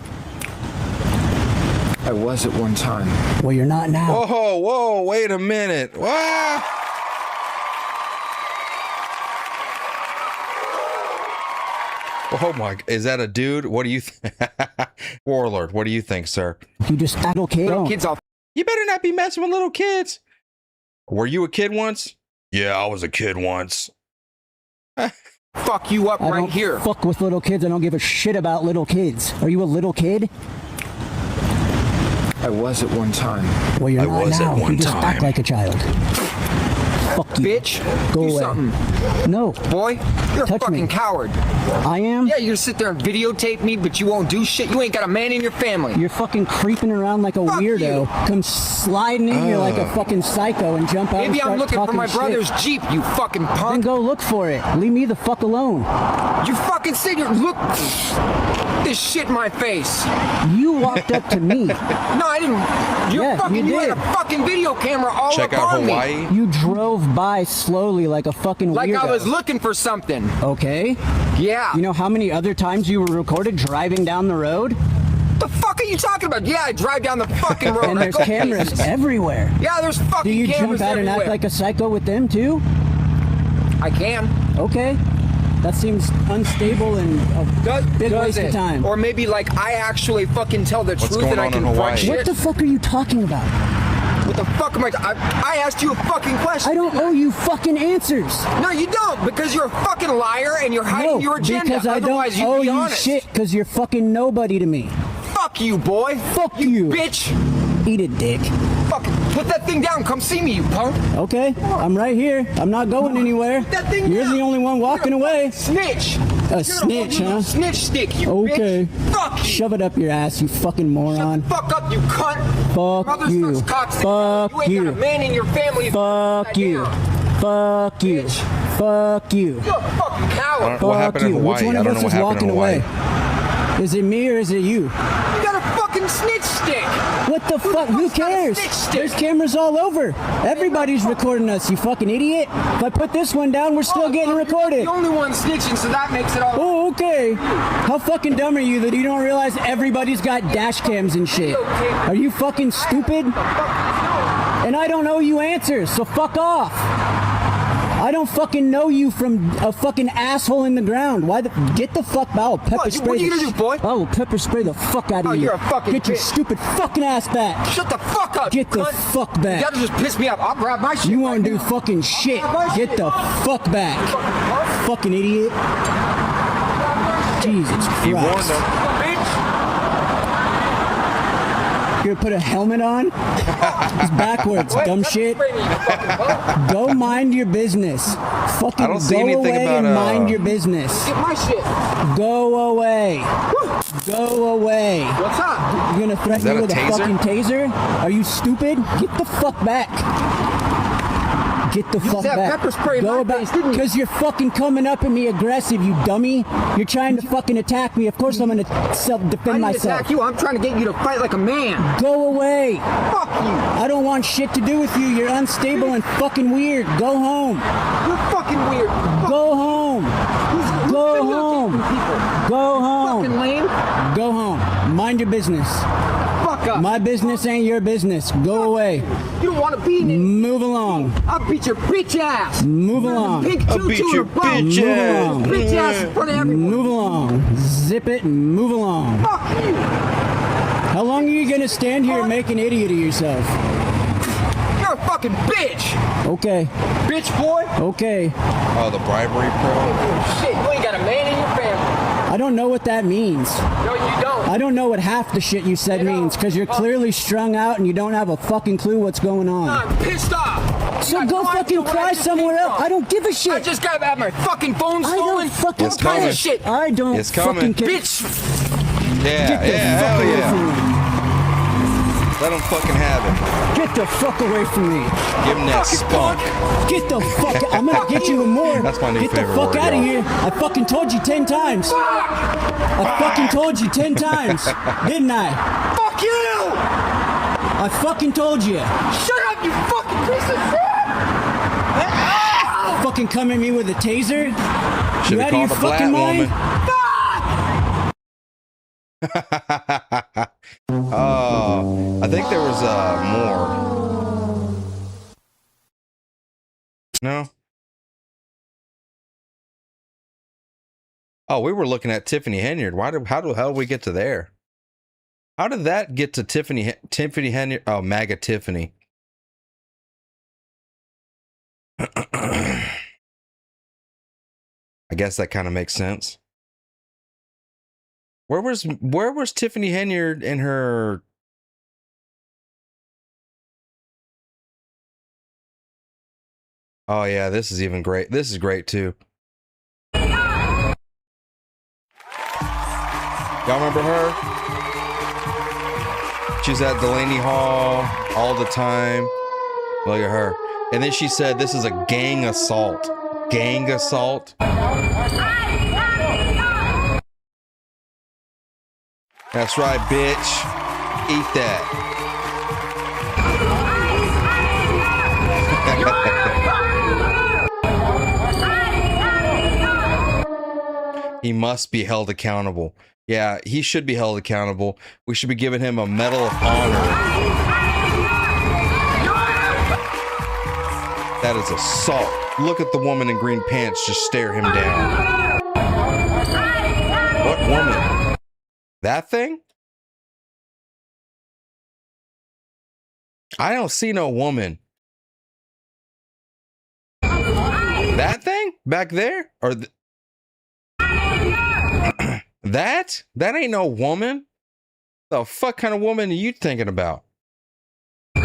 I was at one time. Well, you're not now. Whoa, wait a minute. What? Oh my, is that a dude? What do you think? Warlord, what do you think, sir? You just little kid. Little kids, You better not be messing with little kids. Were you a kid once? Yeah, I was a kid once. Fuck you up right here. Fuck with little kids. I don't give a shit about little kids. Are you a little kid? I was at one time. Well, you're not now. You just act like a child. Fuck you. Bitch, go do away. Something. No. Boy, you're a fucking coward. I am? Yeah, you're gonna sit there and videotape me, but you won't do shit. You ain't got a man in your family. You're fucking creeping around like a weirdo. Come sliding in here like a fucking psycho and jump out. Maybe and I'm start looking for my talking brother's shit. Jeep, you fucking punk. Then go look for it. Leave me the fuck alone. You fucking said you look this shit in my face. You walked up to me. No, I didn't. You had a fucking video camera all Check up out on Hawaii. me. You drove by slowly like a fucking like weirdo. I was looking for something. Okay. Yeah. You know how many other times you were recorded driving down the road? The fuck are you talking about? Yeah, I drive down the fucking road. And there's cameras everywhere. Yeah, there's fucking cameras Do you jump out everywhere. and act like a psycho with them too? I can. Okay. That seems unstable and a big waste of time. Or maybe like I actually fucking tell the truth and I can front shit. What the fuck are you talking about? What the fuck am I asked you a fucking question. I don't owe you fucking answers. No, you don't, because you're a fucking liar and you're hiding your agenda. Because I Otherwise, don't owe you'd be you honest. shit, because you're fucking nobody to me. Fuck you, boy. Fuck you. Bitch. Eat it, dick. Fucking put that thing down. Come see me, you punk. Okay, I'm right here. I'm not going anywhere. Put that thing You're down. the only one walking away. Snitch. A snitch, huh? Snitch stick, you Okay. bitch. Fuck you. Shove it up your ass, you fucking moron. Fuck up, you cunt. Fuck you. Sucks cock. Fuck you. you. Ain't got a man in your family. Fuck you. Fuck you. Fuck you. You're a fucking coward. What happened in Hawaii? Which one I of don't us know is what happened walking in Hawaii. away? Is it me or is it you? You got a fucking snitch stick. What the fuck? Who cares? There's cameras all over. Everybody's recording us, you fucking idiot. If I put this one down, we're still getting recorded. You're the only one snitching, so that makes it all. Oh, okay. How fucking dumb are you that you don't realize everybody's got dash cams and shit? Are you fucking stupid? And I don't owe you answers, so fuck off. I don't fucking know you from a fucking asshole in the ground. Why the get the fuck out? Pepper spray. What are you gonna do, boy? I will pepper spray the fuck out of you. You're a fucking Get your bitch. stupid fucking ass back. Shut the fuck up. Get the cunt. fuck back. That'll just piss me off. I'll grab my shit. You won't do fucking shit. Get the fuck back. Fucking idiot. Jesus Christ. He warned them. You gonna put a helmet on? It's backwards, dumb shit. Go mind your business. Fucking I don't see go anything away about, and mind your business. Get my shit. Go away. Go away. What's up? You gonna threaten that me a with a taser? fucking taser? Are you stupid? Get the fuck back. Get the fuck that back. pepper spray in Go my about face, didn't you? because you're fucking coming up at me aggressive, you dummy. You're trying to fucking attack me. Of course I'm gonna self-defend I didn't myself. attack you. I'm trying to get you to fight like a man. Go away. Fuck you. I don't want shit to do with you. You're unstable and fucking weird. Go home. You're fucking weird. Go home. Go home. Go home. Fucking lame. Go home. Mind your business. Fuck up. My business ain't your business. Go away. You don't want to be in it. Move along. I'll beat your bitch ass. Move along. Pink I'll tutu beat in your a boat. bitch ass. Bitch ass in front of everyone. Move along. Zip it and move along. Fuck you. How long are you gonna stand here and make an idiot of yourself? You're a fucking bitch. Okay. Bitch boy. Okay. Oh, the bribery pro. Shit, you ain't got a man in your family. I don't know what that means. No, you don't. I don't know what half the shit you said means because you're clearly strung out and you don't have a fucking clue what's going on. I'm pissed off. So go fucking cry somewhere else. I don't give a shit. I just got to have my fucking phone I stolen. don't fucking It's coming. care. Shit. I don't It's coming. fucking care. Bitch. Yeah, Get the yeah, fuck hell away yeah. from me. Let him fucking have it. Get the fuck away from me. Give him that spunk. Get the fuck. I'm gonna get you more. That's my new Get the favorite fuck word, out of y'all. here. I fucking told you 10 times. I fucking told you 10 times, didn't I? Fuck you. I fucking told you. Shut up, you fucking piece of shit. Fucking come at me with a taser. Should You have out of your called a fucking black mind? woman. I think there was more. No. Oh, we were looking at Tiffany Henyard. How the hell did we get to there? How did that get to Tiffany Henyard? Oh, MAGA Tiffany. I guess that kind of makes sense. Where was Tiffany Henyard in her? Oh yeah, this is even great. This is great too. Y'all remember her? She's at Delaney Hall all the time. Look at her. And then she said, this is a gang assault. Gang assault. That's right, bitch. Eat that. He must be held accountable. Yeah, he should be held accountable. We should be giving him a Medal of Honor. That is assault. Look at the woman in green pants just stare him down. What woman? That thing? I don't see no woman. That thing back there? Or that ain't no woman. The fuck kind of woman are you thinking about? The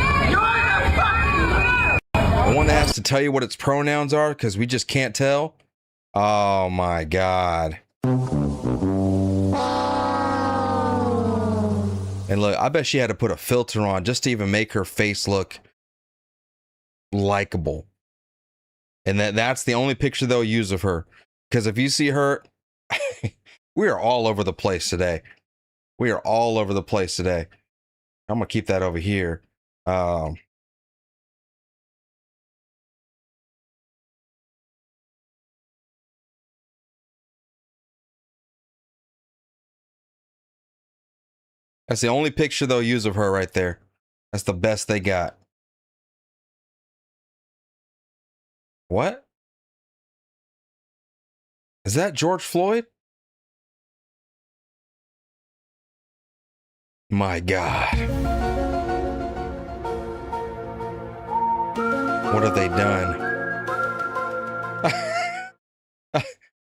one that has to tell you what its pronouns are because we just can't tell. Oh my God. And look, I bet she had to put a filter on just to even make her face look likable. And that's the only picture they'll use of her. Because if you see her, we are all over the place today. We are all over the place today. I'm going to keep that over here. That's the only picture they'll use of her right there. That's the best they got. What? Is that George Floyd? My God. What have they done?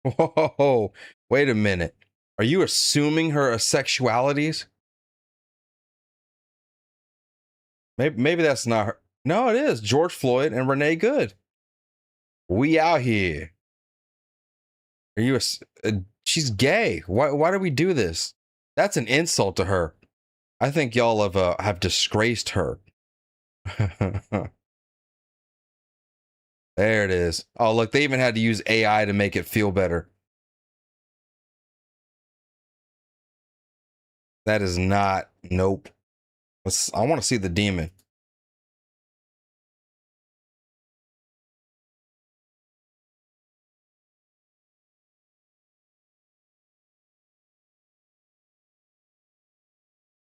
Whoa, wait a minute. Are you assuming her sexualities? Maybe that's not her. No, it is George Floyd and Renee Good. We out here. Are you she's gay. Why do we do this? That's an insult to her. I think y'all have disgraced her. There it is. Oh, look, they even had to use AI to make it feel better. That is not. Nope. I want to see the demon.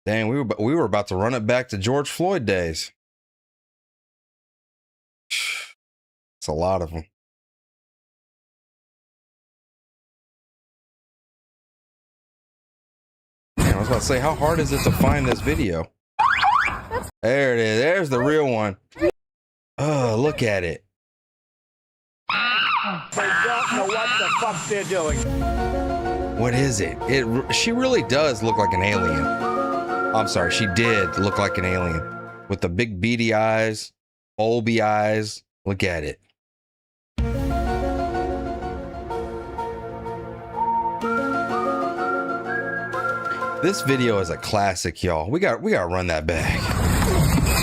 Dang, we were about to run it back to George Floyd days. It's a lot of them. Man, I was about to say, how hard is it to find this video? There it is. There's the real one. Oh, look at it. They don't know what the fuck they're doing. What is it? She really does look like an alien. I'm sorry, she did look like an alien. With the big beady eyes, bulby eyes. Look at it. This video is a classic, y'all. We got to run that back.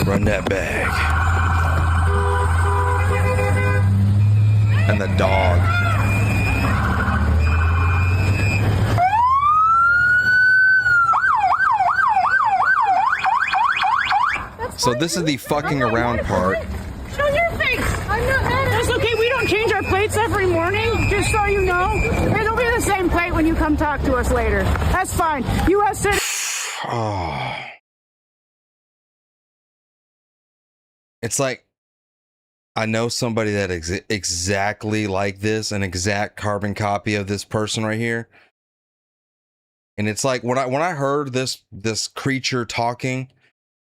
Run that back. And the dog. So this is the fucking around part. Show your face. I'm not mad at. That's okay. We don't change our plates every morning, just so you know. It'll be the same plate when you come talk to us later. That's fine. U.S. citizen. Oh. It's like I know somebody that exactly like this, an exact carbon copy of this person right here. And it's like when I heard this creature talking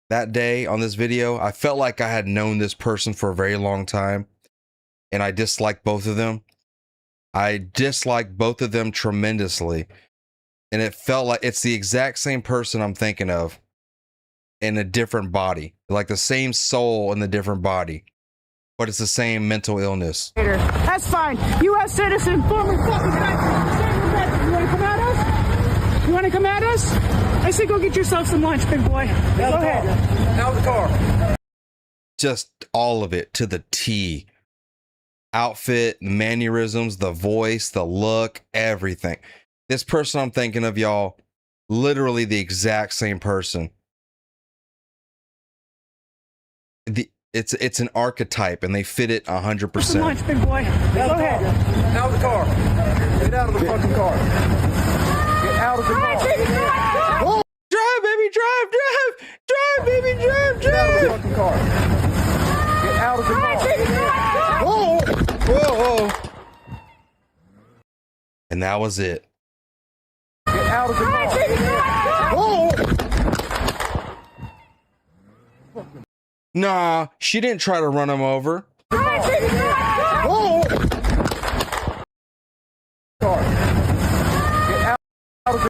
that day on this video, I felt like I had known this person for a very long time, and I disliked both of them. I disliked both of them tremendously, and it felt like it's the exact same person I'm thinking of in a different body, like the same soul in the different body, but it's the same mental illness. That's fine. U.S. citizen, former fucking guy. You want to come at us? You want to come at us? I say go get yourself some lunch, big boy. Go ahead. Out of the car. Just all of it to the T. Outfit, mannerisms, the voice, the look, everything. This person I'm thinking of, y'all, literally the exact same person. It's an archetype, and they fit it 100%. Some lunch, big boy. Go ahead. Out of the car. Get out of the fucking car. Get out of the car. Oh, drive, baby, drive, baby, drive. Get out of the fucking car. Get out of the car. Whoa. And that was it. Get out of the car. Nah, she didn't try to run him over. Whoa! Car. Get out of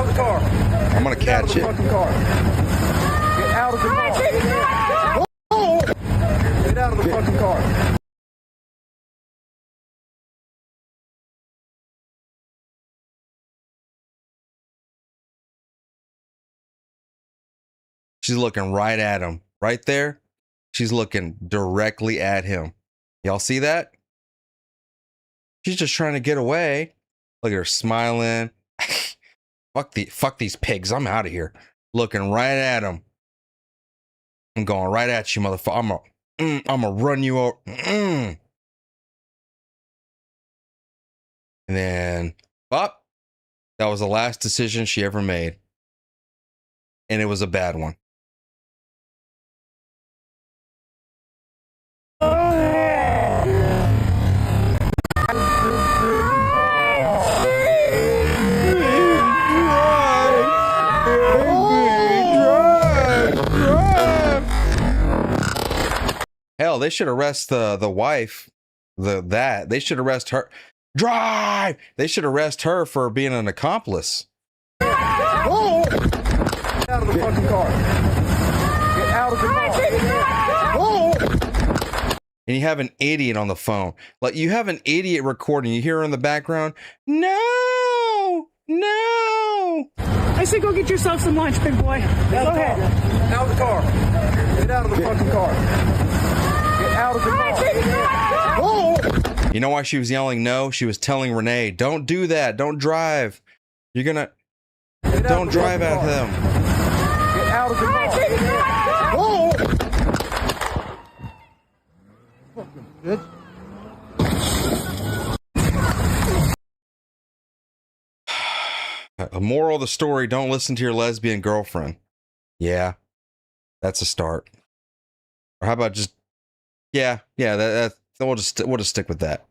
the car. I'm gonna catch it. Fucking car. Get out of the car. Whoa! Get out of the fucking car. She's looking right at him. Right there. She's looking directly at him. Y'all see that? She's just trying to get away. Look at her smiling. Fuck these pigs. I'm out of here. Looking right at him. I'm going right at you, motherfucker. I'm gonna run you over. And then, up. That was the last decision she ever made. And it was a bad one. Hell, they should arrest the wife. They should arrest her. Drive! They should arrest her for being an accomplice. Whoa! Get out of the fucking car. Get out of the car. Whoa! And you have an idiot on the phone. Like, you have an idiot recording. You hear her in the background. No! No! I said go get yourself some lunch, big boy. Go ahead. Out of the car. Get out of the fucking car. Get out of the car. Whoa! You know why she was yelling no? She was telling Renee, don't do that. Don't drive. You're gonna... Don't drive at him. Get out of the car. Whoa! Bitch. The moral of the story, don't listen to your lesbian girlfriend. Yeah, that's a start. Or how about just... Yeah, we'll just stick with that.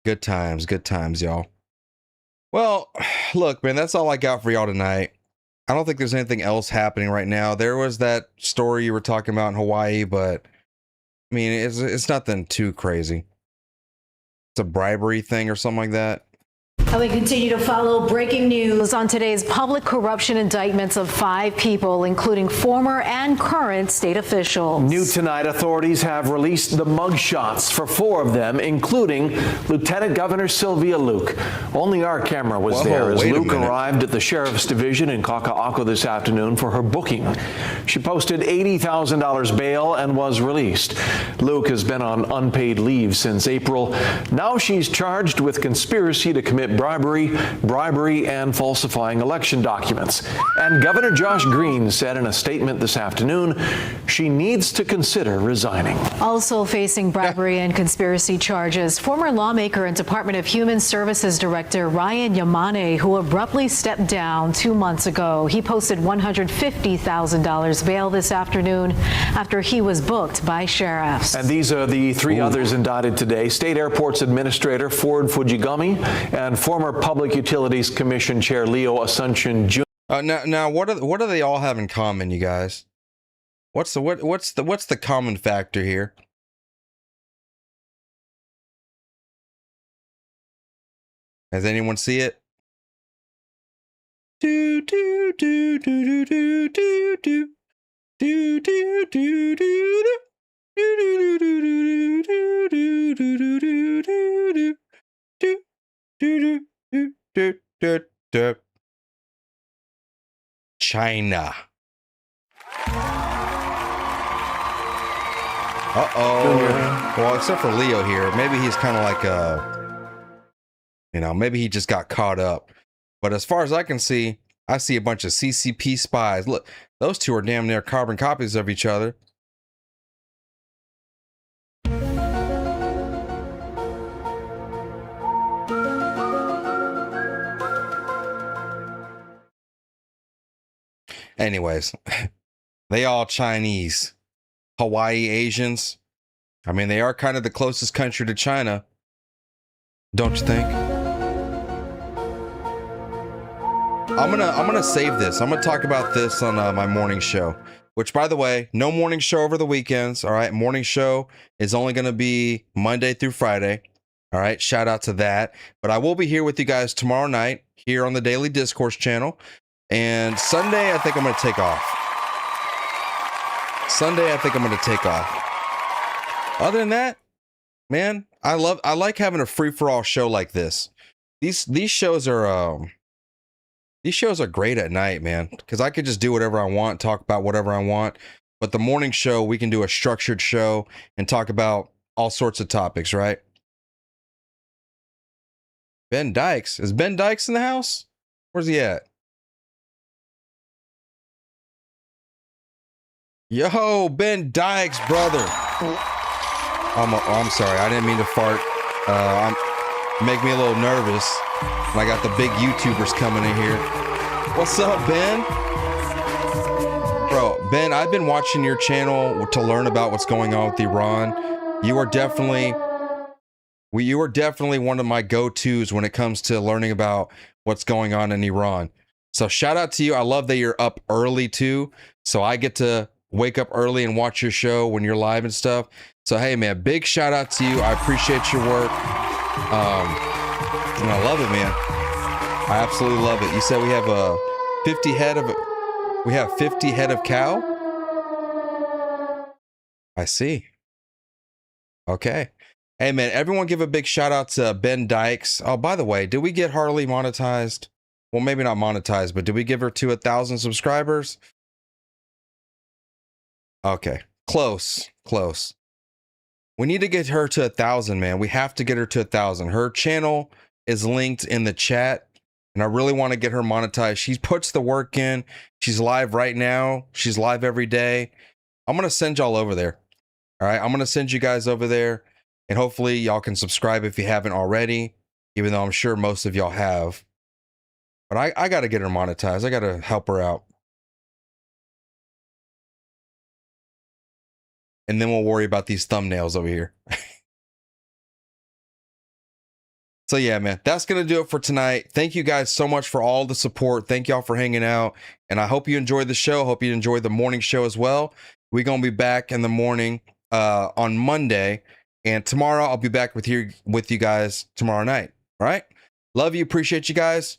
Good times, y'all. Well, look, man, that's all I got for y'all tonight. I don't think there's anything else happening right now. There was that story you were talking about in Hawaii, but I mean, it's nothing too crazy. It's a bribery thing or something like that. And we continue to follow breaking news on today's public corruption indictments of 5 people, including former and current state officials. New tonight, authorities have released the mugshots for 4 of them, including Lieutenant Governor Sylvia Luke. Only our camera was there as Luke arrived at the Sheriff's Division in Kaka'ako this afternoon for her booking. She posted $80,000 bail and was released. Luke has been on unpaid leave since April. Now she's charged with conspiracy to commit bribery, and falsifying election documents. And Governor Josh Green said in a statement this afternoon she needs to consider resigning. Also facing bribery and conspiracy charges, former lawmaker and Department of Human Services Director Ryan Yamane, who abruptly stepped down 2 months ago. He posted $150,000 bail this afternoon after he was booked by sheriffs. And these are the 3 others indicted today. State Airports Administrator Ford Fujigami and former Public Utilities Commission Chair Leo Asuncion Jr. Now, what do they all have in common, you guys? What's the common factor here? Does anyone see it? Do do do do do do do do do do do do. China. Well, except for Leo here. Maybe he's kind of like maybe he just got caught up. But as far as I can see, I see a bunch of CCP spies. Look, those two are damn near carbon copies of each other. Anyways, they all Chinese. Hawaii Asians. I mean, they are kind of the closest country to China. Don't you think? I'm gonna save this. I'm gonna talk about this on my morning show, which, by the way, no morning show over the weekends. All right, morning show is only gonna be Monday through Friday. All right, shout out to that. But I will be here with you guys tomorrow night here on the Daily Discourse channel, and Sunday I think I'm gonna take off. Other than that, man, I like having a free for all show like this. These shows are great at night, man, because I could just do whatever I want, talk about whatever I want. But the morning show, we can do a structured show and talk about all sorts of topics, right? Ben Dykes. Is Ben Dykes in the house? Where's he at? Yo, Ben Dykes, brother. I'm sorry. I didn't mean to fart. Make me a little nervous. I got the big YouTubers coming in here. What's up, Ben? Bro, Ben, I've been watching your channel to learn about what's going on with Iran. You are definitely one of my go-tos when it comes to learning about what's going on in Iran. So shout out to you. I love that you're up early too. So I get to wake up early and watch your show when you're live and stuff. So hey man, big shout out to you. I appreciate your work. And I love it, man. I absolutely love it. You said we have 50 head of cow? I see. Okay. Hey man, everyone give a big shout out to Ben Dykes. Oh, by the way, did we get Harley monetized? Well, maybe not monetized, but did we give her to 1,000 subscribers? Okay, close. We need to get her to 1,000, man. We have to get her to 1,000. Her channel is linked in the chat, and I really want to get her monetized. She puts the work in. She's live right now. She's live every day. I'm going to send y'all over there. All right, I'm going to send you guys over there, and hopefully y'all can subscribe if you haven't already, even though I'm sure most of y'all have. But I got to get her monetized. I got to help her out. And then we'll worry about these thumbnails over here. So yeah, man, that's going to do it for tonight. Thank you guys so much for all the support. Thank y'all for hanging out. And I hope you enjoyed the show. Hope you enjoyed the morning show as well. We're going to be back in the morning on Monday. And tomorrow I'll be back with you guys tomorrow night. All right. Love you. Appreciate you guys.